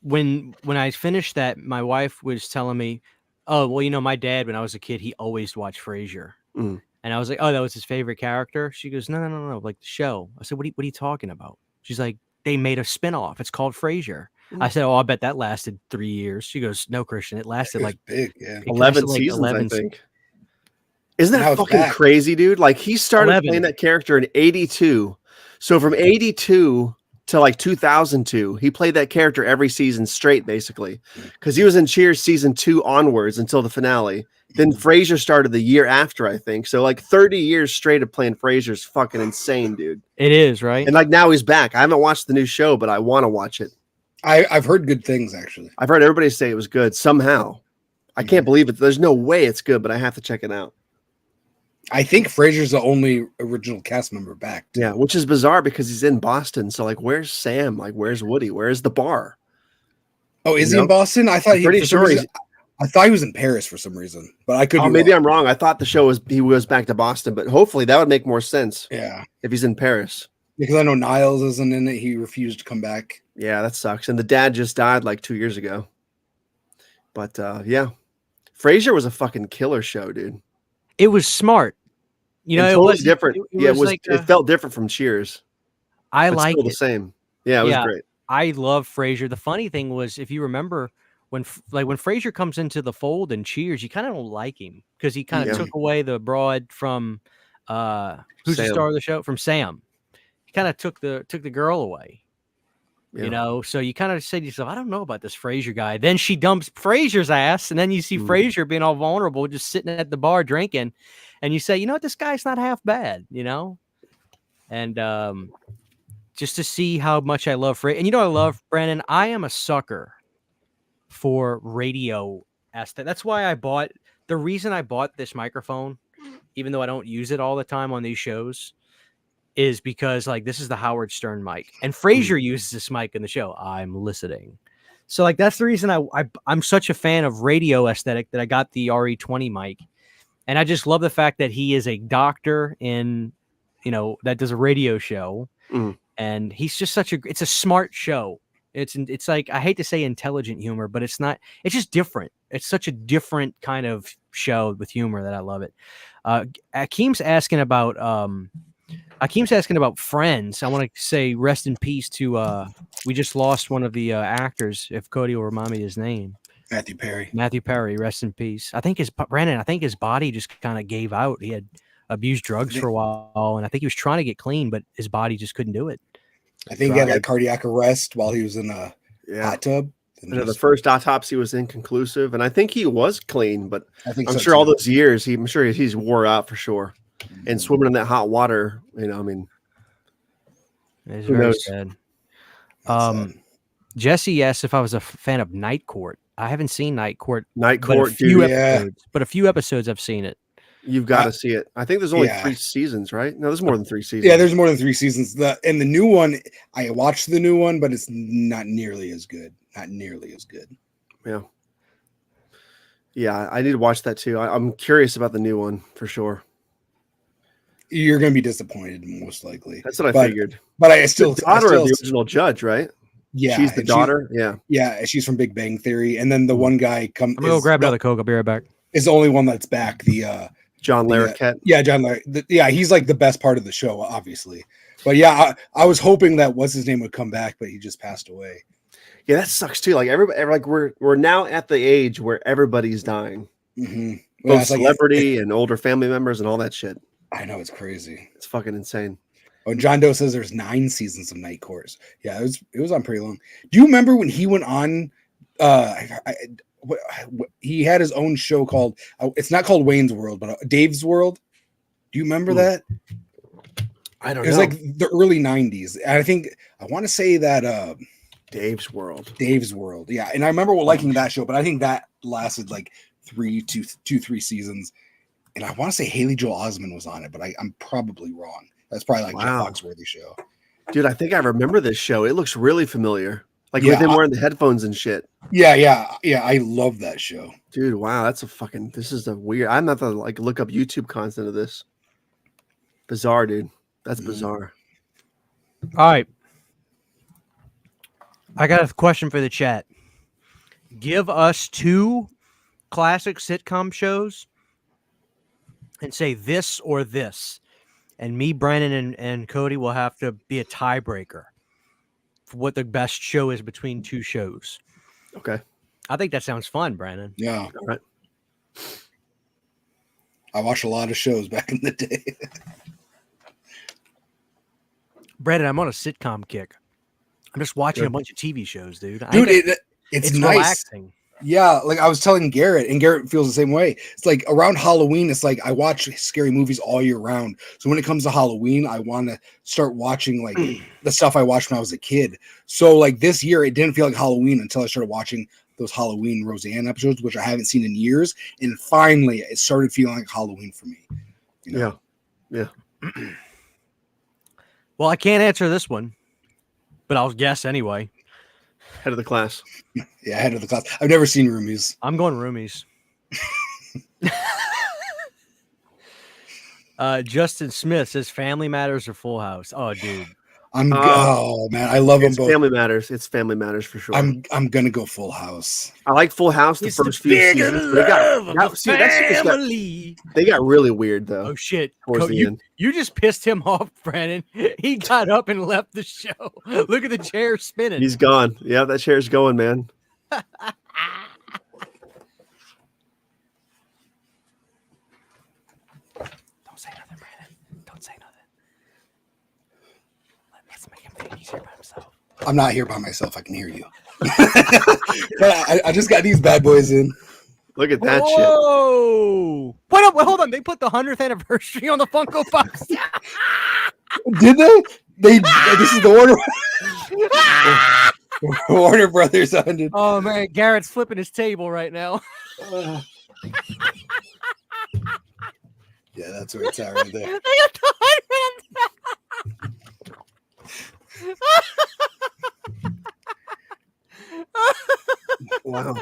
when I finished that, my wife was telling me, oh, well, you know, my dad, when I was a kid, he always watched Frasier. And I was like, oh, that was his favorite character? She goes, no, like the show. I said, what are you talking about? She's like, they made a spinoff. It's called Frasier. I said, oh, I bet that lasted 3 years. She goes, no, Christian, it lasted like big, yeah. 11 seasons, I think. Isn't that fucking crazy, dude? Like he started playing that character in 82. So from 82 to like 2002, he played that character every season straight, basically, because he was in Cheers season 2 onwards until the finale. Then Frasier started the year after, I think. So like 30 years straight of playing Frasier is fucking insane, dude. It is, right? And like now he's back. I haven't watched the new show, but I want to watch it. I've heard good things, actually. I've heard everybody say it was good somehow. I can't believe it. There's no way it's good, but I have to check it out. I think Frasier's the only original cast member back. Too. Yeah, which is bizarre because he's in Boston. So like, where's Sam? Like, where's Woody? Where's the bar? Oh, is he in Boston? I thought I thought he was in Paris for some reason, but I could. Maybe I'm wrong. I thought the show he was back to Boston, but hopefully that would make more sense. Yeah, if he's in Paris. Because I know Niles isn't in it. He refused to come back. Yeah, that sucks. And the dad just died like 2 years ago. But yeah, Frasier was a fucking killer show, dude. It was smart. You know, it was different. It felt different from Cheers. I like the same. Yeah, it was great. I love Frasier. The funny thing was, if you remember, when Frasier comes into the fold in Cheers, you kind of don't like him because he kind of took away the broad from who's the star of the show? From Sam. He kind of took the girl away. Yeah. You know, so you kind of said to yourself, I don't know about this Frasier guy. Then she dumps Frasier's ass, and then you see Frasier being all vulnerable, just sitting at the bar drinking, and you say, you know what, this guy's not half bad, you know? And just to see how much I love Freddy. And you know, I love Brandon. I am a sucker for radio aesthetic. That's why the reason I bought this microphone, even though I don't use it all the time on these shows, is because like this is the Howard Stern mic, and Frasier uses this mic in the show. I'm listening. So like that's the reason I'm such a fan of radio aesthetic that I got the RE20 mic. And I just love the fact that he is a doctor in, that does a radio show. And he's just it's a smart show. It's like, I hate to say intelligent humor, but it's not, it's just different. It's such a different kind of show with humor that I love it. Akeem's asking about Friends. I want to say rest in peace to, we just lost one of the actors, if Cody will remind me his name. Matthew Perry. Matthew Perry, rest in peace. I think his body just kind of gave out. He had abused drugs for a while, and I think he was trying to get clean, but his body just couldn't do it. I think he had like cardiac arrest while he was in a hot tub. The first autopsy was inconclusive, and I think he was clean, but I'm sure too. all those years, I'm sure he's wore out for sure. And swimming in that hot water, it's very sad. Jesse asked if I was a fan of Night Court. I haven't seen Night Court. Episodes, but a few episodes I've seen it. You've got to see it. I think there's only 3 seasons, right? No, there's more than 3 seasons. Yeah, there's more than 3 seasons. And the new one, I watched the new one, but it's not nearly as good. Yeah. Yeah, I need to watch that too. I'm curious about the new one for sure. You're going to be disappointed, most likely. That's what I figured. But I still the daughter of the original judge, right? Yeah, she's the daughter. Yeah, she's from Big Bang Theory, and then the one guy I'm gonna go grab another Coke. I'll be right back. Is the only one that's back. The John Larroquette. John Larroquette. He's like the best part of the show, obviously. But yeah, I was hoping that what's his name would come back, but he just passed away. Yeah, that sucks too. Like we're now at the age where everybody's dying. Mm-hmm. Both celebrity and older family members and all that shit. I know, it's crazy. It's fucking insane. Oh, and John Doe says there's 9 seasons of Night Court. Yeah, it was on pretty long. Do you remember when he went on? He had his own show called. It's not called Wayne's World, but Dave's World. Do you remember that? I don't know. It was like the early 90s. And I want to say that Dave's World. Yeah, and I remember liking that show, but I think that lasted like 3 seasons. And I want to say Haley Joel Osment was on it, but I'm probably wrong. That's probably like Jeff Foxworthy show. Dude, I think I remember this show. It looks really familiar. Like with him wearing the headphones and shit. Yeah. I love that show. Dude, wow, this is a weird. I'm not to like look up YouTube content of this. Bizarre, dude. That's bizarre. All right. I got a question for the chat. Give us 2 classic sitcom shows and say this or this. And me, Brandon, and Cody will have to be a tiebreaker for what the best show is between 2 shows. Okay. I think that sounds fun, Brandon. Yeah. All right. I watched a lot of shows back in the day. Brandon, I'm on a sitcom kick. I'm just watching a bunch of TV shows, dude. It's nice. Relaxing. Yeah, like I was telling Garrett, and Garrett feels the same way. It's like around Halloween, it's like I watch scary movies all year round. So when it comes to Halloween, I want to start watching like the stuff I watched when I was a kid. So like this year, it didn't feel like Halloween until I started watching those Halloween Roseanne episodes, which I haven't seen in years. And finally, it started feeling like Halloween for me. You know? Yeah. Well, I can't answer this one, but I'll guess anyway. Head of the class. Yeah, head of the class. I've never seen Roomies. I'm going Roomies. Justin Smith says Family Matters or Full House. Oh, dude. Oh man, I love them both. Family Matters. It's Family Matters for sure. I'm gonna go Full House. I like Full House the first few seasons. They got really weird though. Oh shit! You just pissed him off, Brandon. He got up and left the show. Look at the chair spinning. He's gone. Yeah, that chair's going, man. Don't say nothing, Brandon. Don't say nothing. Let's make him think he's here by himself. I'm not here by myself. I can hear you. I just got these bad boys in. Look at that shit. Whoa! What up? Hold on. They put the 100th anniversary on the Funko Pops. Did they? This is the Warner Warner Brothers 100. Oh man, Garrett's flipping his table right now. Yeah, that's where it's at right there. Wow.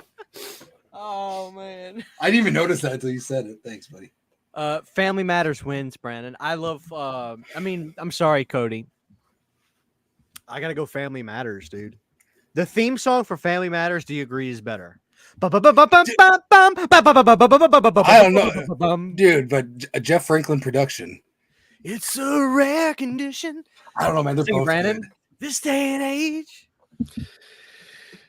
Oh man. I didn't even notice that until you said it. Thanks, buddy. Family Matters wins, Brandon. I love. I'm sorry, Cody. I gotta go. Family Matters, dude. The theme song for Family Matters, do you agree, is better? I don't know, dude, but a Jeff Franklin production. It's a rare condition. I don't know, man. They're both Brandon. good. This day and age.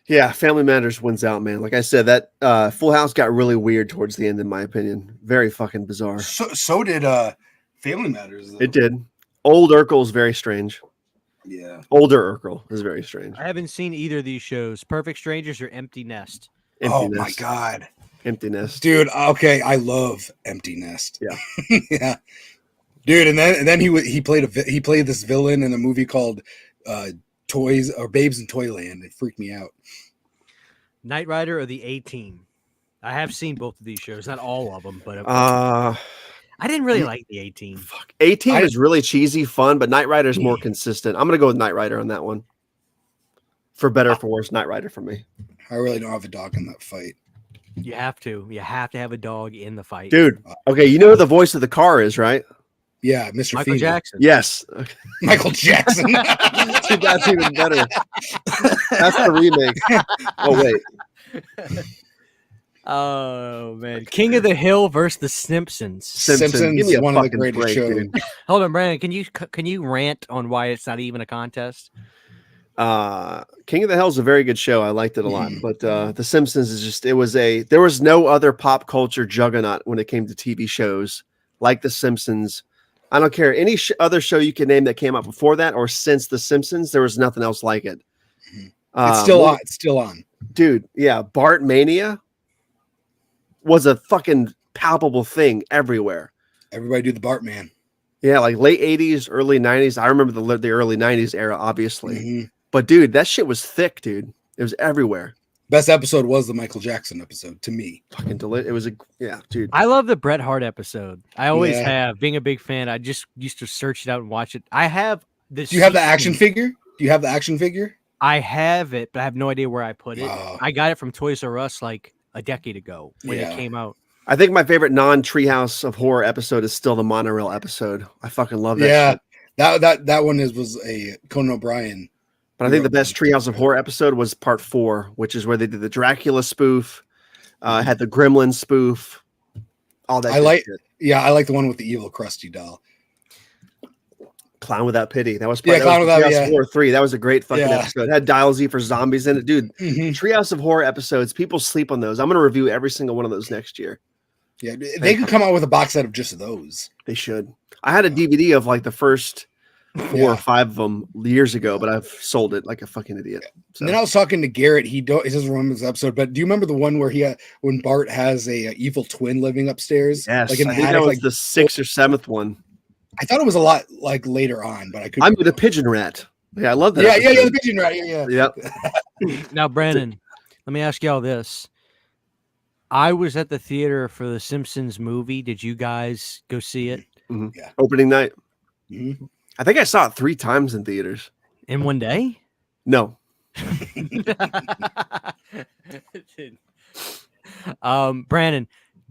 Yeah, Family Matters wins out, man. Like I said, that Full House got really weird towards the end, in my opinion. Very fucking bizarre. So did Family Matters, though. It did. Old Urkel is very strange. Yeah. Older Urkel is very strange. I haven't seen either of these shows. Perfect Strangers or Empty Nest. Empty My Nest. God. Empty Nest. Dude, okay, I love Empty Nest. Yeah. Yeah. Dude, and then he played this villain in a movie called Toys or Babes in Toyland. It freaked me out. Knight Rider or the A-Team? I have seen both of these shows, not all of them, but I didn't really like the A-Team. Fuck. A-Team is really cheesy, fun, but Knight Rider is more consistent. I'm gonna go with Knight Rider on that one. For better or for worse, Knight Rider for me. I really don't have a dog in that fight. You have to. You have to have a dog in the fight. Dude, okay, you know who the voice of the car is, right? Yeah, Mr. Michael Feeny. Jackson. Yes. Michael Jackson. Dude, that's even better. That's the remake. Oh, wait. Oh man, King of the Hill versus the Simpsons. Simpsons. Give me a one of the fucking greatest break, shows. dude. Hold on, Brandon. Can you rant on why it's not even a contest? King of the Hill is a very good show. I liked it a lot, but The Simpsons is just, there was no other pop culture juggernaut when it came to TV shows like The Simpsons. I don't care any other show you can name that came out before that or since The Simpsons. There was nothing else like it. It's still on. It's still on, dude. Yeah, Bart Mania was a fucking palpable thing everywhere. Everybody do the Bart Man. Yeah, like late 80s, early 90s. I remember the early 90s era, obviously. Mm-hmm. But dude, that shit was thick, dude. It was everywhere. Best episode was the Michael Jackson episode to me. Fucking it was dude. I love the Bret Hart episode. I always have. Being a big fan, I just used to search it out and watch it. I have this. Do you have the action figure? Do you have the action figure? I have it, but I have no idea where I put it. Wow. I got it from Toys R Us like a decade ago when it came out. I think my favorite non-Treehouse of Horror episode is still the monorail episode. I fucking love that. Yeah, that one was a Conan O'Brien. But I think the best Treehouse of Horror episode was part 4, which is where they did the Dracula spoof, had the Gremlin spoof, all that. I like shit. the one with the evil Krusty doll. Clown Without Pity. That was Clown Without Pity. Horror 3. That was a great fucking episode. It had Dial Z for Zombies in it, dude. Treehouse of Horror episodes. People sleep on those. I'm gonna review every single one of those next year. Yeah, they could come out with a box set of just those. They should. I had a DVD of like the first 4 or 5 of them years ago, but I've sold it like a fucking idiot. So. And then I was talking to Garrett. He doesn't remember this episode, but do you remember the one where when Bart has a evil twin living upstairs? Yes, like in I think that was the 6th or 7th one. I thought it was a lot like later on, but I couldn't. I'm the pigeon rat. Yeah, I love that. Yeah, the pigeon rat. Yeah. Yep. Now, Brandon, let me ask y'all this. I was at the theater for the Simpsons movie. Did you guys go see it? Mm-hmm. Yeah. Opening night. Mm-hmm. I think I saw it 3 times in theaters. In one day? No. Brandon,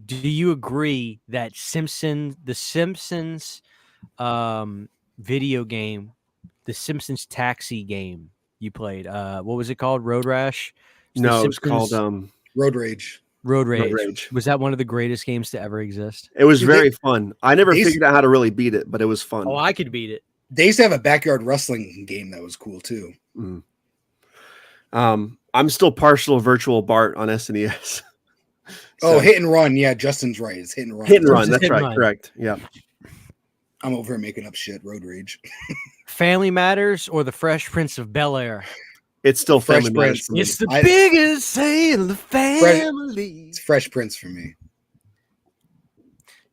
do you agree that the Simpsons video game, the Simpsons taxi game you played, what was it called? Road Rash? No, it was called Road Rage. Road Rage. Was that one of the greatest games to ever exist? It was very fun. I never figured out how to really beat it, but it was fun. Oh, I could beat it. They used to have a backyard wrestling game that was cool too. Mm. I'm still partial virtual Bart on SNES. So, Hit and Run. Yeah, Justin's right. It's Hit and Run. Hit and Run. That's right. Correct. Yeah. I'm over here making up shit. Road Rage. Family Matters or The Fresh Prince of Bel-Air? It's still Family Matters. It's the biggest say in the family. It's Fresh Prince for me.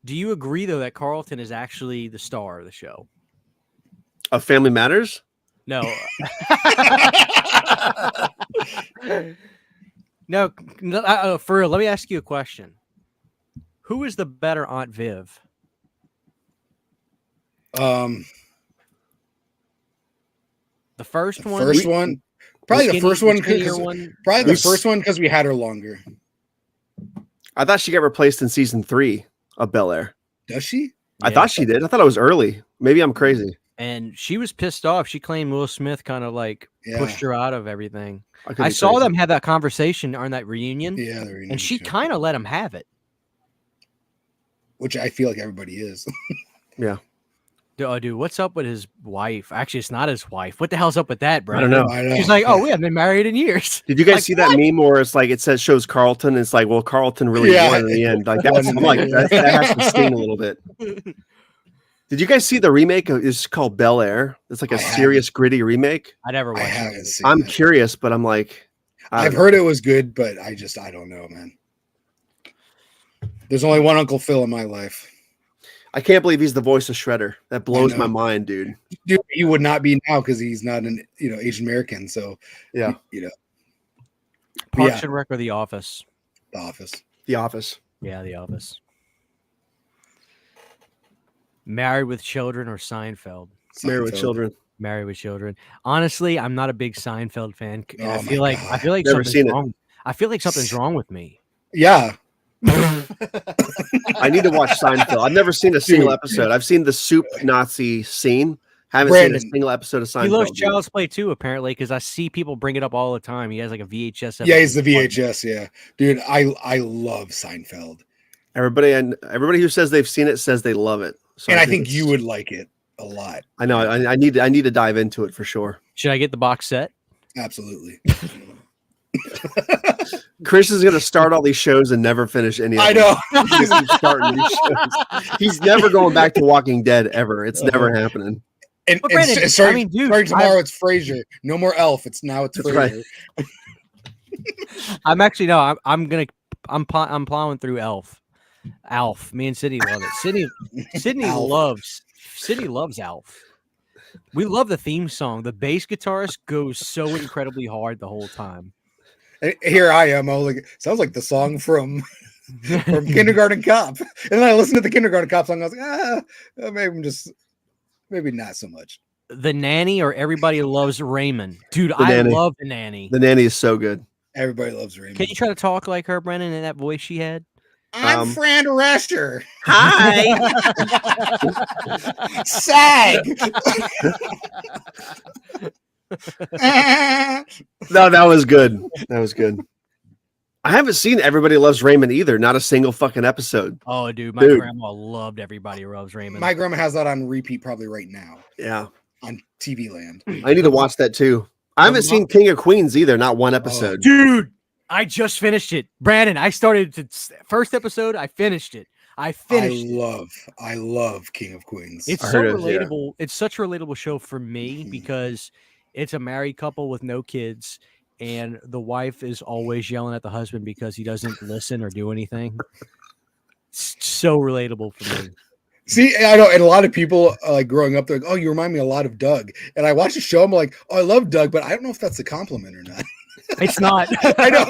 Do you agree though that Carlton is actually the star of the show? Of Family Matters? No. No, for real, let me ask you a question. Who is the better Aunt Viv? The first one? First one? Probably the first one. Probably the first one because we had her longer. I thought she got replaced in season 3 of Bel Air. Does she? I thought she did. I thought it was early. Maybe I'm crazy. And she was pissed off. She claimed Will Smith kind of like pushed her out of everything. I saw them have that conversation on that reunion. Yeah, the reunion. And she kind of let him have it. Which I feel like everybody is. Yeah. Dude, what's up with his wife? Actually, it's not his wife. What the hell's up with that, bro? I don't know. She's like, we haven't been married in years. Did you guys see that meme where it's like shows Carlton? It's like, well, Carlton really won in the end. Like that's I'm like that has to sting a little bit. Did you guys see the remake? It's called Bel Air. It's like a serious, gritty remake. I never watched it. I'm curious, but I'm like, I've heard it was good, but I don't know, man. There's only one Uncle Phil in my life. I can't believe he's the voice of Shredder. That blows my mind, dude. Dude, he would not be now because he's not an Asian American. So yeah, Parks and Rec or The Office. The Office. The Office. Yeah, The Office. Married with Children or Seinfeld? Married with Children. Married with Children. Honestly, I'm not a big Seinfeld fan. Oh, I feel like Never something's wrong. I feel like something's wrong with me. Yeah. I need to watch Seinfeld. I've never seen a single episode. I've seen the soup Nazi scene. Haven't seen a single episode of Seinfeld. He loves Child's Play too, apparently, because I see people bring it up all the time. He has like a VHS episode. Yeah, he's the VHS. Yeah, dude, I love Seinfeld. Everybody who says they've seen it says they love it. So and I think you would like it a lot. I know. I need to dive into it for sure. Should I get the box set? Absolutely. Chris is going to start all these shows and never finish any of them. I know. He's starting these shows. He's never going back to Walking Dead ever. It's never happening. And starting tomorrow, it's Frasier. No more Elf. It's Frasier. Right. I'm plowing through Elf. Alf. Me and Sydney love it. Sydney loves Alf. We love the theme song. The bass guitarist goes so incredibly hard the whole time. Here I am. Sounds like the song from Kindergarten Cop. And then I listened to the Kindergarten Cop song. I was like, maybe not so much. The Nanny or Everybody Loves Raymond. Dude, I love The Nanny. The Nanny is so good. Everybody loves Raymond. Can you try to talk like her, Brennan, in that voice she had? I'm Fran Drescher. Hi. Sag. No, that was good. That was good. I haven't seen Everybody Loves Raymond either. Not a single fucking episode. Oh, dude, my grandma loved Everybody Loves Raymond. My grandma has that on repeat probably right now. Yeah. On TV Land. I need to watch that too. I haven't seen King of Queens either. Not one episode. Dude, I just finished it. Brandon, I started first episode. I finished it. I love King of Queens. It's so relatable. Yeah. It's such a relatable show for me because it's a married couple with no kids, and the wife is always yelling at the husband because he doesn't listen or do anything. It's so relatable for me. See, I know, and a lot of people like growing up, they're like, "Oh, you remind me a lot of Doug." And I watch the show, I'm like, "Oh, I love Doug," but I don't know if that's a compliment or not. It's not. I know.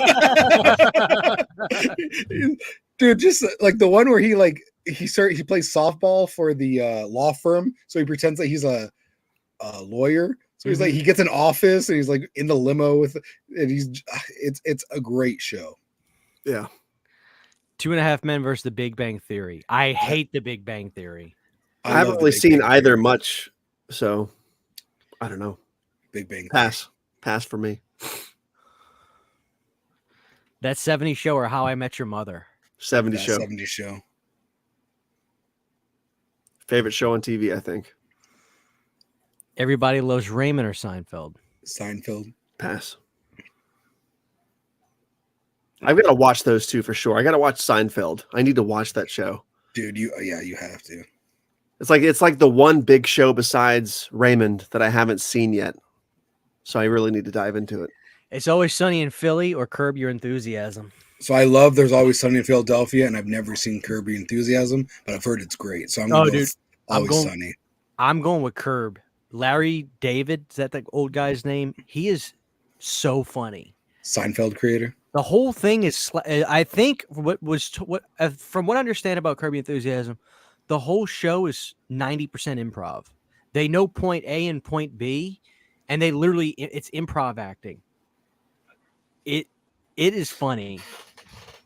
Dude, just like the one where he plays softball for the law firm, so he pretends that he's a lawyer. So he's like, he gets an office and he's like in the limo and it's a great show. Yeah. 2.5 Men versus The Big Bang Theory. I hate The Big Bang Theory. I haven't really seen either much, so I don't know. Big Bang Pass for me. That 70s Show or How I Met Your Mother. 70s Show. 70s Show. Favorite show on TV, I think. Everybody Loves Raymond or Seinfeld? Seinfeld. Pass. I've got to watch those two for sure. I got to watch Seinfeld. I need to watch that show. Dude, you have to. It's like the one big show besides Raymond that I haven't seen yet. So I really need to dive into it. It's Always Sunny in Philly or Curb Your Enthusiasm. So I love There's Always Sunny in Philadelphia, and I've never seen Curb Your Enthusiasm, but I've heard it's great. So I'm going with Always Sunny. I'm going with Curb. Larry David, is that the old guy's name? He is so funny. Seinfeld creator. The whole thing is, I think, from what I understand about Curb Your Enthusiasm, the whole show is 90% improv. They know point A and point B, and it's improv acting. It is funny.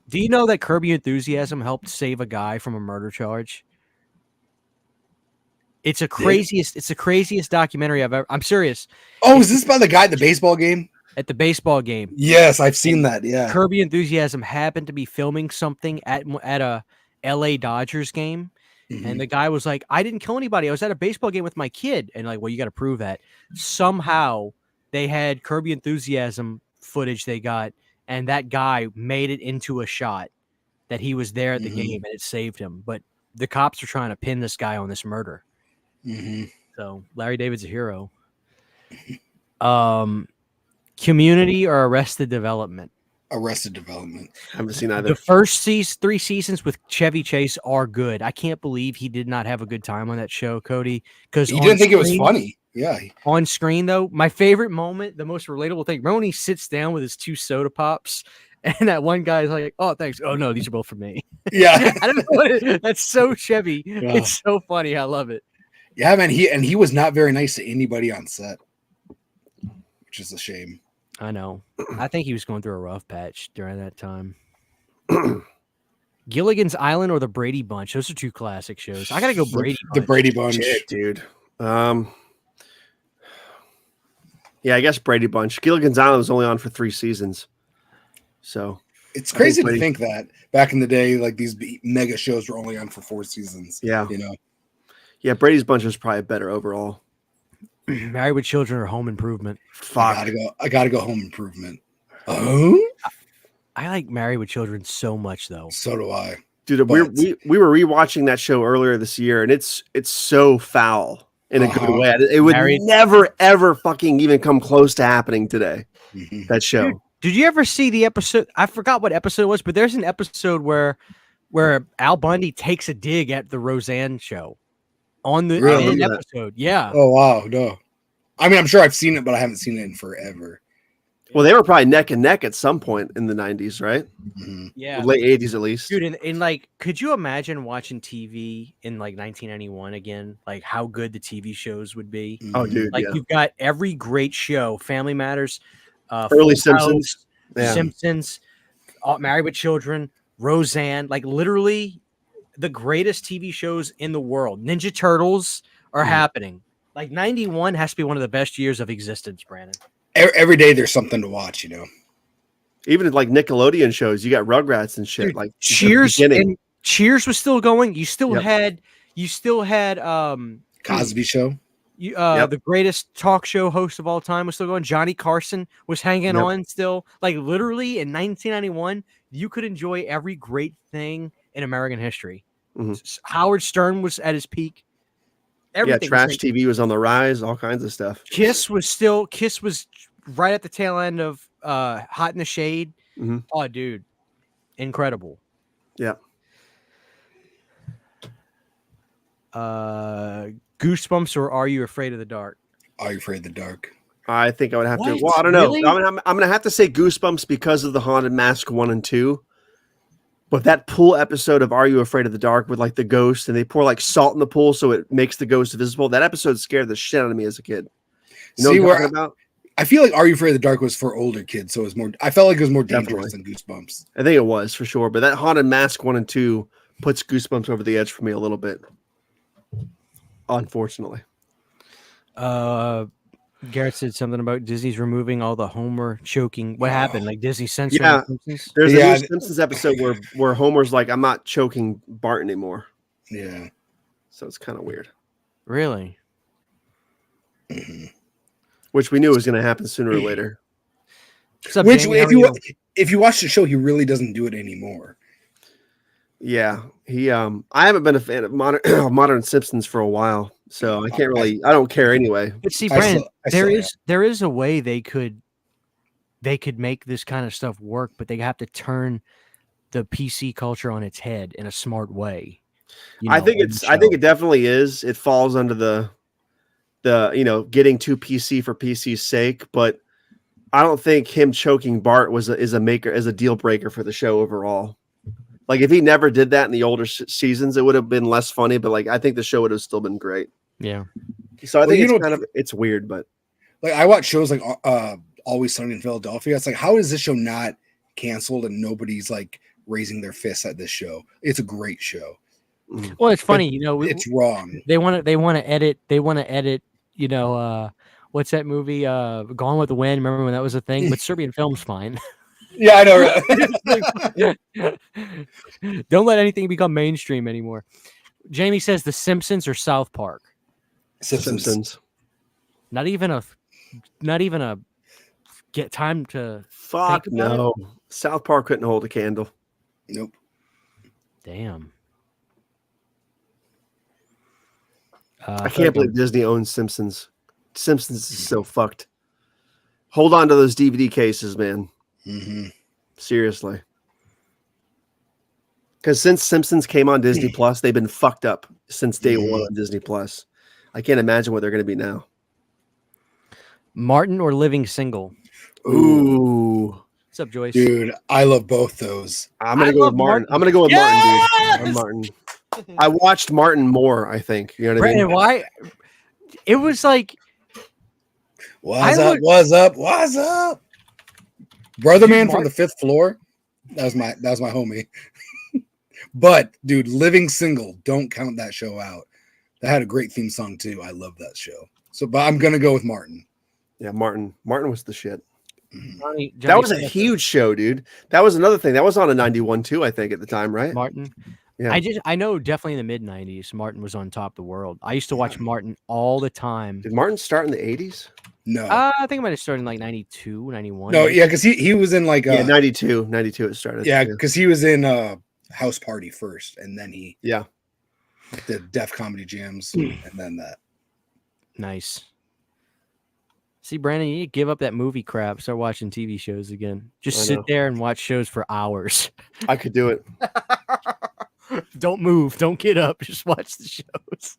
Do you know that Curb Your Enthusiasm helped save a guy from a murder charge? It's the craziest documentary I've ever. I'm serious. Oh, is this about the guy at the baseball game? At the baseball game. Yes, I've seen that. Yeah. Curb Your Enthusiasm happened to be filming something at a LA Dodgers game. And the guy was like, I didn't kill anybody. I was at a baseball game with my kid. And like, well, you got to prove that. Somehow they had Curb Your Enthusiasm footage they got. And that guy made it into a shot that he was there at the game and it saved him. But the cops are trying to pin this guy on this murder. So Larry David's a hero. Community or Arrested Development? Arrested Development. I haven't seen either. The first 3 seasons with Chevy Chase are good. I can't believe he did not have a good time on that show, Cody. Because he didn't think it was funny. Yeah. On screen, though, my favorite moment, the most relatable thing, remember when he sits down with his 2 soda pops and that one guy's like, oh, thanks. Oh, no, these are both for me. Yeah. I don't know that's so Chevy. Yeah. It's so funny. I love it. Yeah, man. He was not very nice to anybody on set, which is a shame. I know. I think he was going through a rough patch during that time. Gilligan's Island or the Brady Bunch? Those are 2 classic shows. I gotta go Brady Bunch. The Brady Bunch. Shit, dude. Yeah, I guess Brady Bunch. Gilligan's Island was only on for 3 seasons. So it's crazy to think that back in the day, like these mega shows were only on for 4 seasons. Yeah. You know? Yeah, Brady's Bunch was probably better overall. Married with Children or Home Improvement? Fuck. I gotta go Home Improvement. Oh, I like Married with Children so much, though. So do I, dude. We were rewatching that show earlier this year, and it's so foul in a good way. It would never ever fucking even come close to happening today. That show. Dude, did you ever see the episode? I forgot what episode it was, but there's an episode where Al Bundy takes a dig at the Roseanne show. On the episode, yeah. Oh wow, no. I mean, I'm sure I've seen it, but I haven't seen it in forever. Well, they were probably neck and neck at some point in the 90s, right? Yeah, late 80s at least. Dude, and like, could you imagine watching TV in like 1991 again? Like how good the TV shows would be. Oh, dude, like you've got every great show: Family Matters, early Simpsons, Simpsons, Married with Children, Roseanne. Like literally the greatest TV shows in the world. Ninja Turtles are happening. Like 91 has to be one of the best years of existence, Brandon. Every day there's something to watch, you know. Even like Nickelodeon shows, you got Rugrats and shit. Dude, like Cheers and Cheers was still going. You still had Cosby Show. The greatest talk show host of all time was still going. Johnny Carson was hanging on still. Like literally in 1991, you could enjoy every great thing in American history. Howard Stern was at his peak. Everything trash TV was on the rise, all kinds of stuff. Kiss was right at the tail end of Hot in the Shade. Oh, dude. Incredible. Yeah. Goosebumps or Are You Afraid of the Dark? Are You Afraid of the Dark? I think I would have to. Well, I don't know. Really? I'm going to have to say Goosebumps because of the Haunted Mask 1 and 2. But that pool episode of Are You Afraid of the Dark with like the ghost and they pour like salt in the pool so it makes the ghost visible. That episode scared the shit out of me as a kid. You know what I'm talking about? I feel like Are You Afraid of the Dark was for older kids, so it was more. I felt like it was more dangerous than Goosebumps. I think it was for sure, but that Haunted Mask 1 and 2 puts Goosebumps over the edge for me a little bit. Unfortunately. Garrett said something about Disney's removing all the Homer choking. What happened? Like Disney censored Simpsons? There's a new Simpsons episode where Homer's like, I'm not choking Bart anymore. Yeah. So it's kind of weird. Really? Which we knew was going to happen sooner or later. Which, if you watch the show, he really doesn't do it anymore. Yeah, I haven't been a fan of modern Simpsons for a while, so I can't really. I don't care anyway. But see, Brandon, there is a way they could make this kind of stuff work, but they have to turn the PC culture on its head in a smart way. I think it definitely is. It falls under the getting too PC for PC's sake, but I don't think him choking Bart is a deal breaker for the show overall. Like if he never did that in the older seasons, it would have been less funny. But like I think the show would have still been great. Yeah. So I think it's weird, but like I watch shows like Always Sunny in Philadelphia. It's like, how is this show not canceled and nobody's like raising their fists at this show? It's a great show. Well, it's funny, it's wrong. They want to edit. What's that movie? Gone with the Wind. Remember when that was a thing? But Serbian film's fine. Yeah, I know. Right? Don't let anything become mainstream anymore. Jamie says The Simpsons or South Park. Simpsons. Not even a get time to fuck think about no. it? South Park couldn't hold a candle. Nope. Damn. I can't believe Disney owns Simpsons. Simpsons is so fucked. Hold on to those DVD cases, man. Mm-hmm. Seriously. Because since Simpsons came on Disney Plus, they've been fucked up since day one on Disney Plus. I can't imagine what they're going to be now. Martin or Living Single? Ooh. What's up, Joyce? Dude, I love both those. I'm going to go with Martin. I'm going to go with Martin, dude. Martin. I watched Martin more, I think. You know what I mean? Why? It was like... What's up? Brother Man from the Fifth Floor. That was my homie. But dude, Living Single, don't count that show out. That had a great theme song too. I love that show. But I'm gonna go with Martin. Yeah, Martin. Martin was the shit. Johnny that was a huge show, dude. That was another thing. That was on a 91 too, I think, at the time, right? Martin. Yeah. I know definitely in the mid 90s, Martin was on top of the world. I used to watch Martin all the time. Did Martin start in the 80s? No. I think it might have started in like 92, 91. No, yeah, because he was in like 92 it started. Yeah, because he was in House Party first, and then he did Def Comedy Jams, and then that. Nice. See, Brandon, you need to give up that movie crap. Start watching TV shows again. Just sit there and watch shows for hours. I could do it. Don't move. Don't get up. Just watch the shows.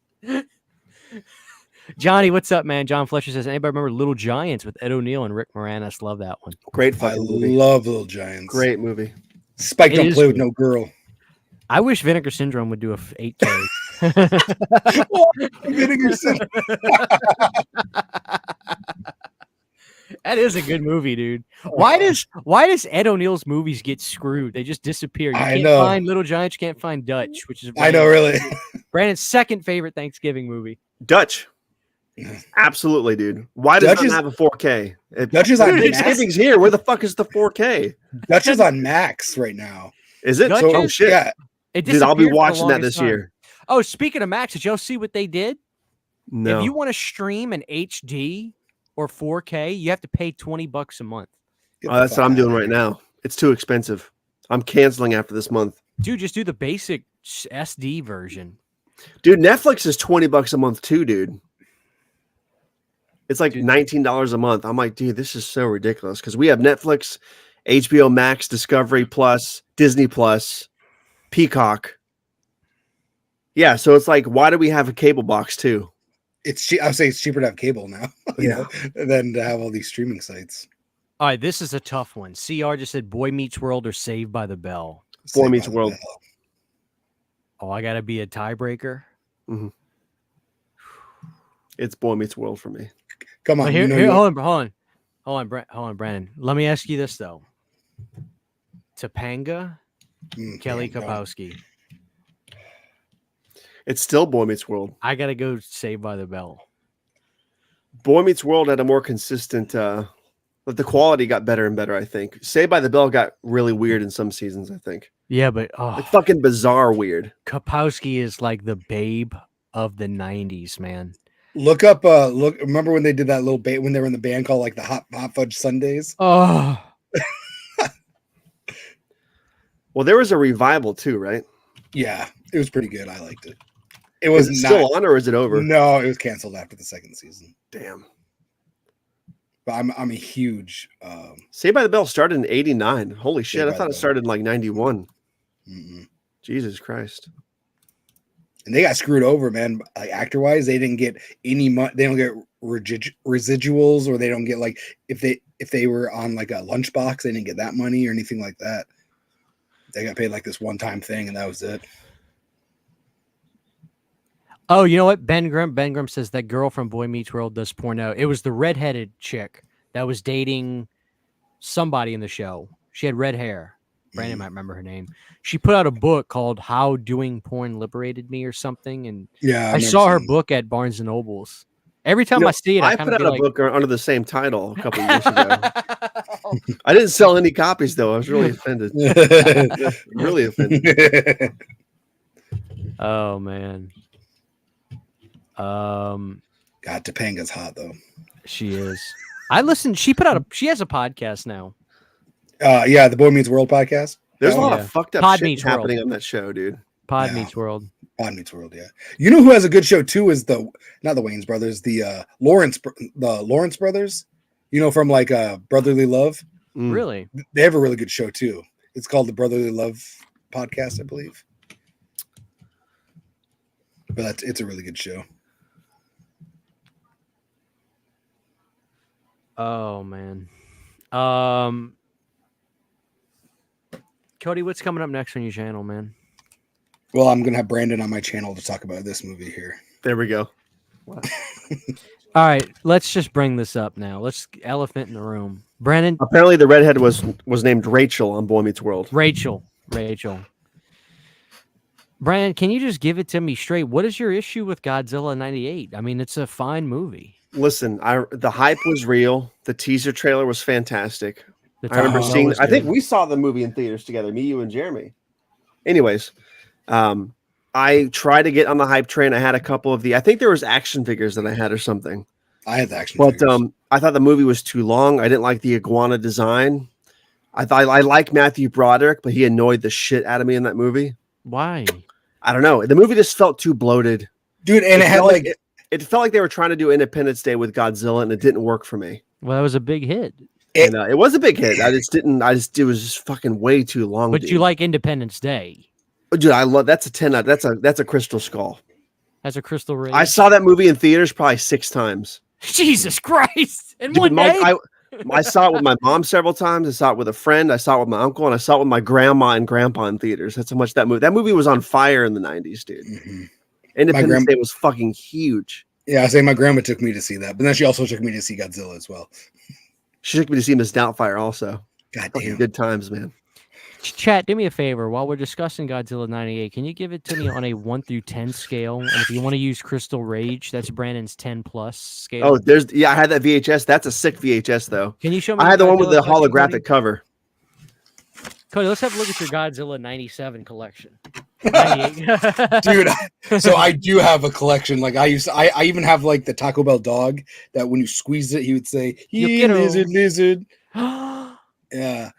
Johnny, what's up, man? John Fletcher says, anybody remember Little Giants with Ed O'Neill and Rick Moranis? Love that one. Great fucking movie. Love Little Giants. Great movie. Spike don't play with no girl. I wish Vinegar Syndrome would do a 8K. Vinegar Syndrome. That is a good movie, dude. Why does Ed O'Neill's movies get screwed? They just disappear. You can't find Little Giants, you can't find Dutch, which is I know, really. Brandon's second favorite Thanksgiving movie. Dutch. Absolutely, dude. Why does it have a 4K? Dutch is on Thanksgiving's here. Where the fuck is the 4K? Dutch is on Max right now. Is it? Oh shit. Yeah. Dude, I'll be watching that this year. Oh, speaking of Max, did y'all see what they did? No. If you want to stream in HD or 4K, you have to pay $20 a month. That's what I'm doing right now. It's too expensive. I'm canceling after this month. Dude, just do the basic SD version. Dude, Netflix is $20 a month too, dude. It's like $19 a month. I'm like, dude, this is so ridiculous because we have Netflix, HBO Max, Discovery Plus, Disney Plus, Peacock. Yeah, so it's like, why do we have a cable box too? I would say it's cheaper to have cable now, than to have all these streaming sites. All right, this is a tough one. CR just said Boy Meets World or Saved by the Bell. Boy Meets World. Oh, I gotta be a tiebreaker. Mm-hmm. It's Boy Meets World for me. Come on, hold on, Brandon. Let me ask you this though: Topanga, Kelly Kapowski. It's still Boy Meets World. I gotta go Saved by the Bell. Boy Meets World had a more consistent. But the quality got better and better. I think Saved by the Bell got really weird in some seasons. I think. Yeah, but like fucking bizarre weird. Kapowski is like the babe of the '90s, man. Look up. Remember when they did that little bait when they were in the band called like the Hot Fudge Sundays? Oh. Well, there was a revival too, right? Yeah, it was pretty good. I liked it. It was still on, or is it over? No, it was canceled after the second season. Damn. But I'm a huge. Saved by the Bell started in '89. Holy shit! I thought it started in like '91. Mm-mm. Jesus Christ. And they got screwed over, man. Like actor wise, they didn't get any money. They don't get residuals, or they don't get like if they were on like a lunchbox, they didn't get that money or anything like that. They got paid like this one time thing, and that was it. Oh, you know what? Ben Grimm says that girl from Boy Meets World does porno. It was the redheaded chick that was dating somebody in the show. She had red hair. Brandon might remember her name. She put out a book called How Doing Porn Liberated Me or something. And Yeah, I saw her book at Barnes and Noble's. Every time I see it, I put out a book under the same title a couple of years ago. I didn't sell any copies though. I was really offended. Really offended. Oh man. God, Topanga's hot though. She is. I listened. She has a podcast now. Yeah, the Boy Meets World podcast. There's a lot of fucked up Pod shit Meets happening World. on that show, dude. Pod Meets World. Pod Meets World, yeah. You know who has a good show too is not the Wayans brothers, the Lawrence brothers. You know, from like Brotherly Love. Really? They have a really good show too. It's called the Brotherly Love podcast, I believe. But it's a really good show. Oh man. Cody, what's coming up next on your channel, man? Well, I'm gonna have Brandon on my channel to talk about this movie here. There we go. All right, let's just bring this up now. Let's elephant in the room. Brandon. Apparently, the redhead was named Rachel on Boy Meets World. Rachel. Brandon, can you just give it to me straight? What is your issue with Godzilla 98? I mean, it's a fine movie. Listen, the hype was real. The teaser trailer was fantastic. I remember seeing. I think we saw the movie in theaters together. Me, you, and Jeremy. Anyways, I tried to get on the hype train. I had a couple of I think there was action figures that I had or something. I had the action figures. But I thought the movie was too long. I didn't like the iguana design. I thought I like Matthew Broderick, but he annoyed the shit out of me in that movie. Why? I don't know. The movie just felt too bloated, dude. And it felt like they were trying to do Independence Day with Godzilla, and it didn't work for me. Well, that was a big hit. It was a big hit. It was just fucking way too long. But you like Independence Day? Dude, I love that's a 10. That's a Crystal Skull. That's a Crystal Ray. I saw that movie in theaters probably 6 times. Jesus Christ! In one day. I saw it with my mom several times. I saw it with a friend. I saw it with my uncle, and I saw it with my grandma and grandpa in theaters. That's how much that movie was on fire in the 90s, dude. Mm-hmm. Independence Day was fucking huge. Yeah, I say my grandma took me to see that, but then she also took me to see Godzilla as well. She took me to see Miss Doubtfire also. God damn. Good times, man. Chat, do me a favor. While we're discussing Godzilla 98, can you give it to me on a 1 through 10 scale? And if you want to use Crystal Rage, that's Brandon's 10 plus scale. Oh, I had that VHS. That's a sick VHS, though. Can you show me? I had the one with the holographic cover. Cody, let's have a look at your Godzilla 97 collection. Dude, so I do have a collection. Like I even have like the Taco Bell dog that when you squeeze it, he would say, "Hey, lizard." Yeah.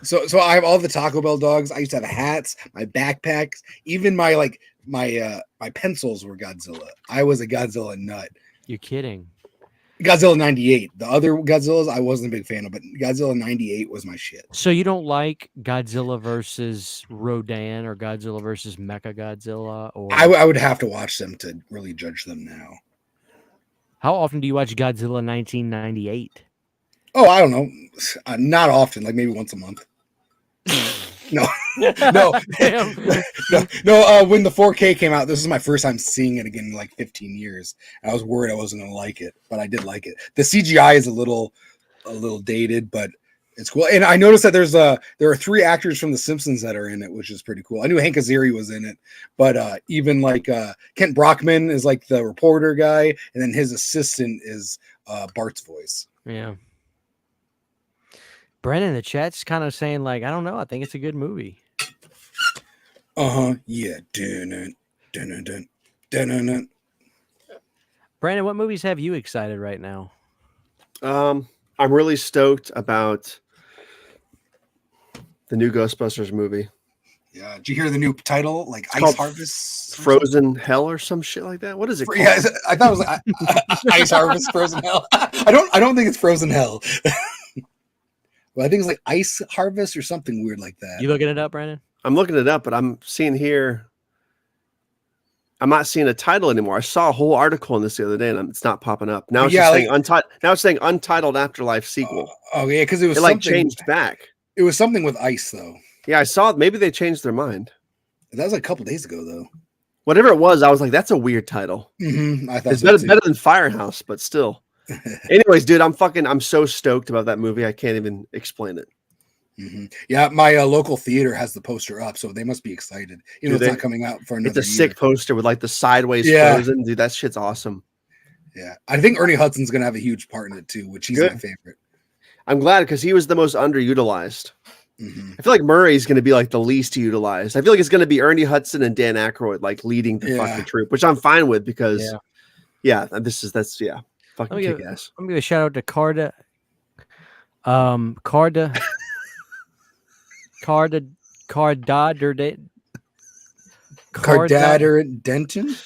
So I have all the Taco Bell dogs. I used to have hats, my backpacks, even my pencils were Godzilla. I was a Godzilla nut. You're kidding. Godzilla 98. The other Godzillas I wasn't a big fan of, but Godzilla 98 was my shit. So you don't like Godzilla versus Rodan or Godzilla versus Mechagodzilla? Or I would have to watch them to really judge them now. How often do you watch Godzilla 1998? Oh, I don't know. Not often, like maybe once a month. No. When the 4K came out, this is my first time seeing it again in like 15 years. I was worried I wasn't going to like it, but I did like it. The CGI is a little dated, but it's cool. And I noticed that there are 3 actors from The Simpsons that are in it, which is pretty cool. I knew Hank Azaria was in it, but even like Kent Brockman is like the reporter guy, and then his assistant is Bart's voice. Yeah. Brandon in the chat's kind of saying like, I don't know. I think it's a good movie. Yeah. Dun. Brandon, what movies have you excited right now? I'm really stoked about the new Ghostbusters movie. Yeah. Did you hear the new title? Like it's Ice Harvest? Frozen Hell or some shit like that? What is it called? Yeah, I thought it was like Ice Harvest Frozen Hell. I don't think it's Frozen Hell. Well, I think it's like Ice Harvest or something weird like that. You looking it up, Brandon? I'm looking it up, but I'm seeing here I'm not seeing a title anymore. I saw a whole article on this the other day, and it's not popping up. Now it's Yeah, just like- saying untitled. Now it's saying untitled afterlife sequel. Oh yeah, because it was It like something, changed back. It was something with ice though. Yeah, I saw it. Maybe they changed their mind. That was like a couple days ago though. Whatever it was, I was like, that's a weird title. I thought It's so better than Firehouse, but still. Anyways, dude, I'm so stoked about that movie. I can't even explain it. Yeah, my local theater has the poster up, so they must be excited. You know, it's not coming out for another It's a year. sick poster with like the sideways frozen. Dude, that shit's awesome. Yeah, I think Ernie Hudson's gonna have a huge part in it too, which he's my favorite. I'm glad because he was the most underutilized. I feel like Murray's going to be like the least utilized. I feel like it's going to be Ernie Hudson and Dan Aykroyd like leading the fucking troop, which I'm fine with because fucking kick ass. I'm gonna give a shout out to Carda Denton.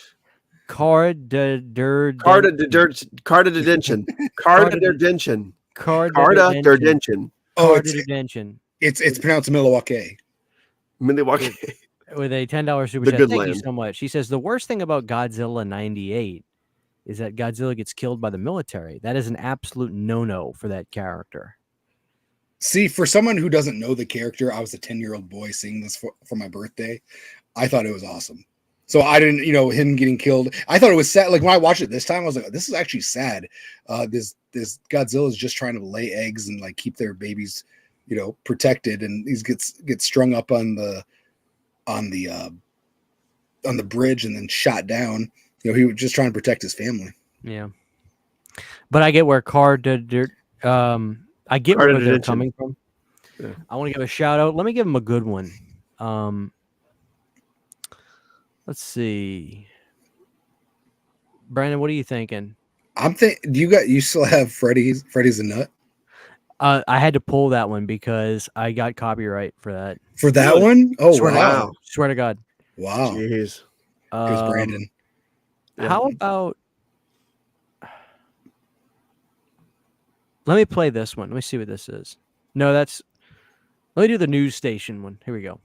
It's pronounced Milwaukee. Milwaukee. With a $10 super chat. Thank you so much. He says the worst thing about Godzilla 98 is that Godzilla gets killed by the military. That is an absolute no-no for that character. See, for someone who doesn't know the character, I was a 10-year-old boy seeing this for my birthday. I thought it was awesome. So I didn't, him getting killed. I thought it was sad. Like when I watched it this time, I was like, this is actually sad. This Godzilla is just trying to lay eggs and like keep their babies, protected, and he gets strung up on the bridge and then shot down. He was just trying to protect his family. Yeah, but I get where where they're coming from. Yeah. I want to give a shout out. Let me give him a good one. Let's see, Brandon, what are you thinking? I'm thinking. You still have Freddy's a Nut? I had to pull that one because I got copyright for that. For that one? Oh, wow. Swear to God. Wow. Jeez. Here's Brandon. How about... Let me play this one. Let me see what this is. No, that's... Let me do the news station one. Here we go.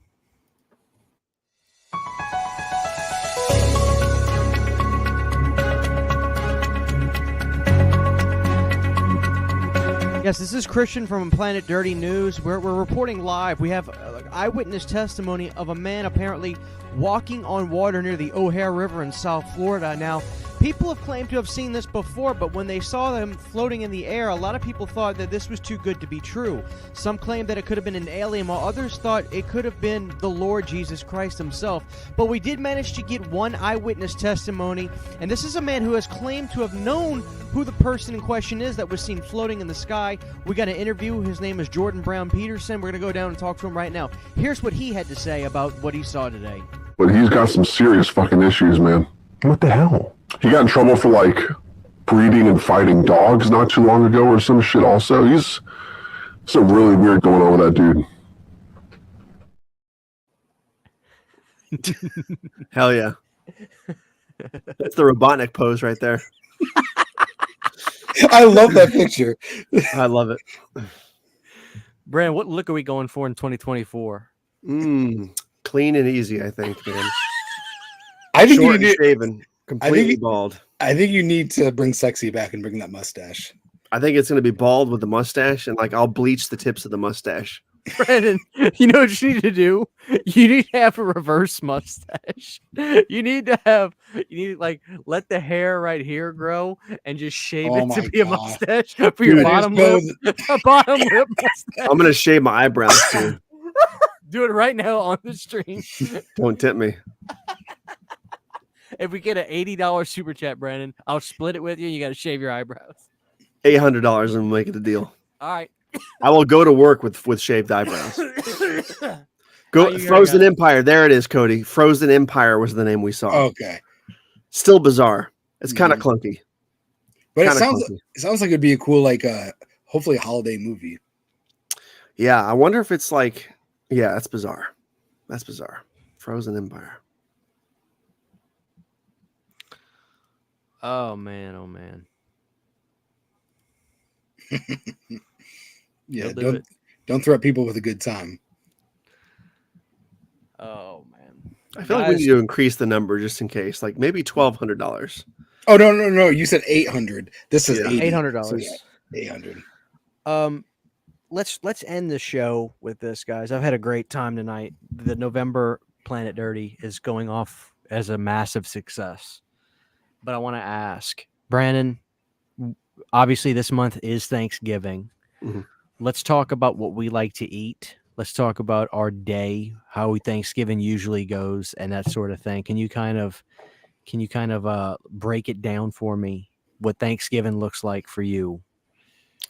Yes, this is Christian from Planet Dirty News. We're reporting live. We have eyewitness testimony of a man apparently walking on water near the O'Hare River in South Florida. Now, people have claimed to have seen this before, but when they saw them floating in the air, a lot of people thought that this was too good to be true. Some claimed that it could have been an alien, while others thought it could have been the Lord Jesus Christ himself. But we did manage to get one eyewitness testimony, and this is a man who has claimed to have known who the person in question is that was seen floating in the sky. We got an interview. His name is Jordan Brown Peterson. We're going to go down and talk to him right now. Here's what he had to say about what he saw today. But he's got some serious fucking issues, man. What the hell? He got in trouble for like breeding and fighting dogs not too long ago or some shit also. He's some really weird going on with that dude. Hell yeah. That's the Robotnik pose right there. I love that picture. I love it. Brandon, what look are we going for in 2024? Clean and easy, I think, man. I think short and shaven, completely bald. I think you need to bring sexy back and bring that mustache. I think it's going to be bald with the mustache, and like I'll bleach the tips of the mustache. Brandon, you know what you need to do? You need to have a reverse mustache. You need to like let the hair right here grow and just shave it to be a mustache for your bottom lip. A bottom lip mustache. I'm going to shave my eyebrows too. Do it right now on the stream. Don't tempt me. If we get an $80 super chat, Brandon, I'll split it with you. You got to shave your eyebrows. $800 and we'll make it a deal. All right. I will go to work with shaved eyebrows. Go Frozen Empire. There it is, Cody. Frozen Empire was the name we saw. Okay. Still bizarre. It's kind of clunky. But it sounds like it'd be a cool, like hopefully a holiday movie. Yeah, I wonder if it's like, yeah, that's bizarre. That's bizarre. Frozen Empire. Oh man, oh man. Yeah, don't threat people with a good time. Oh man. I feel like we need to increase the number just in case, like maybe $1,200. Oh no! You said 800. This is $800. So yeah, 800. Let's end the show with this, guys. I've had a great time tonight. The November Planet Dirty is going off as a massive success. But I want to ask, Brandon, obviously this month is Thanksgiving. Mm-hmm. Let's talk about what we like to eat. Let's talk about our day, how Thanksgiving usually goes, and that sort of thing. Can you kind of break it down for me? What Thanksgiving looks like for you?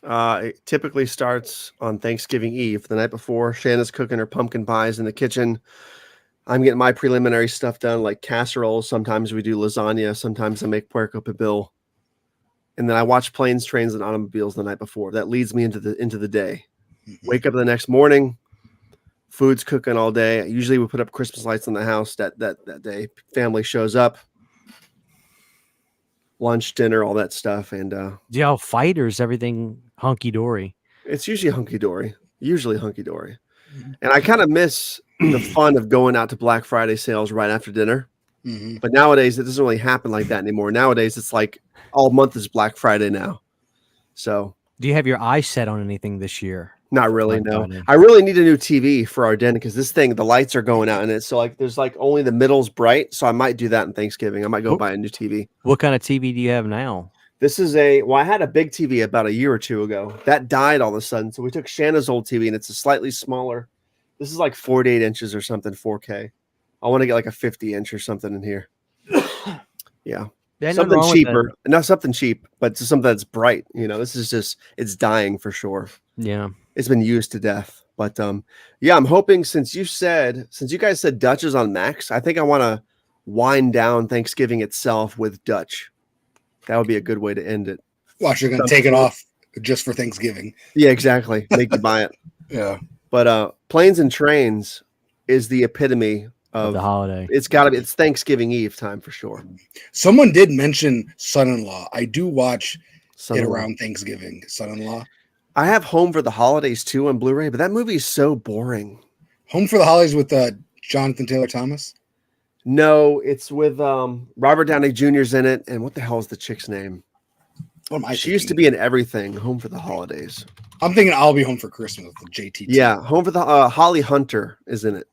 It typically starts on Thanksgiving Eve, the night before. Shanna's cooking her pumpkin pies in the kitchen. I'm getting my preliminary stuff done, like casseroles. Sometimes we do lasagna. Sometimes I make puerco pibil. And then I watch Planes, Trains, and Automobiles the night before. That leads me into the day. Wake up the next morning. Food's cooking all day. Usually we put up Christmas lights in the house that day. Family shows up. Lunch, dinner, all that stuff. And do y'all fight, or is everything hunky-dory? It's usually hunky-dory. And I kind of miss the fun of going out to Black Friday sales right after dinner. Mm-hmm. But nowadays, it doesn't really happen like that anymore. Nowadays, it's like all month is Black Friday now. So, do you have your eyes set on anything this year? Not really, no. I really need a new TV for our den because this thing, the lights are going out in it. So, like, there's like only the middle's bright. So, I might do that in Thanksgiving. I might go buy a new TV. What kind of TV do you have now? This is I had a big TV about a year or two ago. That died all of a sudden. So, we took Shanna's old TV and it's a slightly smaller. This is like 48 inches or something, 4K. I want to get like a 50-inch or something in here. Yeah. Something cheaper. Not something cheap, but just something that's bright. This is just, it's dying for sure. Yeah. It's been used to death. But yeah, I'm hoping since you guys said Dutch is on Max, I think I want to wind down Thanksgiving itself with Dutch. That would be a good way to end it. Watch, you're going to take it off just for Thanksgiving. Yeah, exactly. Make you buy it. Yeah. But Planes and Trains is the epitome of the holiday. It's Thanksgiving Eve time for sure. Someone did mention Son-in-Law. I do watch it Son-in-Law. around Thanksgiving. Son-in-Law. I have Home for the Holidays too on Blu-ray, but that movie is so boring. Home for the Holidays with Jonathan Taylor Thomas? No, it's with Robert Downey Jr.'s in it. And what the hell is the chick's name? She used to be in everything. Home for the Holidays. I'm thinking I'll Be Home for Christmas with JT. Yeah, Home for the Holly Hunter is in it.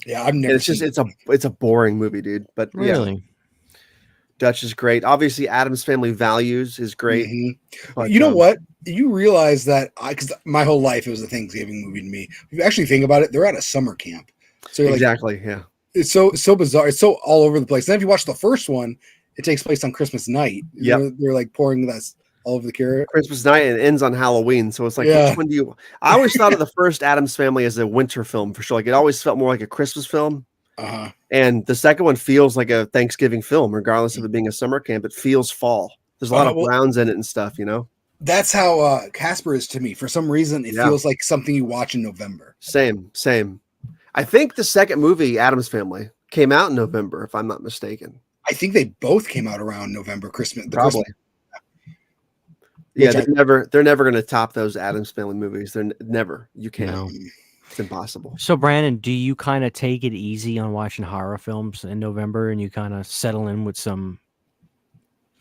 Yeah, I've never. It's a boring movie, dude. But really, yeah. Dutch is great. Obviously, Addams Family Values is great. Mm-hmm. But, you know what? You realize that because my whole life it was a Thanksgiving movie to me. If you actually think about it, they're at a summer camp. So you're exactly, yeah. It's so bizarre. It's so all over the place. And then if you watch the first one, it takes place on Christmas night. Yeah, they're like pouring that all over the carrot. Christmas night and it ends on Halloween. So it's like, which one do you? I always thought of the first Addams Family as a winter film for sure. Like it always felt more like a Christmas film. Uh-huh. And the second one feels like a Thanksgiving film, regardless of it being a summer camp. It feels fall. There's a lot of browns in it and stuff, That's how Casper is to me. For some reason, it feels like something you watch in November. Same. I think the second movie, Addams Family, came out in November, if I'm not mistaken. I think they both came out around November, Christmas. Probably. Yeah, they're never going to top those Addams Family movies. They're never. You can't. No. It's impossible. So, Brandon, do you kind of take it easy on watching horror films in November, and you kind of settle in with some,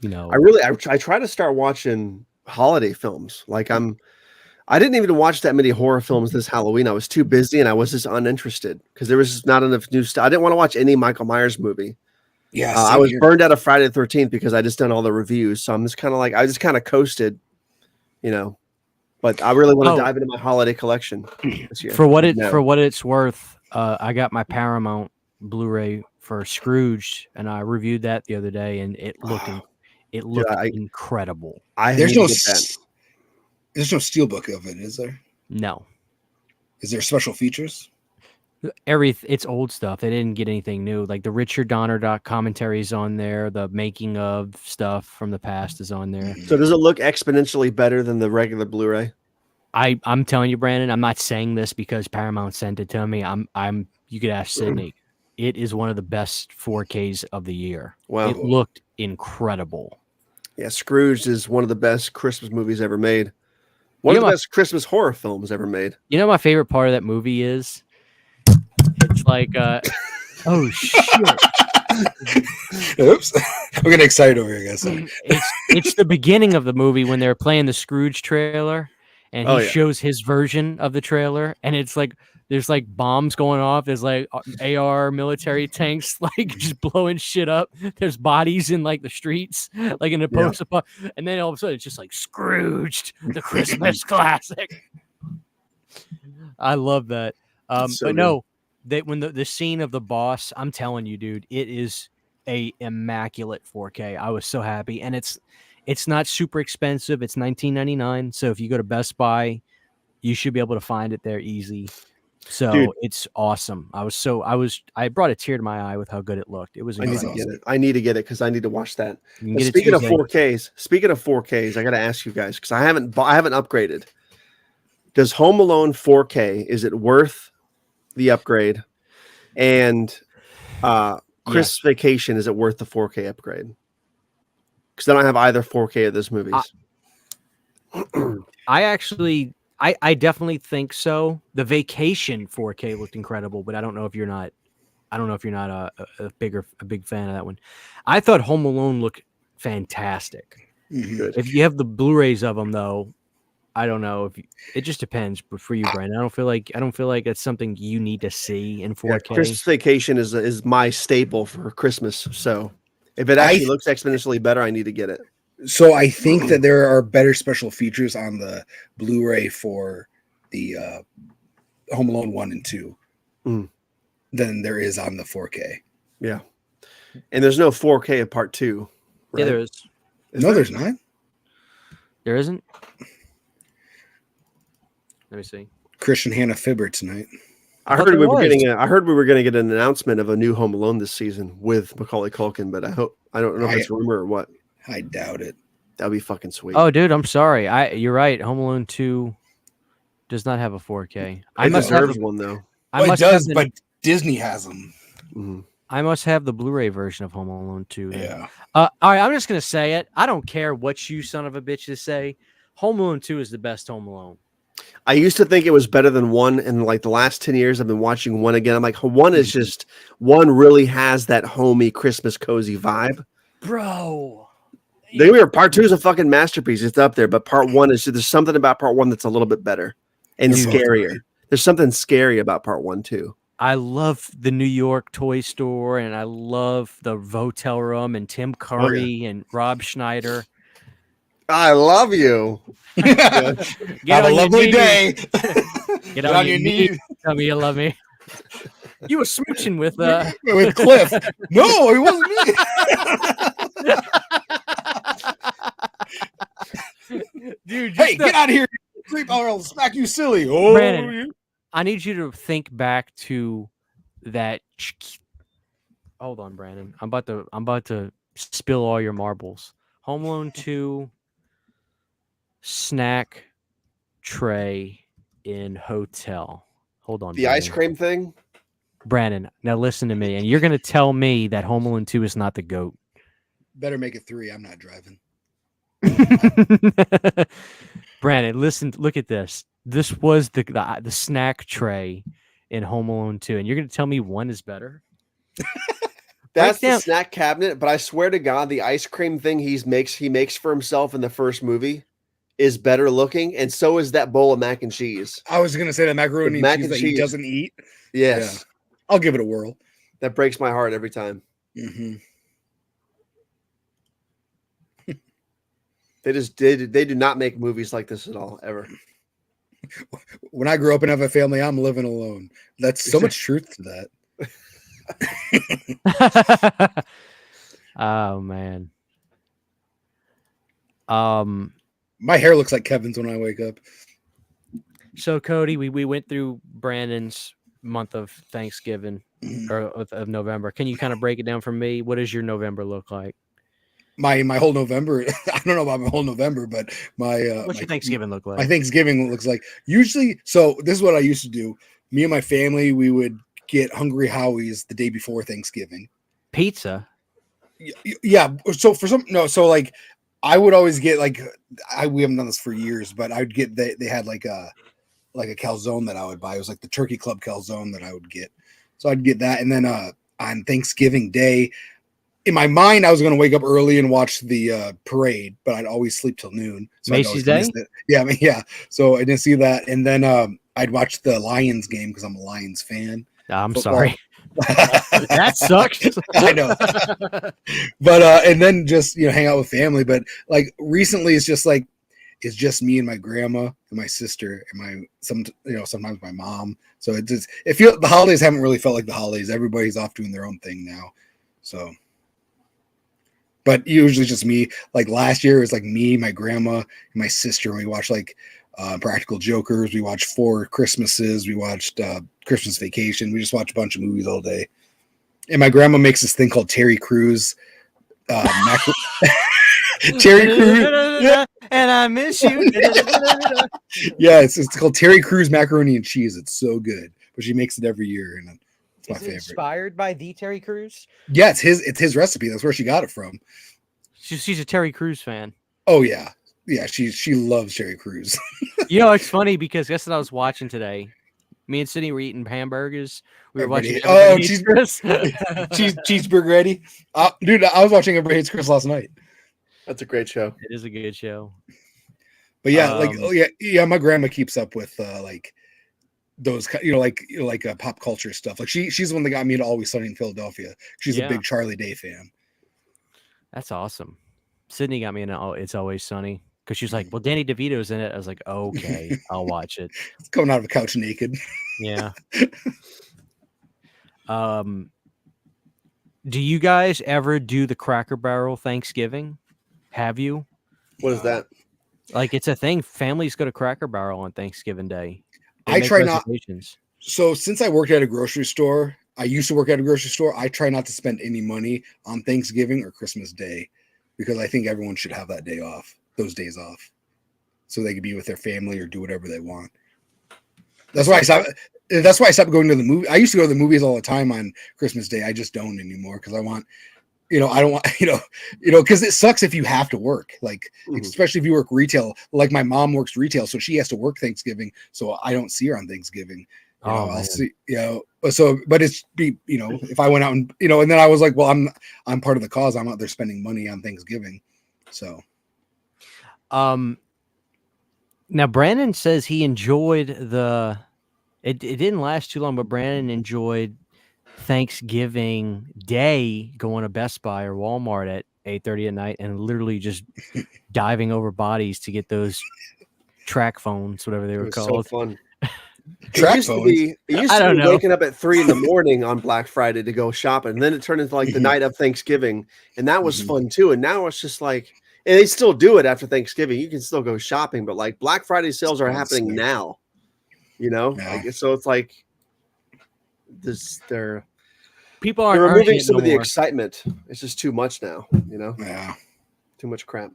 I try to start watching holiday films. Like I didn't even watch that many horror films this Halloween. I was too busy and I was just uninterested because there was just not enough new stuff. I didn't want to watch any Michael Myers movie. Yeah, I was burned out of Friday the 13th because I just done all the reviews. So I'm just kind of like, I just kind of coasted, but I really want to dive into my holiday collection this year. For what it's worth, I got my Paramount Blu-ray for Scrooge and I reviewed that the other day and it looked incredible. There's no steelbook of it, is there? No. Is there special features? It's old stuff. They didn't get anything new. Like the Richard Donner commentary is on there. The making of stuff from the past is on there. So does it look exponentially better than the regular Blu-ray? I'm telling you, Brandon, I'm not saying this because Paramount sent it to me. You could ask Sydney. It is one of the best 4Ks of the year. Wow. It looked incredible. Yeah, Scrooge is one of the best Christmas movies ever made. One of the best Christmas horror films ever made. You know my favorite part of that movie is? It's like Oh shit! Oops, I'm getting excited over here, guys. It's the beginning of the movie when they're playing the Scrooge trailer, and he shows his version of the trailer, and it's like there's like bombs going off. There's like AR military tanks like just blowing shit up. There's bodies in like the streets, like in the post, and then all of a sudden it's just like Scrooged, the Christmas classic. I love that. But no, when the scene of the boss, I'm telling you, dude, it is a immaculate 4K. I was so happy, and it's not super expensive. It's $19.99. So if you go to Best Buy, you should be able to find it there easy. So dude, it's awesome. I brought a tear to my eye with how good it looked. It was incredible. I need to get it because I need to watch that. Speaking of 4Ks, I got to ask you guys because I haven't upgraded. Does Home Alone 4K, is it worth the upgrade? And Christmas Vacation, is it worth the 4K upgrade? Because I don't have either 4K of those movies. I definitely think so. The Vacation 4K looked incredible, but I don't know if you're not a big fan of that one. I thought Home Alone looked fantastic. Good. If you have the Blu-rays of them, though, I don't know it just depends. But for you, Brian, I don't feel like that's something you need to see in 4K. Yeah, Christmas Vacation is my staple for Christmas. So if it actually looks exponentially better, I need to get it. So I think that there are better special features on the Blu-ray for the Home Alone 1 and 2 than there is on the 4K. Yeah. And there's no 4K of part 2. Right? Yeah, there is. There's not. There isn't. Let me see. Christian Hannah Fibber tonight. I heard we were going to get an announcement of a new Home Alone this season with Macaulay Culkin, but I don't know if it's a rumor or what. I doubt it. That'd be fucking sweet. Oh, dude, I'm sorry. You're right. Home Alone 2 does not have a 4K. It deserves one though. It does, but Disney has them. Mm-hmm. I must have the Blu-ray version of Home Alone 2. Yeah. All right, I'm just gonna say it. I don't care what you son of a bitches say. Home Alone 2 is the best Home Alone. I used to think it was better than 1, and like the last 10 years, I've been watching 1 again. I'm like, 1 is just 1 really has that homey Christmas cozy vibe, bro. Part 2 is a fucking masterpiece. It's up there, but part 1 is there's something about part 1 that's a little bit better and scarier. There's something scary about part 1 too. I love the New York toy store, and I love the hotel room and Tim Curry and Rob Schneider. I love you. Have a lovely day. Get on your knees. Tell me you love me. You were smooching with Cliff. No, it wasn't me. Dude, hey, get out of here, creep, or I'll smack you silly. Oh, Brandon, I need you to think back to that. Hold on, Brandon. I'm about to spill all your marbles. Home Alone 2 snack tray in hotel. Hold on. The Brandon. Ice cream thing? Brandon, now listen to me, and you're going to tell me that Home Alone 2 is not the GOAT. Better make it 3. I'm not driving. Brandon, listen, look at this. This was the snack tray in Home Alone 2, and you're going to tell me 1 is better? That's the snack cabinet, but I swear to God, the ice cream thing he makes for himself in the first movie is better looking, and so is that bowl of mac and cheese. I was going to say that macaroni and cheese that he doesn't eat. Yes. Yeah. I'll give it a whirl. That breaks my heart every time. Mm-hmm. They do not make movies like this at all, ever. When I grow up and have a family, I'm living alone. That's so much truth to that. Oh man. My hair looks like Kevin's when I wake up. So Cody, we went through Brandon's month of Thanksgiving or of November. Can you kind of break it down for me? What does your November look like? My whole November, I don't know about my whole November, but what's your Thanksgiving look like? My Thanksgiving looks like usually. So this is what I used to do. Me and my family, we would get Hungry Howie's the day before Thanksgiving. Pizza. Yeah. So so like I would always get we haven't done this for years, but I would get they had like a calzone that I would buy. It was like the Turkey Club calzone that I would get. So I'd get that, and then on Thanksgiving Day. In my mind, I was going to wake up early and watch the parade, but I'd always sleep till noon. So Macy's Day? Yeah, yeah. So I didn't see that. And then I'd watch the Lions game because I'm a Lions fan. I'm Football. sorry. That sucks. I know. But and then just hang out with family. But like recently, it's just me and my grandma and my sister and sometimes my mom. So the holidays haven't really felt like the holidays. Everybody's off doing their own thing now. So. But usually just me. Like last year, it was like me, my grandma, and my sister. And we watched like Practical Jokers. We watched 4 Christmases. We watched Christmas Vacation. We just watched a bunch of movies all day. And my grandma makes this thing called Terry Crews. Terry Crews. And I miss you. Yeah, it's called Terry Crews macaroni and cheese. It's so good. But she makes it every year, and it's my favorite. Inspired by the Terry Crews? Yeah, it's his recipe. That's where she got it from. She's a Terry Crews fan. Oh yeah. Yeah, she loves Terry Crews. It's funny because guess what I was watching today? Me and Sydney were eating hamburgers. We were watching Cheeseburger Eddie. Dude, I was watching Everybody Hates Chris last night. That's a great show. It is a good show. But yeah, my grandma keeps up with like those pop culture stuff. Like she's the one that got me into Always Sunny in Philadelphia. She's a big Charlie Day fan. That's awesome. Sydney got me into It's Always Sunny because she's like, well, Danny DeVito's in it. I was like, okay, I'll watch it. It's coming out of a couch naked. Yeah. Do you guys ever do the Cracker Barrel Thanksgiving? Have you? What is that? Like it's a thing. Families go to Cracker Barrel on Thanksgiving Day. I try not. So since I worked at a grocery store, I used to work at a grocery store. I try not to spend any money on Thanksgiving or Christmas Day because I think everyone should have that day off, those days off, so they could be with their family or do whatever they want. That's why I stopped going to the movie. I used to go to the movies all the time on Christmas Day. I just don't anymore because I want. I don't want, because it sucks if you have to work, like, especially if you work retail. Like my mom works retail, so she has to work Thanksgiving, so I don't see her on Thanksgiving. I'll see, but it's if I went out and, and then I was like, well, I'm part of the cause. I'm out there spending money on Thanksgiving. So, now Brandon says he enjoyed it didn't last too long, but Brandon enjoyed Thanksgiving Day going to Best Buy or Walmart at 8:30 at night and literally just diving over bodies to get those track phones, whatever they were called. So fun. Track it used to be waking up at 3 a.m. on Black Friday to go shopping, and then it turned into like the night of Thanksgiving, and that was fun too. And now it's just like, and they still do it after Thanksgiving. You can still go shopping, but like Black Friday sales are happening now. So it's like people are removing some of the excitement. It's just too much now. Yeah, too much crap.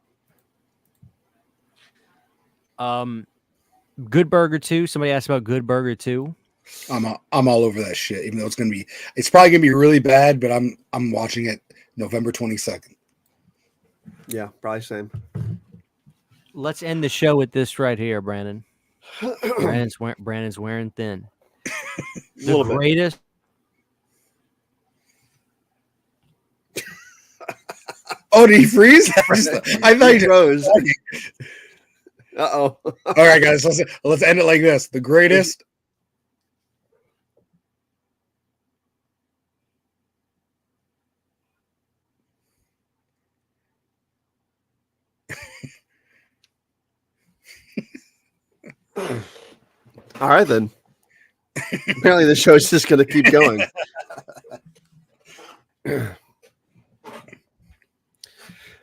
Good Burger 2. Somebody asked about Good Burger 2. I'm all over that shit. Even though it's probably gonna be really bad, but I'm watching it November 22nd. Yeah, probably same. Let's end the show with this right here, Brandon. Brandon's wearing thin. The greatest. Oh, did he freeze? I thought he froze. Uh-oh. All right, guys, let's end it like this. The greatest. All right, then. Apparently the show's just going to keep going.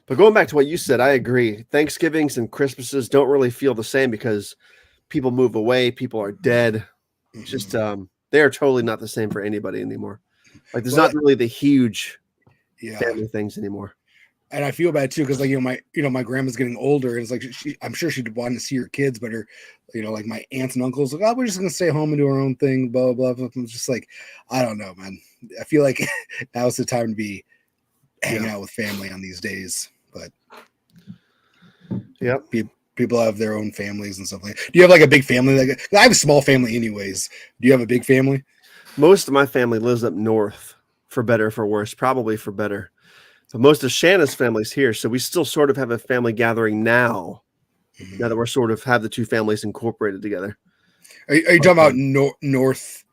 But going back to what you said, I agree. Thanksgivings and Christmases don't really feel the same because people move away. People are dead. It's just they are totally not the same for anybody anymore. Like there's not really the huge family things anymore. And I feel bad too because like my grandma's getting older, and it's like I'm sure she'd want to see her kids, but her like my aunts and uncles like, oh, we're just gonna stay home and do our own thing, blah blah blah. I'm just like, I don't know, man. I feel like that was the time to be hanging out with family on these days. But people have their own families and stuff like that. Do you have like a big family? Like I have a small family anyways. Do you have a big family? Most of my family lives up north for better or for worse, probably for better. But most of Shanna's family's here, so we still sort of have a family gathering now. Now that we're sort of have the two families incorporated together. Are you talking about north,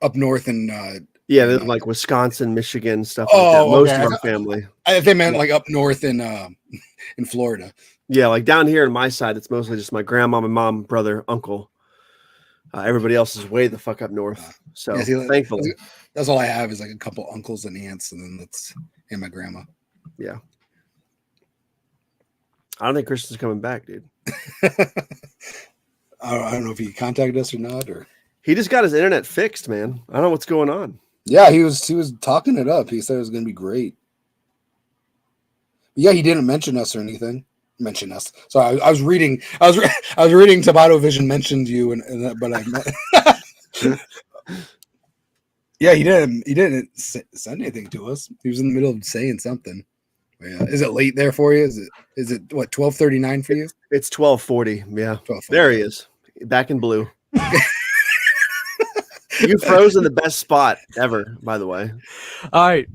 up north and like Wisconsin, Michigan, stuff like that. Most of our family. They meant like up north in Florida. Yeah, like down here on my side, it's mostly just my grandma, my mom, brother, uncle. Everybody else is way the fuck up north. So thankfully, that's all I have is like a couple uncles and aunts, and then and my grandma. Yeah. I don't think Kristen's coming back, dude. I don't know if he contacted us or not, or he just got his internet fixed, man. I don't know what's going on. Yeah, he was talking it up. He said it was going to be great. Yeah, he didn't mention us or anything. Mention us. So I was reading. I was reading. Tomato Vision mentioned you, but I. Yeah, he didn't send anything to us. He was in the middle of saying something. Yeah, is it late there for you? Is it what 12:39 for you? It's 12:40. Yeah, 12:40. There he is, back in blue. You froze in the best spot ever, by the way. All right,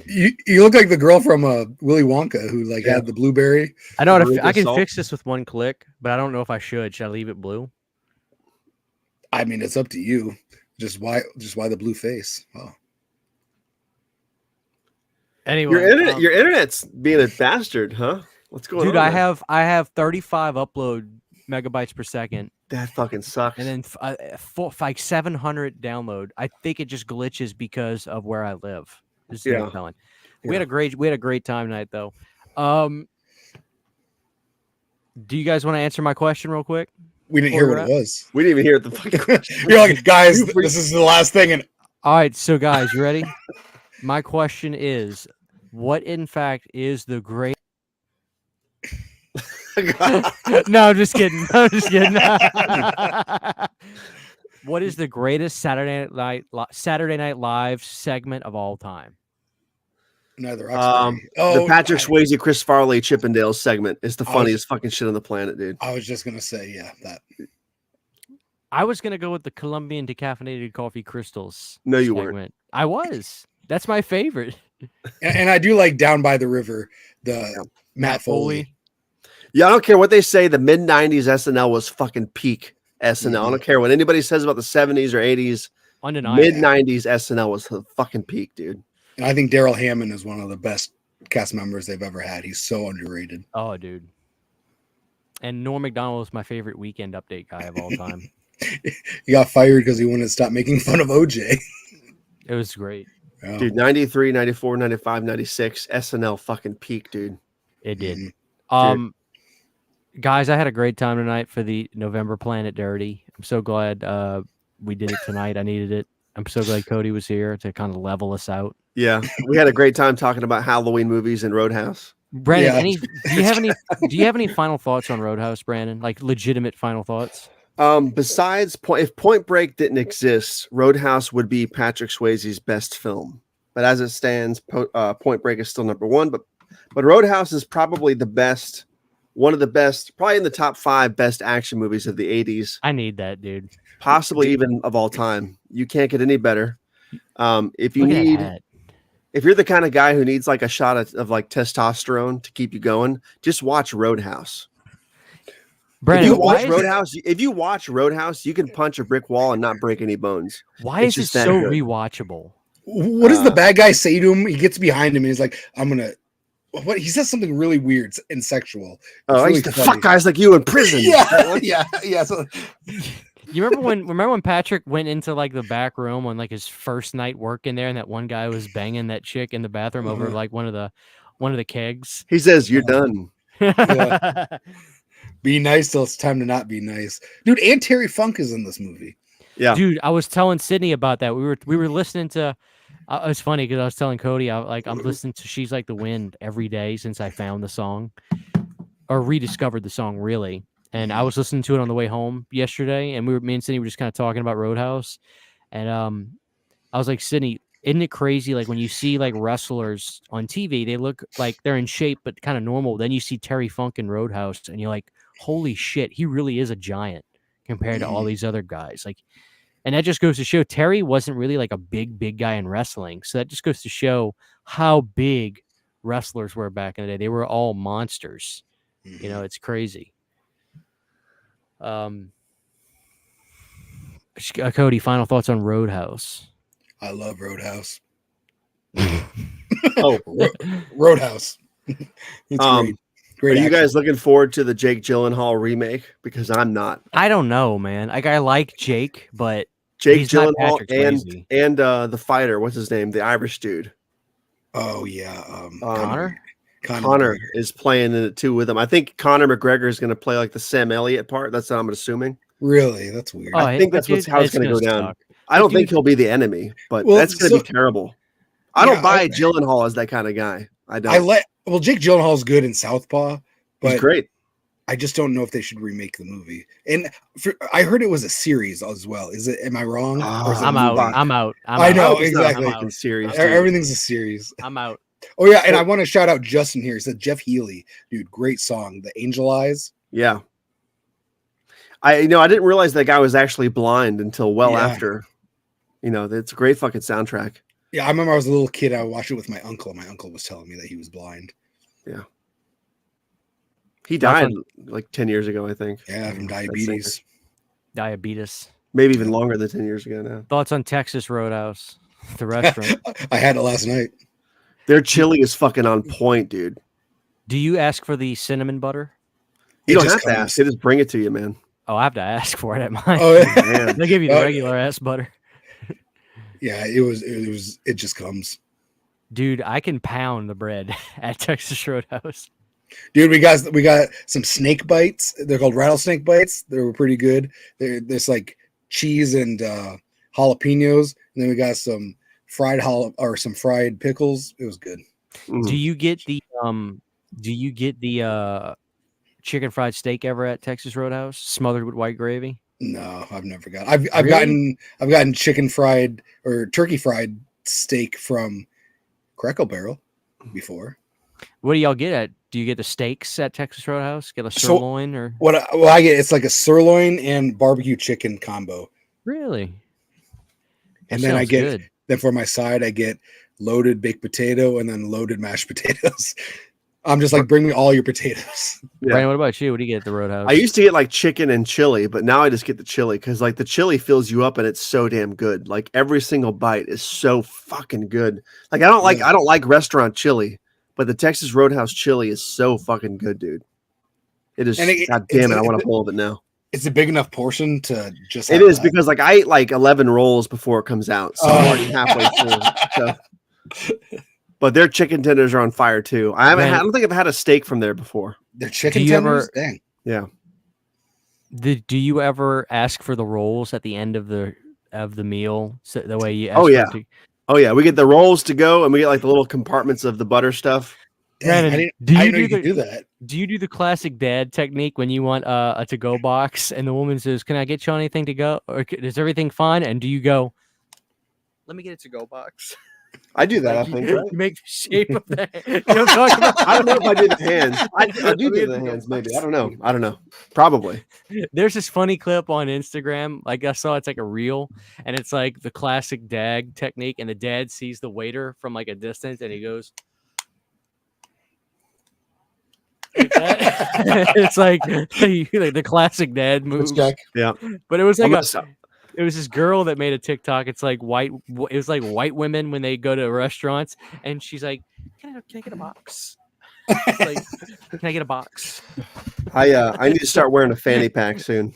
you look like the girl from Willy Wonka who had the blueberry. I know I can fix this with one click, but I don't know if I should. Should I leave it blue? I mean, it's up to you. Just why the blue face? Oh. Anyway, your internet's being a bastard, huh? What's going on? Dude, I have 35 upload megabytes per second. That fucking sucks. And then like 700 download. I think it just glitches because of where I live. This is what I'm telling. We had a great time tonight though. Do you guys want to answer my question real quick? We didn't hear what it was. We didn't even hear the fucking question. You're like, guys, this is the last thing. And all right, so guys, you ready? My question is, what in fact is the great? No, I'm just kidding. What is the greatest Saturday Night Live segment of all time? Neither. The Patrick Swayze, Chris Farley, Chippendales segment is the funniest fucking shit on the planet, dude. I was just gonna say, that. I was gonna go with the Colombian decaffeinated coffee crystals. No, you segment. weren't. I was. That's my favorite. And I do like Down by the River, Matt Foley. Yeah, I don't care what they say. The mid '90s SNL was fucking peak SNL. I don't care what anybody says about the '70s or '80s. Undeniable. Mid '90s SNL was the fucking peak, dude. And I think Daryl Hammond is one of the best cast members they've ever had. He's so underrated. Oh, dude. And Norm Macdonald is my favorite Weekend Update guy of all time. He got fired because he wanted to stop making fun of OJ. It was great. Yeah. Dude, 93, 94, 95, 96, SNL fucking peak, dude. It did. Guys, I had a great time tonight for the November Planet Dirty. I'm so glad we did it tonight. I needed it. I'm so glad Cody was here to kind of level us out. Yeah, we had a great time talking about Halloween movies and RoadHouse. Brandon, do you have any final thoughts on RoadHouse, Brandon? Like legitimate final thoughts? Besides, if Point Break didn't exist, RoadHouse would be Patrick Swayze's best film. But as it stands, Point Break is still number one. But RoadHouse is probably the best, one of the best, probably in the top 5 best action movies of the 80s. I need that, dude. Possibly even of all time. You can't get any better. If you're the kind of guy who needs like a shot of like testosterone to keep you going, just watch RoadHouse. Brandon, if you watch RoadHouse, you can punch a brick wall and not break any bones. Why is it so rewatchable? What does the bad guy say to him? He gets behind him and he's like, what? He says something really weird and sexual. I used to fuck guys like you in prison. Yeah. So, you remember when Patrick went into like the back room on like his first night working there, and that one guy was banging that chick in the bathroom over like one of the kegs? He says, "You're done." Yeah. Be nice till it's time to not be nice, dude. And Terry Funk is in this movie. Yeah, dude. I was telling Sydney about that. We were listening to. It's funny because I was telling Cody, I'm listening to "She's Like the Wind" every day since I found the song or rediscovered the song, really. And I was listening to it on the way home yesterday, and me and Sydney were just kind of talking about RoadHouse. And I was like, Sydney, isn't it crazy? Like when you see like wrestlers on TV, they look like they're in shape, but kind of normal. Then you see Terry Funk in RoadHouse, and you're like, holy shit, he really is a giant compared to all these other guys. Like, And that just goes to show Terry wasn't really like a big guy in wrestling. So that just goes to show how big wrestlers were back in the day. They were all monsters. You know, it's crazy. Cody, final thoughts on RoadHouse? I love RoadHouse. Oh, RoadHouse. It's great. Are you action. guys looking forward to the Jake Gyllenhaal remake? Because I'm not. I don't know, man. Like I like Jake, but Jake he's not Gyllenhaal Patrick Swayze. and the fighter, what's his name? The Irish dude. Oh yeah, Connor? Connor is playing in it too with him. I think Conor McGregor is going to play like the Sam Elliott part. That's what I'm assuming. Really? That's weird. Oh, I think that's how it's going to go down. suck. I don't think he'll be the enemy, but that's going to be terrible. I don't buy Gyllenhaal as that kind of guy. I don't. Well, Jake Gyllenhaal's good in Southpaw, but he's great. I just don't know if they should remake the movie. And I heard it was a series as well. Is it? Am I wrong? Or is it I'm a movie? out. I'm out. I know It's not a exactly. fucking series, dude. Everything's a series. I'm out. Oh yeah, and I want to shout out Justin here. He said Jeff Healy, dude, great song, The Angel Eyes. Yeah. I didn't realize that guy was actually blind until after. It's a great fucking soundtrack. Yeah, I remember I was a little kid. I watched it with my uncle. My uncle was telling me that he was blind. Yeah. He died like 10 years ago, I think. Yeah, from diabetes. Diabetes. Maybe even longer than 10 years ago now. Thoughts on Texas RoadHouse, the restaurant? I had it last night. Their chili is fucking on point, dude. Do you ask for the cinnamon butter? You don't have to ask. They just bring it to you, man. Oh, I have to ask for it at mine. Oh, yeah. They give you the regular ass butter. Yeah, it just comes. Dude, I can pound the bread at Texas RoadHouse. Dude, we got some snake bites. They're called rattlesnake bites. They were pretty good. There's like cheese and jalapenos, and then we got some fried pickles. It was good. Do you get the chicken fried steak ever at Texas RoadHouse smothered with white gravy? No, I've never got. I've gotten chicken fried or turkey fried steak from Crackle Barrel before. What do y'all get at? Do you get the steaks at Texas RoadHouse? Get a sirloin or what I get? It's like a sirloin and barbecue chicken combo. Really? And then then for my side, I get loaded baked potato and then loaded mashed potatoes. I'm just like, bring me all your potatoes. Yeah. Brandon, what about you? What do you get at the RoadHouse? I used to get like chicken and chili, but now I just get the chili because like the chili fills you up and it's so damn good. Like every single bite is so fucking good. Like I don't like restaurant chili, but the Texas RoadHouse chili is so fucking good, dude. It is. God damn it! I want a bowl of it now. It's a big enough portion to just. It is because like I ate like 11 rolls before it comes out, so I'm already halfway through. So. But their chicken tenders are on fire too. I don't think I've had a steak from there before. Their chicken tenders, dang. Yeah. Do you ever ask for the rolls at the end of the meal? So the way you. Oh yeah. We get the rolls to go, and we get like the little compartments of the butter stuff. Brandon, I didn't know you could do that. Do you do the classic dad technique when you want a to-go box, and the woman says, "Can I get you anything to go? Or is everything fine?" And do you go, "Let me get a to-go box"? I do that. I think. Right? You make the shape of that. You know what I'm talking about? I don't know if I do the hands. I do the hands. Maybe I don't know. Probably. There's this funny clip on Instagram. Like I saw, it's like a reel, and it's like the classic dad technique. And the dad sees the waiter from like a distance, and he goes. Like that. It's like the classic dad move. Yeah, but it was like it was this girl that made a TikTok. It's like white. It was like white women when they go to restaurants, and she's like, "Can I get a box? Like, can I get a box?" I need to start wearing a fanny pack soon.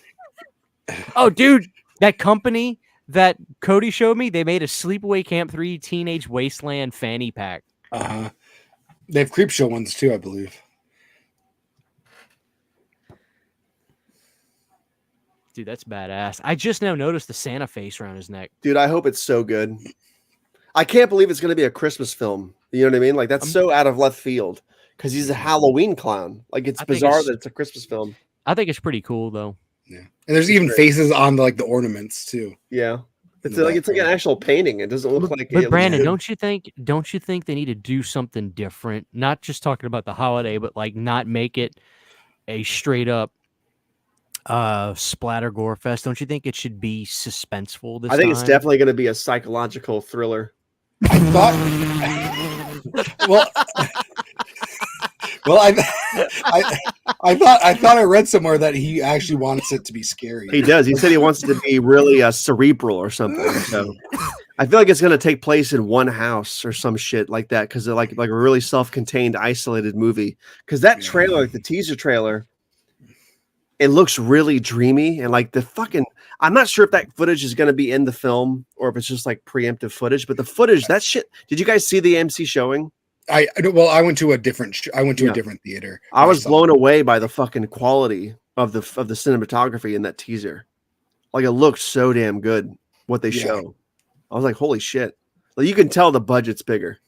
Oh, dude, that company that Cody showed me, they made a Sleepaway Camp 3 Teenage Wasteland fanny pack. They have Creepshow ones too, I believe. Dude, that's badass. I just now noticed the Santa face around his neck. Dude, I hope it's so good. I can't believe it's going to be a Christmas film. You know what I mean? Like, that's so out of left field because he's a Halloween clown. Like, it's bizarre that it's a Christmas film. I think it's pretty cool, though. Yeah. And there's even faces on the ornaments, too. Yeah. It's like an actual painting. It doesn't look like. But Brandon, don't you think they need to do something different? Not just talking about the holiday, but like not make it a straight up Splatter gore fest. Don't you think it should be suspenseful this I think time? it's definitely going to be a psychological thriller. I thought. well, I thought I read somewhere that he actually wants it to be scary. He does. He said he wants it to be really cerebral or something. So I feel like it's going to take place in one house or some shit like that because they're like a really self-contained, isolated movie. Because that trailer, like the teaser trailer, it looks really dreamy and like the fucking. I'm not sure if that footage is going to be in the film or if it's just like preemptive footage. But the footage, that shit. Did you guys see the AMC showing? I went to a different a different theater. I was blown away by the fucking quality of the cinematography in that teaser. Like it looked so damn good what they show. I was like, holy shit. Like you can tell the budget's bigger.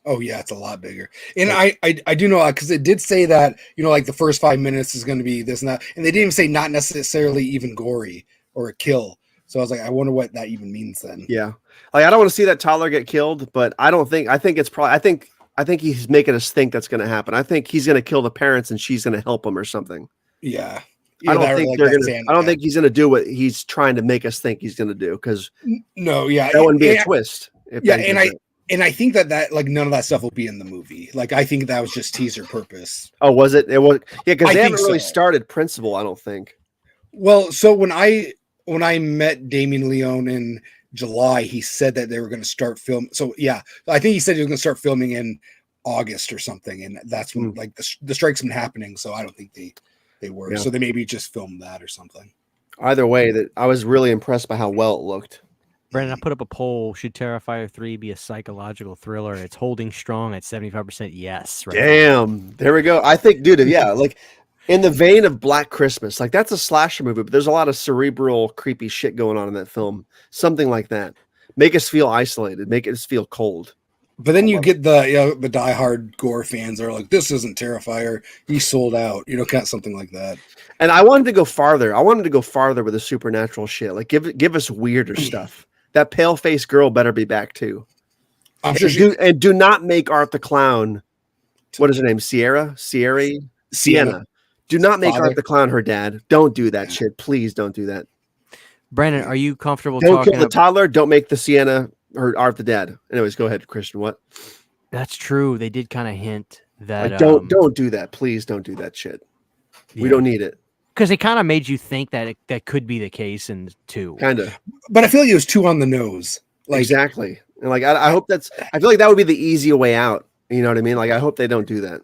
Oh yeah, it's a lot bigger. And I do know because it did say that, like the first 5 minutes is going to be this and that. And they didn't even say not necessarily even gory or a kill. So I was like, I wonder what that even means then. Yeah. Like I don't want to see that toddler get killed, but I think he's making us think that's going to happen. I think he's going to kill the parents and she's going to help him or something. Yeah. I don't think he's going to do what he's trying to make us think he's going to do because that wouldn't be a twist. And I think that like none of that stuff will be in the movie. Like I think that was just teaser purpose. Oh, was it? It was because they haven't really started principal. I don't think. Well, so when I met Damien Leone in July, he said that they were going to start film. So yeah, I think he said he was going to start filming in August or something, and that's when like the strike's been happening. So I don't think they were. So they maybe just filmed that or something. Either way, that I was really impressed by how well it looked. Brandon, I put up a poll. Should Terrifier 3 be a psychological thriller? It's holding strong at 75% yes. Right Damn. There we go. I think, dude, yeah, like in the vein of Black Christmas, like that's a slasher movie, but there's a lot of cerebral, creepy shit going on in that film. Something like that. Make us feel isolated. Make us feel cold. But then you get the diehard gore fans are like, this isn't Terrifier. He sold out. Kind of something like that. And I wanted to go farther. I wanted to go farther with the supernatural shit. Like give us weirder stuff. That pale-faced girl better be back too. I'm sure and do not make Art the Clown. What is her name? Sienna. Do not make Art the Clown her dad. Don't do that shit. Please don't do that. Brandon, are you comfortable Don't kill the toddler. Don't make the Sienna or Art the dad. Anyways, go ahead, Christian. What? That's true. They did kind of hint that. Like, don't do that. Please don't do that shit. Yeah. We don't need it. Because it kind of made you think that that could be the case in 2. Kind of. But I feel like it was too on the nose. Like, exactly. And like I hope I feel like that would be the easy way out. You know what I mean? Like I hope they don't do that.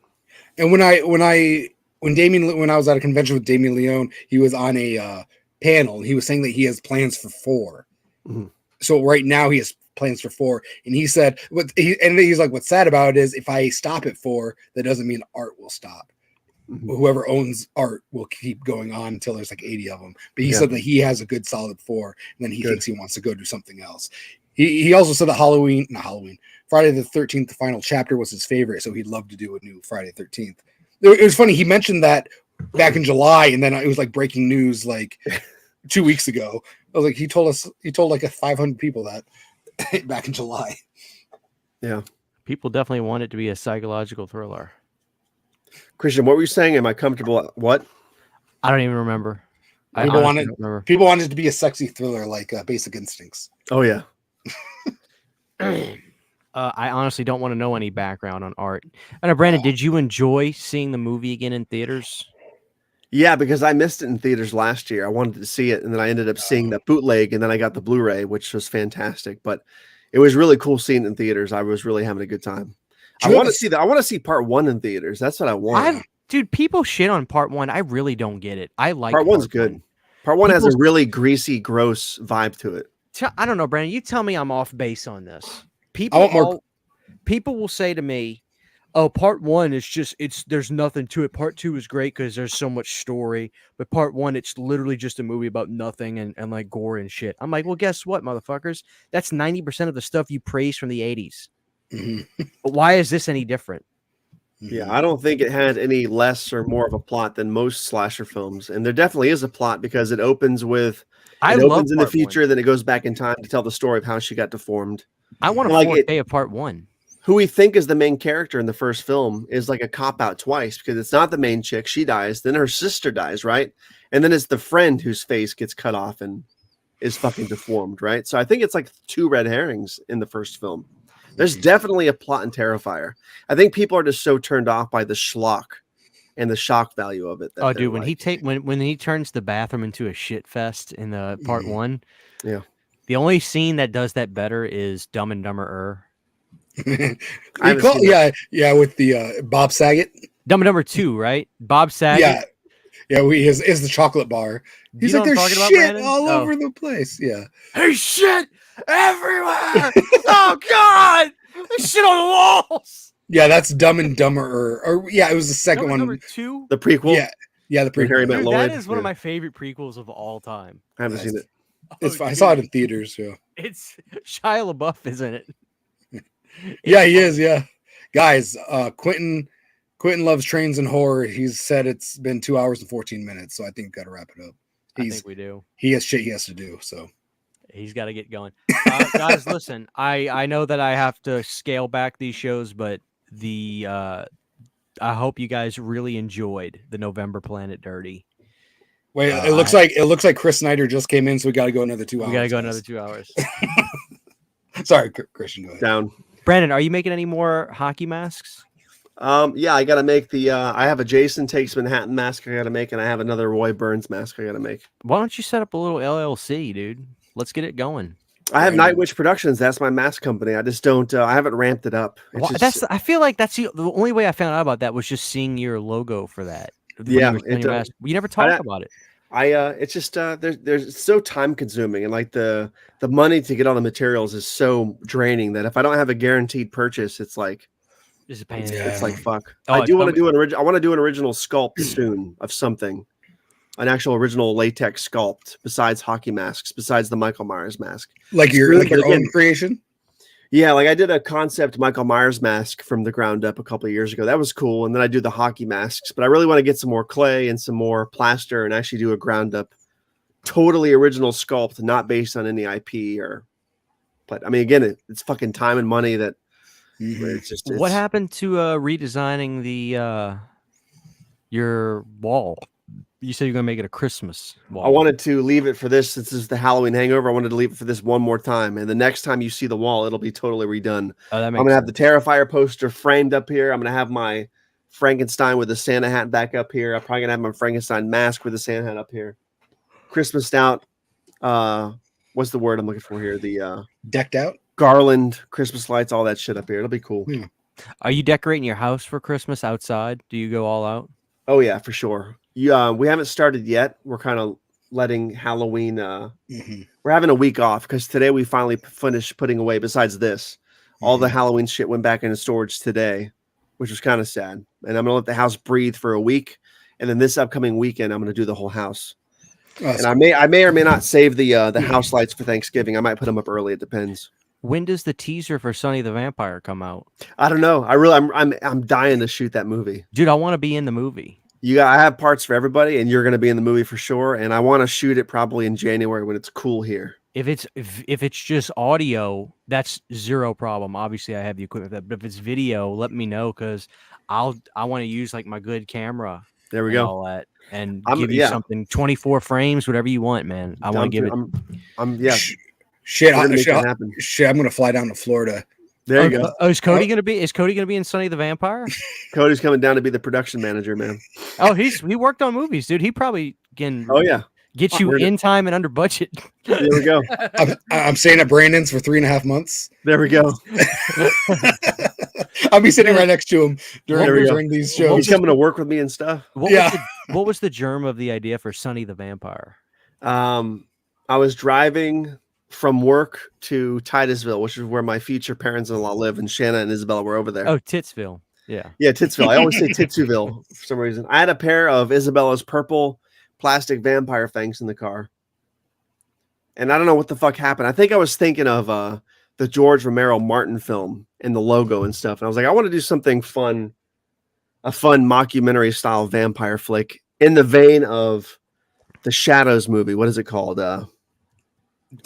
And when I was at a convention with Damien Leone, he was on a panel and he was saying that he has plans for 4. Mm-hmm. So right now he has plans for 4. And he said he's like, what's sad about it is if I stop at 4, that doesn't mean art will stop. Mm-hmm. Whoever owns art will keep going on until there's like 80 of them. But he said that he has a good solid 4, and then he thinks he wants to go do something else. He also said that Friday the 13th, the final chapter was his favorite, so he'd love to do a new Friday the 13th. It was funny. He mentioned that back in July, and then it was like breaking news like 2 weeks ago. I was like, he told like 500 people that back in July. Yeah. People definitely want it to be a psychological thriller. Christian, what were you saying? Am I comfortable? What? I don't even remember. People wanted it to be a sexy thriller like Basic Instincts. Oh, yeah. I honestly don't want to know any background on art. I know, Brandon, did you enjoy seeing the movie again in theaters? Yeah, because I missed it in theaters last year. I wanted to see it, and then I ended up seeing the bootleg, and then I got the Blu-ray, which was fantastic. But it was really cool seeing it in theaters. I was really having a good time. I want to see part 1 in theaters. That's what I want. Dude, people shit on part 1. I really don't get it. I like part 1's good. Part 1 has a really greasy, gross vibe to it. I don't know, Brandon. You tell me I'm off base on this. People will say to me, "Oh, part 1 is just there's nothing to it. Part 2 is great because there's so much story. But part 1, it's literally just a movie about nothing and like gore and shit." I'm like, well, guess what, motherfuckers? That's 90% of the stuff you praise from the 80s. Mm-hmm. But why is this any different? Yeah, I don't think it had any less or more of a plot than most slasher films, and there definitely is a plot because it opens with opens in the future, 1. Then it goes back in time to tell the story of how she got deformed. I want a 4K of part 1. Who we think is the main character in the first film is like a cop out twice because it's not the main chick. She dies, then her sister dies, right? and then it's the friend whose face gets cut off and is fucking deformed, right? So I think it's like 2 red herrings in the first film. There's definitely a plot in Terrifier. I think people are just so turned off by the schlock and the shock value of it. Oh, dude, when he turns the bathroom into a shit fest in the part 1, yeah, the only scene that does that better is Dumb and Dumber. With the Bob Saget. Dumb and Dumber 2, right? Bob Saget. Yeah, is the chocolate bar. He's like, there's shit all over the place. Yeah. Hey, shit everywhere. Oh, God. There's shit on the walls. Yeah, that's Dumb and Dumber. Or it was the second one. Number 2? The prequel? Yeah, the prequel. Dude, that is one of my favorite prequels of all time. I haven't seen it. It's fine. I saw it in theaters. Yeah. It's Shia LaBeouf, isn't it? Yeah, he is. Yeah. Guys, Quentin loves trains and horror. He's said it's been 2 hours and 14 minutes, so I think we've got to wrap it up. I think we do. He has shit he has to do, so he's got to get going. Guys, listen, I know that I have to scale back these shows, but I hope you guys really enjoyed the November Planet Dirty. Wait, it looks like Chris Snyder just came in, so we got to go another 2 hours. We got to go another 2 hours. Sorry, Christian, go ahead. Down. Brandon, are you making any more hockey masks? Yeah, I gotta make the. I have a Jason Takes Manhattan mask I gotta make, and I have another Roy Burns mask I gotta make. Why don't you set up a little LLC, dude? Let's get it going. I have Night Witch Productions. That's my mask company. I just don't. I haven't ramped it up. I feel like that's the only way I found out about that was just seeing your logo for that. Yeah, we never talked about it. It's just there's so time consuming, and like the money to get all the materials is so draining that if I don't have a guaranteed purchase, it's like. It's like fuck. I want to do an original sculpt soon of something, an actual original latex sculpt besides hockey masks, besides the Michael Myers mask. Like your own creation. Yeah, like I did a concept Michael Myers mask from the ground up a couple of years ago. That was cool, and then I do the hockey masks. But I really want to get some more clay and some more plaster, and actually do a ground up, totally original sculpt, not based on any IP or. But I mean, again, it's fucking time and money that. It's what happened to redesigning the your wall? You said you're gonna make it a Christmas wall. I wanted to leave it for this. Since this is the Halloween Hangover, I wanted to leave it for this one more time, and the next time you see the wall, it'll be totally redone. I'm gonna have the Terrifier poster framed up here. I'm gonna have my Frankenstein with the Santa hat back up here. I'm probably gonna have my Frankenstein mask with the Santa hat up here. Christmased out. What's the word I'm looking for here? The decked out. Garland, Christmas lights, all that shit up here. It'll be cool. Yeah. Are you decorating your house for Christmas outside? Do you go all out? Oh yeah, for sure. Yeah, we haven't started yet. We're kind of letting Halloween. We're having a week off because today we finally finished putting away. Besides this, all the Halloween shit went back into storage today, which was kind of sad. And I'm gonna let the house breathe for a week, and then this upcoming weekend I'm gonna do the whole house. And I may or may not save the house lights for Thanksgiving. I might put them up early. It depends. When does the teaser for Sonny the Vampire come out? I don't know. I'm dying to shoot that movie. Dude, I want to be in the movie. I have parts for everybody, and you're going to be in the movie for sure. And I want to shoot it probably in January when it's cool here. If it's just audio, that's zero problem. Obviously, I have the equipment for that. But if it's video, let me know because I want to use like my good camera. There we go. All that and give you something 24 frames, whatever you want, man. I want to give it. Shit, I'm gonna fly down to Florida. There you go. Is Cody gonna be in Sonny the Vampire? Cody's coming down to be the production manager, man. Oh, he worked on movies, dude. He probably can. Oh yeah, get you in time and under budget. There we go. I'm staying at Brandon's for 3.5 months. There we go. I'll be sitting right next to him during these shows. He's coming to work with me and stuff. What was the germ of the idea for Sonny the Vampire? I was driving from work to Titusville, which is where my future parents-in-law live, and Shanna and Isabella were over there. Oh, Titsville. Yeah, Titsville. I always say Titsuville for some reason. I had a pair of Isabella's purple plastic vampire fangs in the car, and I don't know what the fuck happened. I think I was thinking of the George Romero Martin film and the logo and stuff, and I was like, I want to do something fun, a fun mockumentary style vampire flick in the vein of the Shadows movie. What is it called?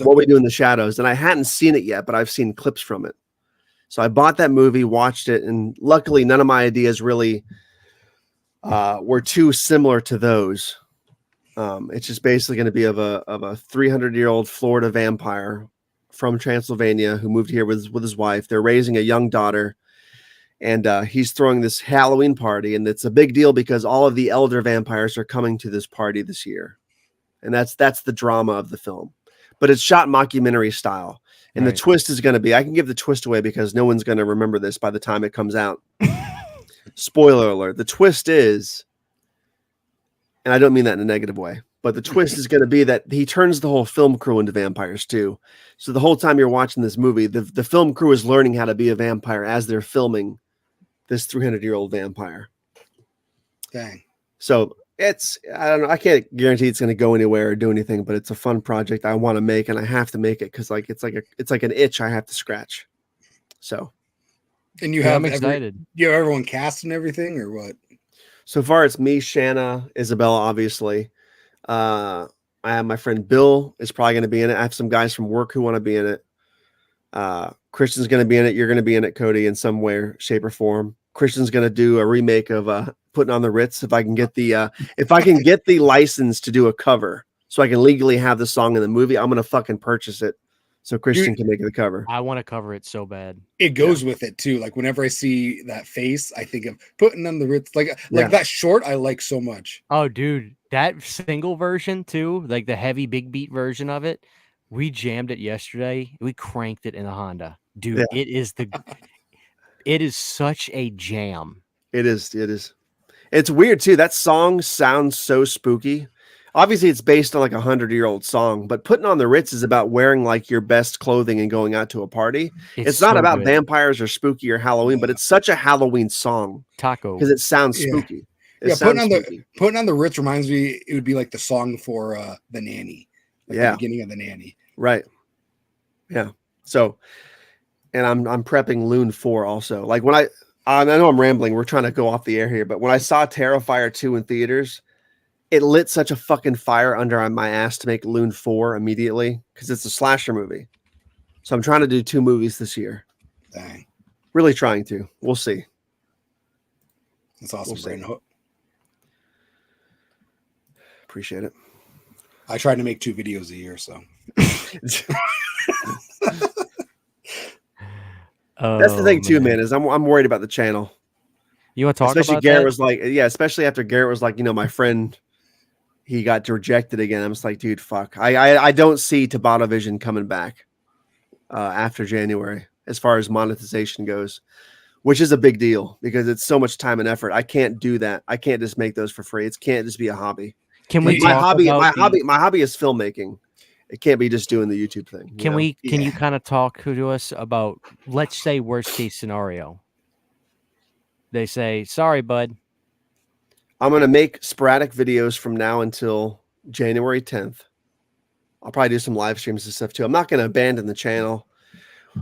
What We Do in the Shadows. And I hadn't seen it yet, but I've seen clips from it. So I bought that movie, watched it, and luckily none of my ideas really were too similar to those. It's just basically going to be of a 300-year-old Florida vampire from Transylvania who moved here with his wife. They're raising a young daughter, and he's throwing this Halloween party, and it's a big deal because all of the elder vampires are coming to this party this year, and that's the drama of the film. But it's shot mockumentary style, and the twist is going to be, I can give the twist away because no one's going to remember this by the time it comes out. Spoiler alert. The twist is, and I don't mean that in a negative way, but the twist is going to be that he turns the whole film crew into vampires too. So the whole time you're watching this movie, the film crew is learning how to be a vampire as they're filming this 300-year-old vampire. Dang. So I don't know. I can't guarantee it's going to go anywhere or do anything, but it's a fun project I want to make, and I have to make it because it's like an itch I have to scratch. So. And I'm excited. You have everyone cast and everything, or what? So far, it's me, Shanna, Isabella, obviously. I have my friend Bill is probably going to be in it. I have some guys from work who want to be in it. Christian's going to be in it. You're going to be in it, Cody, in some way, shape, or form. Christian's going to do a remake of Putting on the Ritz. If I can get the license to do a cover, so I can legally have the song in the movie, I'm going to fucking purchase it so Christian can make the cover. I want to cover it so bad. It goes with it too. Like whenever I see that face, I think of Putting on the Ritz. Like that short, I like so much. Oh, dude, that single version too, like the heavy big beat version of it. We jammed it yesterday. We cranked it in a Honda, dude. Yeah. It is such a jam. It is. It's weird too. That song sounds so spooky. Obviously, it's based on like 100-year-old song, but Putting on the Ritz is about wearing like your best clothing and going out to a party. It's not so about vampires or spooky or Halloween, but it's such a Halloween song. Taco. Because it sounds spooky. Putting on the Ritz reminds me, it would be like the song for The Nanny. Like the beginning of The Nanny. Right. Yeah. So, and I'm prepping Loon 4 also. Like when I know I'm rambling. We're trying to go off the air here, but when I saw Terrifier 2 in theaters, it lit such a fucking fire under my ass to make Loon 4 immediately because it's a slasher movie. So I'm trying to do 2 movies this year. Dang. Really trying to. We'll see. That's awesome, Brandon. Appreciate it. I try to make 2 videos a year, so. That's the thing too, man, is I'm worried about the channel. You want to talk especially about Garrett that? was like, especially after Garrett was like, my friend, he got rejected again. I'm just like, dude, fuck. I don't see Tabata Vision coming back after January as far as monetization goes, which is a big deal because it's so much time and effort. I can't do that. I can't just make those for free. It can't just be a hobby. Can we? My hobby is filmmaking. It can't be just doing the YouTube thing. Can you kind of talk to us about, let's say, worst case scenario? They say, sorry, bud. I'm going to make sporadic videos from now until January 10th. I'll probably do some live streams and stuff too. I'm not going to abandon the channel.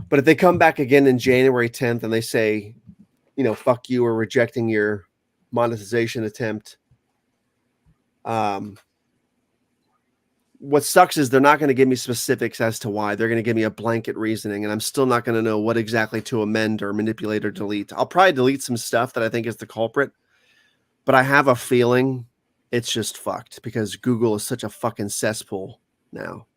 But if they come back again in January 10th and they say, fuck you, or rejecting your monetization attempt, what sucks is they're not going to give me specifics as to why. They're going to give me a blanket reasoning, and I'm still not going to know what exactly to amend or manipulate or delete. I'll probably delete some stuff that I think is the culprit, but I have a feeling it's just fucked because Google is such a fucking cesspool now,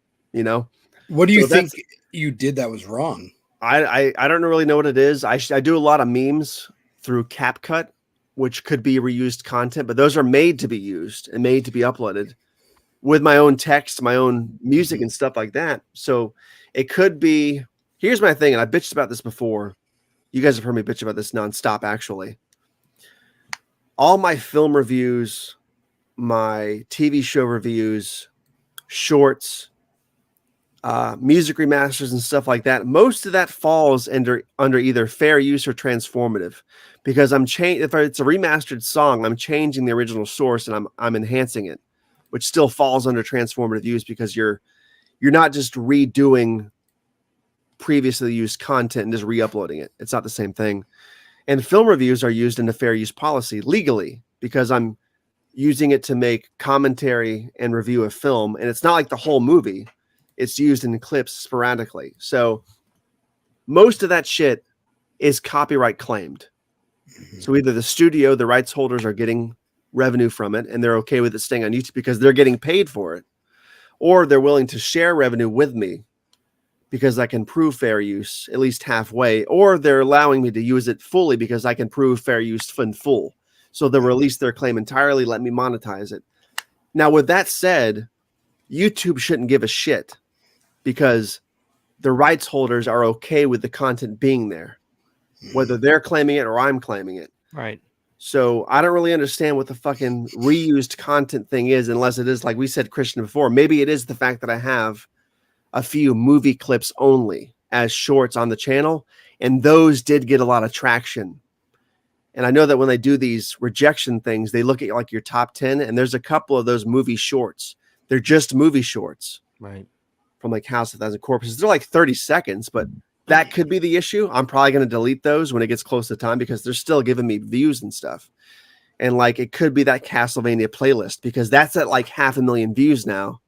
What do you think you did that was wrong? I don't really know what it is. I do a lot of memes through CapCut, which could be reused content, but those are made to be used and made to be uploaded with my own text, my own music and stuff like that. So it could be, here's my thing. And I bitched about this before. You guys have heard me bitch about this nonstop, actually. All my film reviews, my TV show reviews, shorts, music remasters and stuff like that. Most of that falls under either fair use or transformative because if it's a remastered song, I'm changing the original source and I'm enhancing it, which still falls under transformative use because you're not just redoing previously used content and just re-uploading it. It's not the same thing. And film reviews are used in the fair use policy legally because I'm using it to make commentary and review a film. And it's not like the whole movie. It's used in clips sporadically. So most of that shit is copyright claimed. So either the studio, the rights holders are getting revenue from it and they're okay with it staying on YouTube because they're getting paid for it, or they're willing to share revenue with me because I can prove fair use at least halfway, or they're allowing me to use it fully because I can prove fair use in full. So they'll release their claim entirely, let me monetize it. Now, with that said, YouTube shouldn't give a shit because the rights holders are okay with the content being there, whether they're claiming it or I'm claiming it. Right. So I don't really understand what the fucking reused content thing is, unless it is, like we said, Christian, before. Maybe it is the fact that I have a few movie clips only as shorts on the channel, and those did get a lot of traction. And I know that when they do these rejection things, they look at like your top 10, and there's a couple of those movie shorts. They're just movie shorts. Right. From like House of Thousand Corpses. They're like 30 seconds, but that could be the issue. I'm probably going to delete those when it gets close to time because they're still giving me views and stuff. And like, it could be that Castlevania playlist because that's at like 500,000 views now.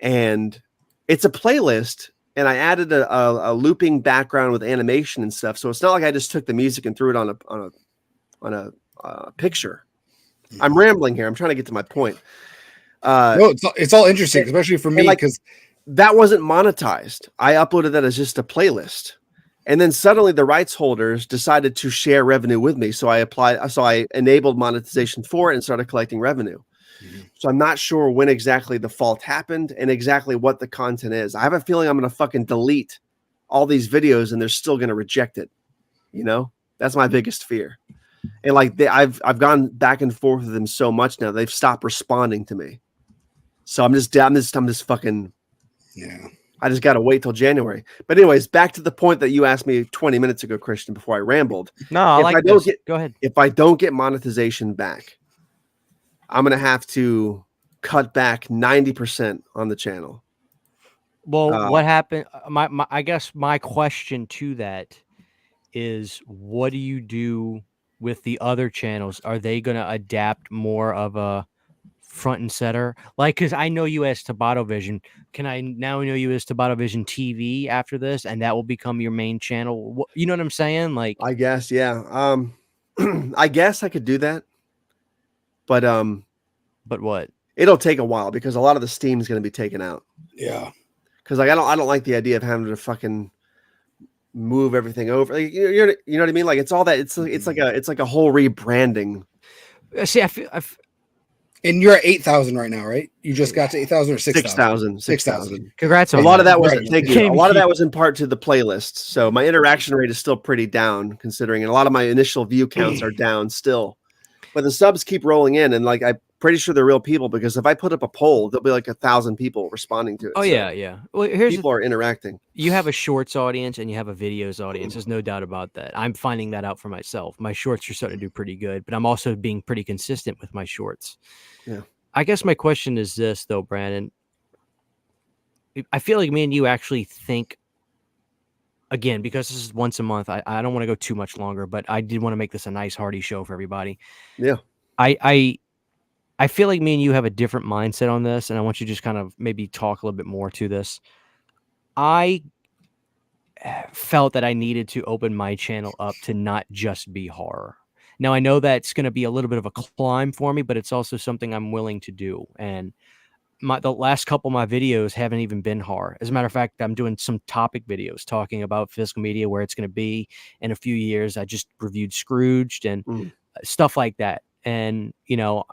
And it's a playlist, and I added a looping background with animation and stuff. So it's not like I just took the music and threw it on a picture. I'm rambling here. I'm trying to get to my point. No, it's all interesting, especially for me, because that wasn't monetized. I uploaded that as just a playlist. And then suddenly the rights holders decided to share revenue with me. So I enabled monetization for it and started collecting revenue. Mm-hmm. So I'm not sure when exactly the fault happened and exactly what the content is. I have a feeling I'm going to fucking delete all these videos and they're still going to reject it. You know, that's my biggest fear. And like I've gone back and forth with them so much now, they've stopped responding to me. So I'm just fucking, yeah. I just got to wait till January. But anyways, back to the point that you asked me 20 minutes ago, Christian, before I rambled. No, go ahead. If I don't get monetization back, I'm going to have to cut back 90% on the channel. Well, what happened? I guess my question to that is, what do you do with the other channels? Are they going to adapt more of a front and center? Like, because I know you as Tabata Vision. Can I now know you as Tabata Vision TV after this, and that will become your main channel? You know what I'm saying? Like, I guess, yeah. I guess I could do that, but what? It'll take a while because a lot of the steam is going to be taken out. Yeah, because like I don't like the idea of having to fucking move everything over. Like, you know what I mean? Like it's all that. It's like a whole rebranding. See, I feel. And you're at 8,000 right now, right? You just got to 8,000 or 6,000. 6,000. Congrats on a lot of that was right. thank you. A lot of that was in part to the playlist. So my interaction rate is still pretty down considering, and a lot of my initial view counts are down still. But the subs keep rolling in, and like I'm pretty sure they're real people because if I put up a poll, there'll be like 1,000 people responding to it. Oh so yeah. Well, here's people are interacting. You have a shorts audience and you have a videos audience. There's no doubt about that. I'm finding that out for myself. My shorts are starting to do pretty good, but I'm also being pretty consistent with my shorts. Yeah. I guess my question is this though, Brandon. I feel like me and you actually think, again, because this is once a month, I don't want to go too much longer, but I did want to make this a nice hearty show for everybody. Yeah. I feel like me and you have a different mindset on this, and I want you to just kind of maybe talk a little bit more to this. I felt that I needed to open my channel up to not just be horror. Now, I know that's going to be a little bit of a climb for me, but it's also something I'm willing to do. And the last couple of my videos haven't even been horror. As a matter of fact, I'm doing some topic videos talking about physical media, where it's going to be in a few years. I just reviewed Scrooged and stuff like that. And, you know,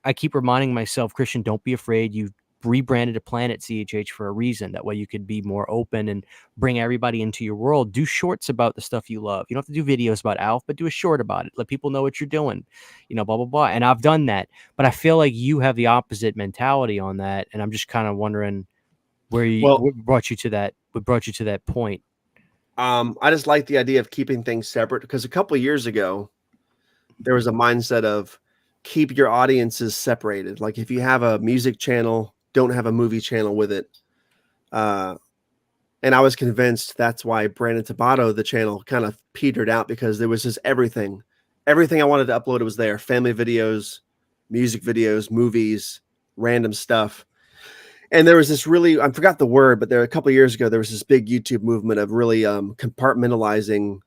I keep reminding myself, Christian, don't be afraid. You've rebranded a Planet CHH for a reason. That way you could be more open and bring everybody into your world. Do shorts about the stuff you love. You don't have to do videos about Alf, but do a short about it. Let people know what you're doing, you know, blah, blah, blah. And I've done that, but I feel like you have the opposite mentality on that. And I'm just kind of wondering what brought you to that point. I just like the idea of keeping things separate because a couple of years ago, there was a mindset of keep your audiences separated. Like if you have a music channel, don't have a movie channel with it. And I was convinced that's why Brandon Tabata, the channel, kind of petered out because there was just everything. Everything I wanted to upload, it was there. Family videos, music videos, movies, random stuff. And there was this really, I forgot the word, but a couple of years ago, there was this big YouTube movement of really compartmentalizing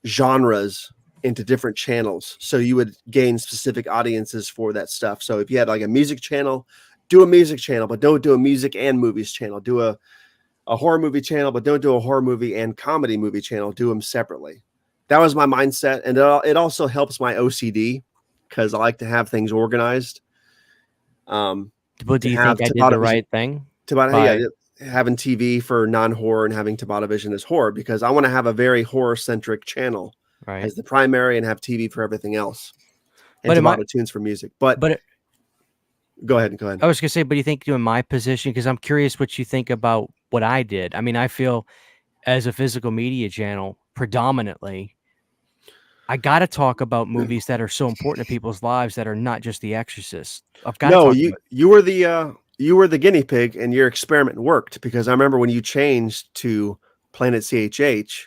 genres into different channels. So you would gain specific audiences for that stuff. So if you had like a music channel, do a music channel, but don't do a music and movies channel. Do a horror movie channel, but don't do a horror movie and comedy movie channel. Do them separately. That was my mindset. And it also helps my OCD because I like to have things organized. But do you think I did the right thing? Having TV for non-horror and having Tabatavision as horror, because I want to have a very horror-centric channel as the primary and have TV for everything else. And Tabata tunes for music. But go ahead. I was going to say, but you think in my position, because I'm curious what you think about what I did. I mean, I feel as a physical media channel, predominantly, I got to talk about movies that are so important to people's lives that are not just The Exorcist. I've got you were the guinea pig, and your experiment worked, because I remember when you changed to Planet CHH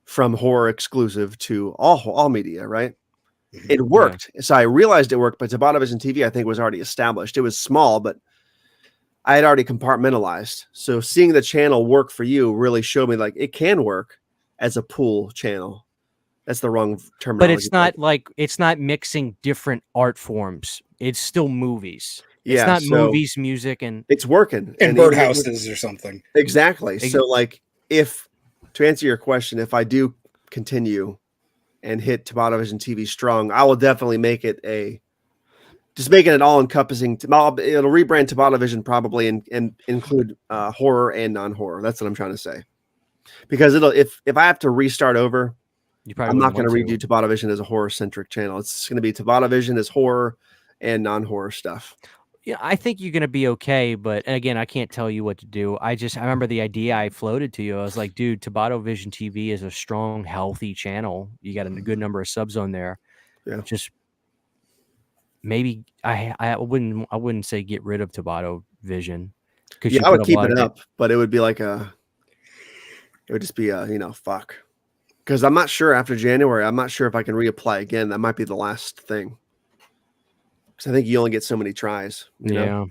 from horror exclusive to all media, right? It worked. Yeah. So I realized it worked, but Tabatavision TV, I think, was already established. It was small, but I had already compartmentalized. So seeing the channel work for you really showed me like it can work as a pool channel. That's the wrong terminology. But it's not like it's not mixing different art forms. It's still movies. Yeah, it's not movies, music, and it's working. And birdhouses or something. Exactly. So like to answer your question, if I do continue and hit Tabatavision TV strong, I will definitely make it just making it all encompassing. It'll rebrand Tabatavision probably and include horror and non-horror. That's what I'm trying to say. Because if I have to restart over, I'm not going to redo Tabatavision as a horror-centric channel. It's going to be Tabatavision as horror and non-horror stuff. Yeah, I think you're going to be okay, but again, I can't tell you what to do. I remember the idea I floated to you. I was like, dude, Tabatavision TV is a strong, healthy channel. You got a good number of subs on there. Yeah. Just maybe I wouldn't say get rid of Tabatavision. Yeah, I would keep it up, but it would be like it would just be fuck. Because I'm not sure after January, I'm not sure if I can reapply again. That might be the last thing. Because I think you only get so many tries. You know?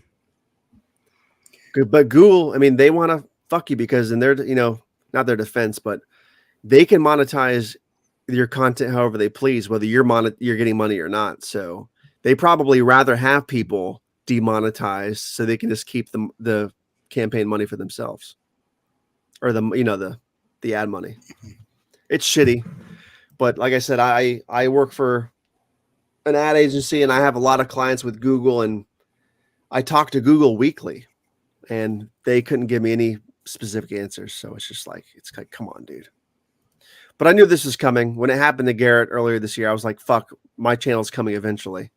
But Google, I mean, they want to fuck you because in their, not their defense, but they can monetize your content however they please, whether you're getting money or not. So they probably rather have people demonetized so they can just keep the campaign money for themselves, or the ad money. It's shitty, but like I said, I work for an ad agency and I have a lot of clients with Google, and I talk to Google weekly and they couldn't give me any specific answers. So it's like, come on, dude. But I knew this was coming. When it happened to Garrett earlier this year, I was like, fuck, my channel's coming eventually.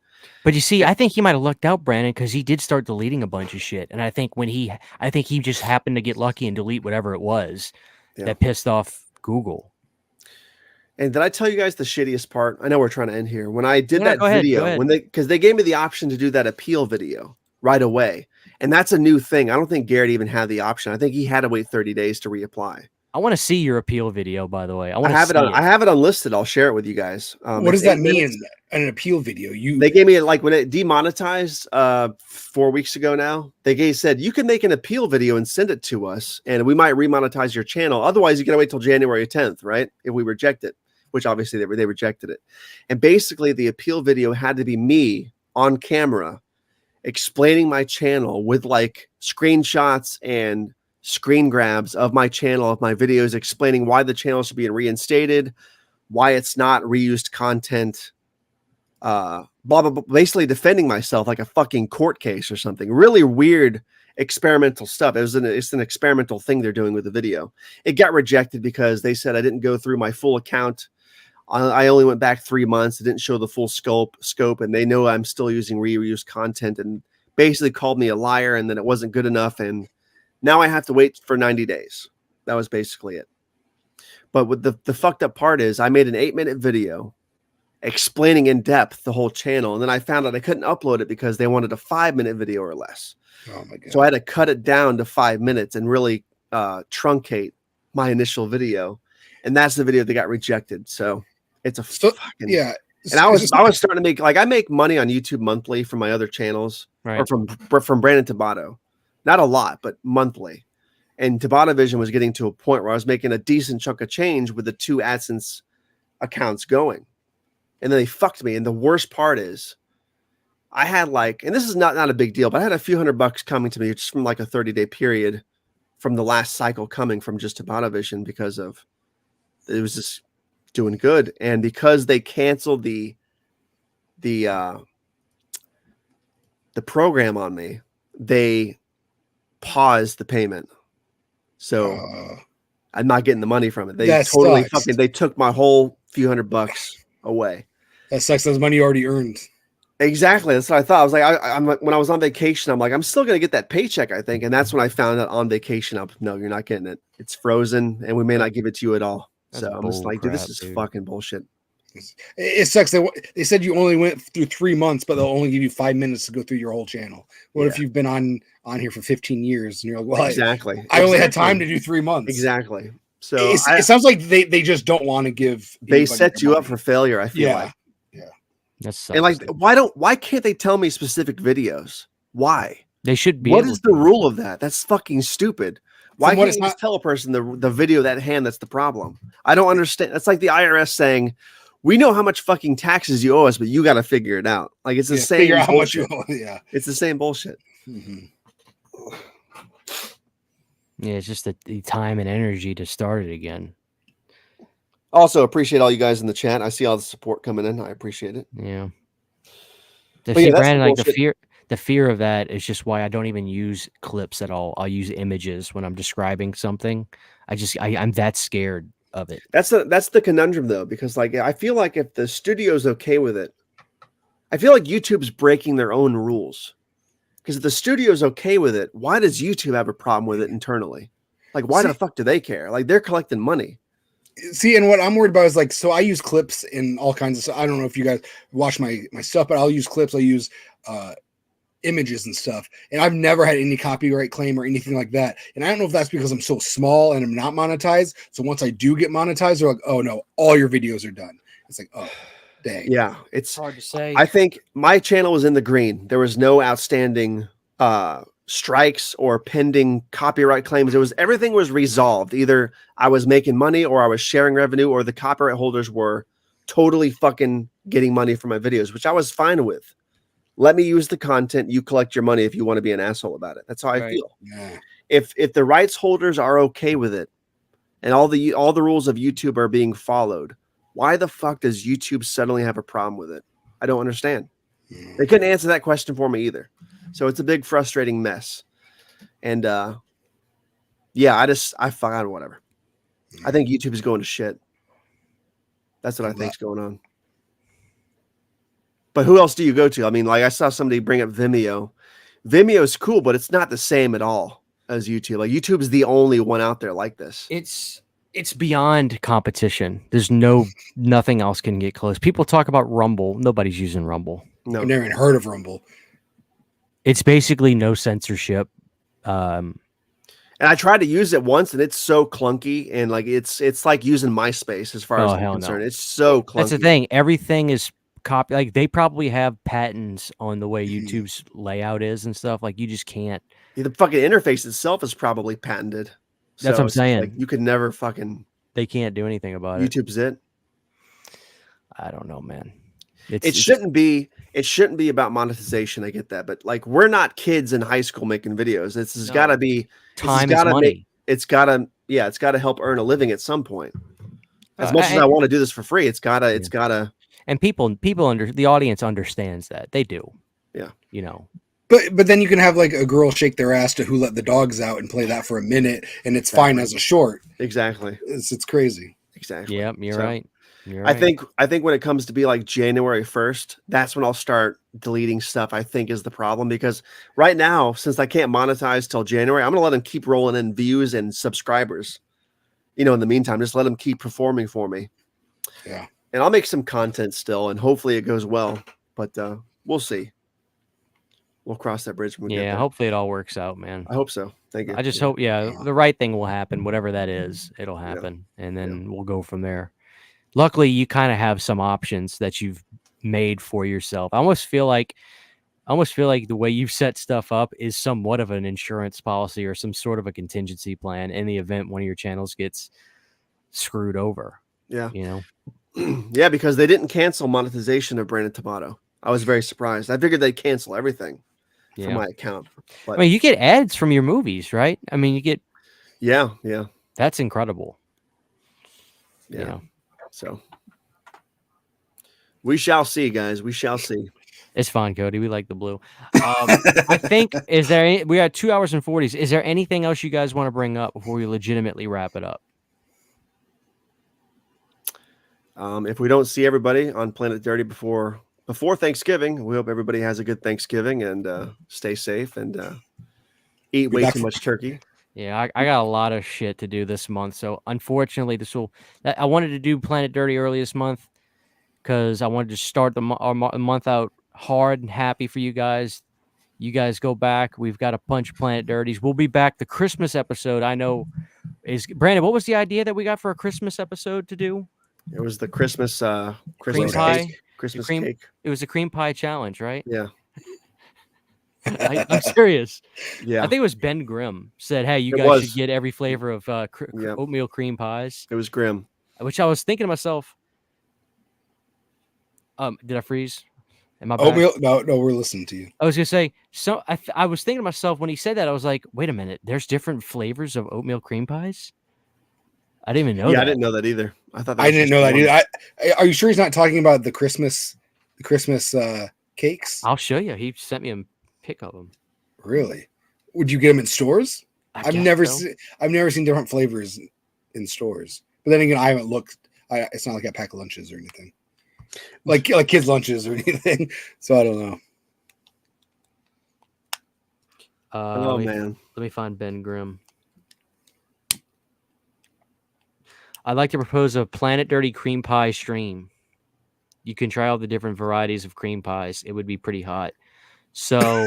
But you see, I think he might have lucked out, Brandon, because he did start deleting a bunch of shit. And I think he just happened to get lucky and delete whatever it was that pissed off Google. And did I tell you guys the shittiest part? I know we're trying to end here. When I did that video, because they gave me the option to do that appeal video right away. And that's a new thing. I don't think Garrett even had the option. I think he had to wait 30 days to reapply. I want to see your appeal video, by the way. I have it unlisted. I'll share it with you guys. What does that mean? An appeal video? They gave me when it demonetized 4 weeks ago now. They said you can make an appeal video and send it to us, and we might remonetize your channel. Otherwise, you got to wait till January 10th, right? If we reject it, which obviously they rejected it. And basically, the appeal video had to be me on camera explaining my channel with screenshots and screen grabs of my channel, of my videos, explaining why the channel should be reinstated, why it's not reused content, blah, blah, blah, basically defending myself like a fucking court case or something. Really weird experimental stuff. It's an experimental thing they're doing with the video. It got rejected because they said I didn't go through my full account. I only went back 3 months. It didn't show the full scope, and they know I'm still using reused content, and basically called me a liar, and then it wasn't good enough, and now I have to wait for 90 days. That was basically it. But with the fucked up part is I made an 8-minute video explaining in depth the whole channel. And then I found out I couldn't upload it because they wanted a 5-minute video or less. Oh my God. So I had to cut it down to 5 minutes and really truncate my initial video. And that's the video that got rejected. So it's fucking... Yeah. And I was starting to make, I make money on YouTube monthly from my other channels, or from Brandon Tabato. Not a lot, but monthly. And Tabatavision was getting to a point where I was making a decent chunk of change with the 2 AdSense accounts going. and then they fucked me. And the worst part is, I had like, and this is not a big deal, but I had a few $100 coming to me just from like a 30-day period from the last cycle coming from just Vision because of it was just doing good. And because they canceled the program on me, they paused the payment. So I'm not getting the money from it. They totally fucking, they took my whole few $100 away. That sucks. That's money you already earned. Exactly. That's what I thought. I was like, I'm like, when I was on vacation, I'm like, I'm still gonna get that paycheck, I think. And that's when I found out on vacation, no, you're not getting it. It's frozen, and we may not give it to you at all. That's so I'm just like, dude, this is dude. fucking bullshit. It sucks. They said you only went through 3 months, but they'll only give you 5 minutes to go through your whole channel. What if you've been on here for 15 years and you're like, well, exactly. I only had time to do 3 months. Exactly. So it sounds like they just don't want to give. They set you up for failure. I feel like. That's and like, why can't they tell me specific videos? Why? They should be. What is the rule of that? That's fucking stupid. Why can't you just tell a person the video that hand that's the problem? I don't understand. It's like the IRS saying, we know how much fucking taxes you owe us, but you got to figure it out. Like it's the same figure out bullshit. How much you owe. It's the same bullshit. Mm-hmm. Yeah, it's just the time and energy to start it again. Also, appreciate all you guys in the chat. I see all the support coming in. I appreciate it. Yeah. Brandon, like the fear of that is just why I don't even use clips at all. I'll use images when I'm describing something. I'm that scared of it. That's the conundrum though, because like I feel like if the studio's okay with it, I feel like YouTube's breaking their own rules. Because if the studio's okay with it, why does YouTube have a problem with it internally? Like, why the fuck do they care? Like, they're collecting money. See, and what I'm worried about is like, so I use clips in all kinds of stuff. I don't know if you guys watch my stuff, but I'll use clips. I'll use images and stuff. And I've never had any copyright claim or anything like that. And I don't know if that's because I'm so small and I'm not monetized. So once I do get monetized, they're like, oh no, all your videos are done. It's like, oh, dang. Yeah, it's hard to say. I think my channel was in the green. There was no outstanding strikes or pending copyright claims. Everything was resolved. Either I was making money or I was sharing revenue, or the copyright holders were totally fucking getting money from my videos, which I was fine with. Let me use the content. You collect your money if you want to be an asshole about it. That's how I feel. Yeah. If the rights holders are okay with it and all the rules of YouTube are being followed, why the fuck does YouTube suddenly have a problem with it? I don't understand. They couldn't answer that question for me either. So it's a big frustrating mess. And yeah, I found whatever. I think YouTube is going to shit. That's what I think's going on. But who else do you go to? I mean, like I saw somebody bring up Vimeo. Vimeo is cool, but it's not the same at all as YouTube. Like YouTube is the only one out there like this. It's beyond competition. There's nothing else can get close. People talk about Rumble. Nobody's using Rumble. No, I've never even heard of Rumble. It's basically no censorship. And I tried to use it once, and it's so clunky, and like it's like using MySpace as far as I'm concerned. No. It's so clunky. That's the thing. Everything is copy. Like they probably have patents on the way YouTube's layout is and stuff. Like you just can't. The fucking interface itself is probably patented. That's what I'm saying. Like, you could never fucking. They can't do anything about it. YouTube's it. I don't know, man. It shouldn't be about monetization. I get that, but like we're not kids in high school making videos. This has got to be time is money. It's got to help earn a living at some point. As much as I want to do this for free, it's gotta. And people the audience understands that. They do. Yeah. You know. But then you can have like a girl shake their ass to Who Let the Dogs Out and play that for a minute, and it's fine as a short. Exactly. It's crazy. Exactly. Yep, you're right. I think when it comes to be like January 1st, that's when I'll start deleting stuff. I think is the problem, because right now, since I can't monetize till January, I'm gonna let them keep rolling in views and subscribers. You know, in the meantime, just let them keep performing for me. Yeah. And I'll make some content still, and hopefully it goes well. But we'll see. We'll cross that bridge when we get there. Hopefully it all works out, man. I hope so. Thank you. I just hope, the right thing will happen. Whatever that is, it'll happen, and then we'll go from there. Luckily, you kind of have some options that you've made for yourself. I almost feel like the way you've set stuff up is somewhat of an insurance policy or some sort of a contingency plan in the event one of your channels gets screwed over. Yeah. You know? Yeah, because they didn't cancel monetization of Branded Tomato. I was very surprised. I figured they'd cancel everything from my account. But I mean, you get ads from your movies, right? I mean, you get. Yeah. That's incredible. Yeah. You know? So we shall see, guys. We shall see. It's fine, Cody. We like the blue. I think we are 2 hours and 40s. Is there anything else you guys want to bring up before we legitimately wrap it up? If we don't see everybody on Planet Dirty before Thanksgiving, we hope everybody has a good Thanksgiving and stay safe and eat way too much turkey. Yeah, I got a lot of shit to do this month. So unfortunately, I wanted to do Planet Dirty early this month because I wanted to start the month out hard and happy for you guys. You guys go back. We've got a bunch of Planet Dirties. We'll be back. The Christmas episode, I know, is Brandon. What was the idea that we got for a Christmas episode to do? It was the Christmas cream pie. Christmas cake. It was a cream pie challenge, right? Yeah. I'm serious. Yeah. I think it was Ben Grimm said, "Hey, you guys should get every flavor of oatmeal cream pies." It was Grimm. Which I was thinking to myself, did I freeze? Am I back? Oatmeal? No, we're listening to you. I was gonna say, so I was thinking to myself when he said that, I was like, wait a minute, there's different flavors of oatmeal cream pies? I didn't even know that. I didn't know that either. I thought I didn't know that either. Are you sure he's not talking about the Christmas cakes? I'll show you. He sent me a pic of them. Really? Would you get them in stores? I've never seen different flavors in stores. But then again, I haven't looked. It's not like I pack lunches or anything. Like kids' lunches or anything. So I don't know. Man. Let me find Ben Grimm. I'd like to propose a Planet Dirty cream pie stream. You can try all the different varieties of cream pies. It would be pretty hot. So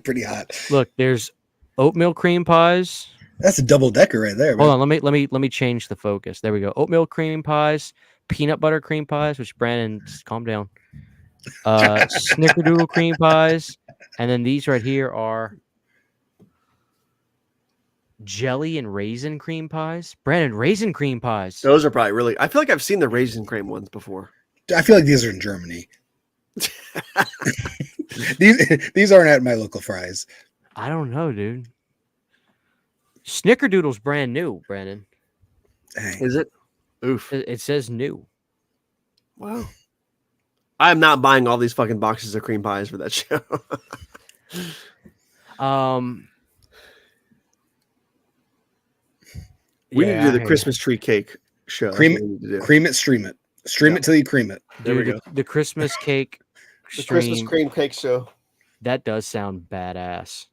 pretty hot. Look, there's oatmeal cream pies. That's a double decker right there, man. Hold on, let me change the focus. There we go. Oatmeal cream pies, peanut butter cream pies, which Brandon, calm down. Snickerdoodle cream pies, and then these right here are jelly and raisin cream pies. Brandon, raisin cream pies. Those are probably really. I feel like I've seen the raisin cream ones before. I feel like these are in Germany. These aren't at my local fries. I don't know, dude. Snickerdoodle's brand new, Brandon. Dang. Is it? Oof. It says new. Wow. I am not buying all these fucking boxes of cream pies for that show. We need to do the Christmas tree cake show. Cream it, stream it. Stream it till you cream it. There we go. The Christmas cake the Christmas cream cake show. That does sound badass.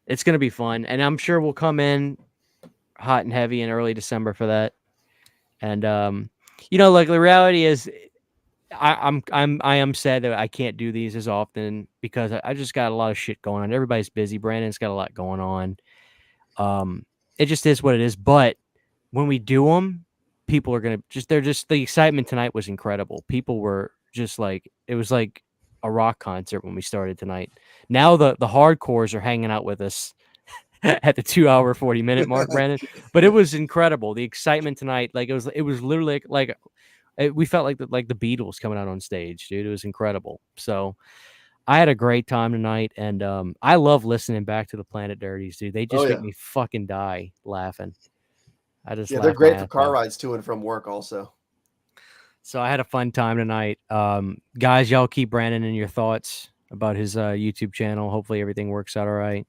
It's going to be fun. And I'm sure we'll come in hot and heavy in early December for that. And, like the reality is I am sad that I can't do these as often because I just got a lot of shit going on. Everybody's busy. Brandon's got a lot going on. It just is what it is. But when we do them, people are going to the excitement tonight was incredible. People were just like, it was like a rock concert when we started tonight. Now the hardcores are hanging out with us at the 2 hour, 40 minute mark, Brandon. But it was incredible. The excitement tonight, like it was literally like we felt like the Beatles coming out on stage, dude. It was incredible. So I had a great time tonight, and I love listening back to the Planet Dirties, dude. They just make me fucking die laughing. They're great for car rides to and from work also. So I had a fun time tonight. Guys, y'all keep Brandon in your thoughts about his YouTube channel. Hopefully everything works out all right.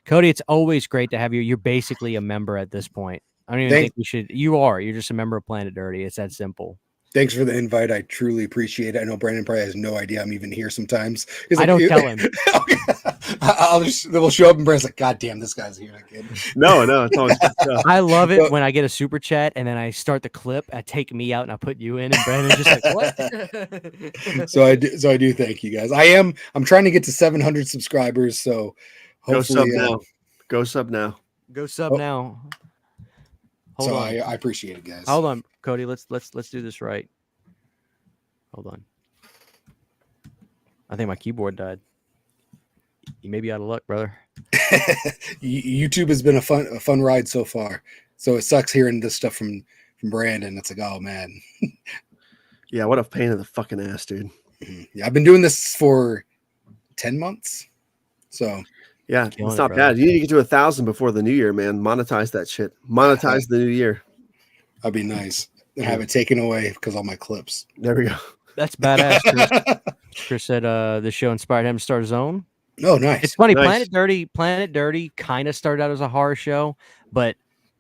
Cody, it's always great to have you. You're basically a member at this point. I don't even think we should. You're just a member of Planet Dirty. It's that simple. Thanks for the invite. I truly appreciate it. I know Brandon probably has no idea I'm even here sometimes. I don't tell him. We'll show up and Brandon's like, God damn, this guy's here again. No, it's always good stuff. I love it when I get a super chat and then I start the clip. I take me out and I put you in, and Brandon's just like, what? So I do thank you guys. I'm trying to get to 700 subscribers. So hopefully, Go sub now. Hold on. I appreciate it, guys. Hold on, Cody. Let's do this right. Hold on. I think my keyboard died. You may be out of luck, brother. YouTube has been a fun ride so far. So it sucks hearing this stuff from from Brandon. It's like, oh man. Yeah, what a pain in the fucking ass, dude. Yeah, I've been doing this for 10 months. So yeah, Killing it's it, not brother. bad. You need to get to 1,000 before the new year, man. Monetize that shit. Monetize the new year. that'd be nice. And have it taken away because all my clips. There we go. That's badass, Chris. Chris said the show inspired him to start his own. Oh, nice. It's funny, Nice. Planet Dirty kind of started out as a horror show, but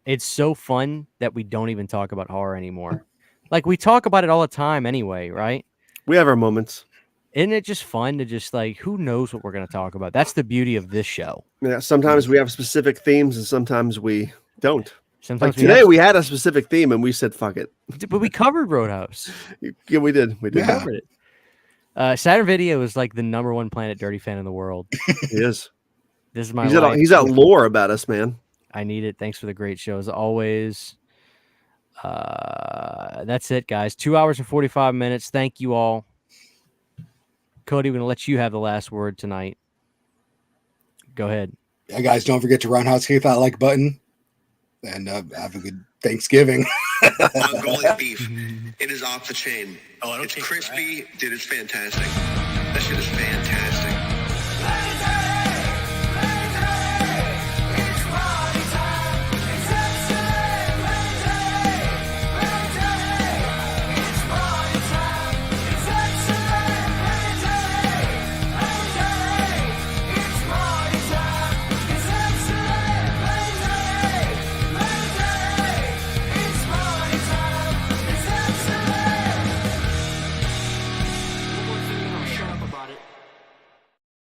it's so fun that we don't even talk about horror anymore. Like, we talk about it all the time anyway, right? We have our moments. Isn't it just fun to just like, who knows what we're going to talk about? That's the beauty of this show. Yeah, sometimes we have specific themes and sometimes we don't. Sometimes Like today, we had a specific theme and we said, fuck it. but we covered RoadHouse. Yeah, we did. We did. Yeah. Covered it. Saturn Video is like the #1 Planet Dirty fan in the world. He is. This is my He's life. got lore about us, man. I need it. Thanks for the great show as always. That's it, guys. 2 hours and 45 minutes. Thank you all. Cody, we're going to let you have the last word tonight. Go ahead. Yeah, guys, don't forget to roundhouse hit that like button. And have a good Thanksgiving. Mongolian beef. It is off the chain. It's crispy. Dude, it's fantastic. That shit is fantastic.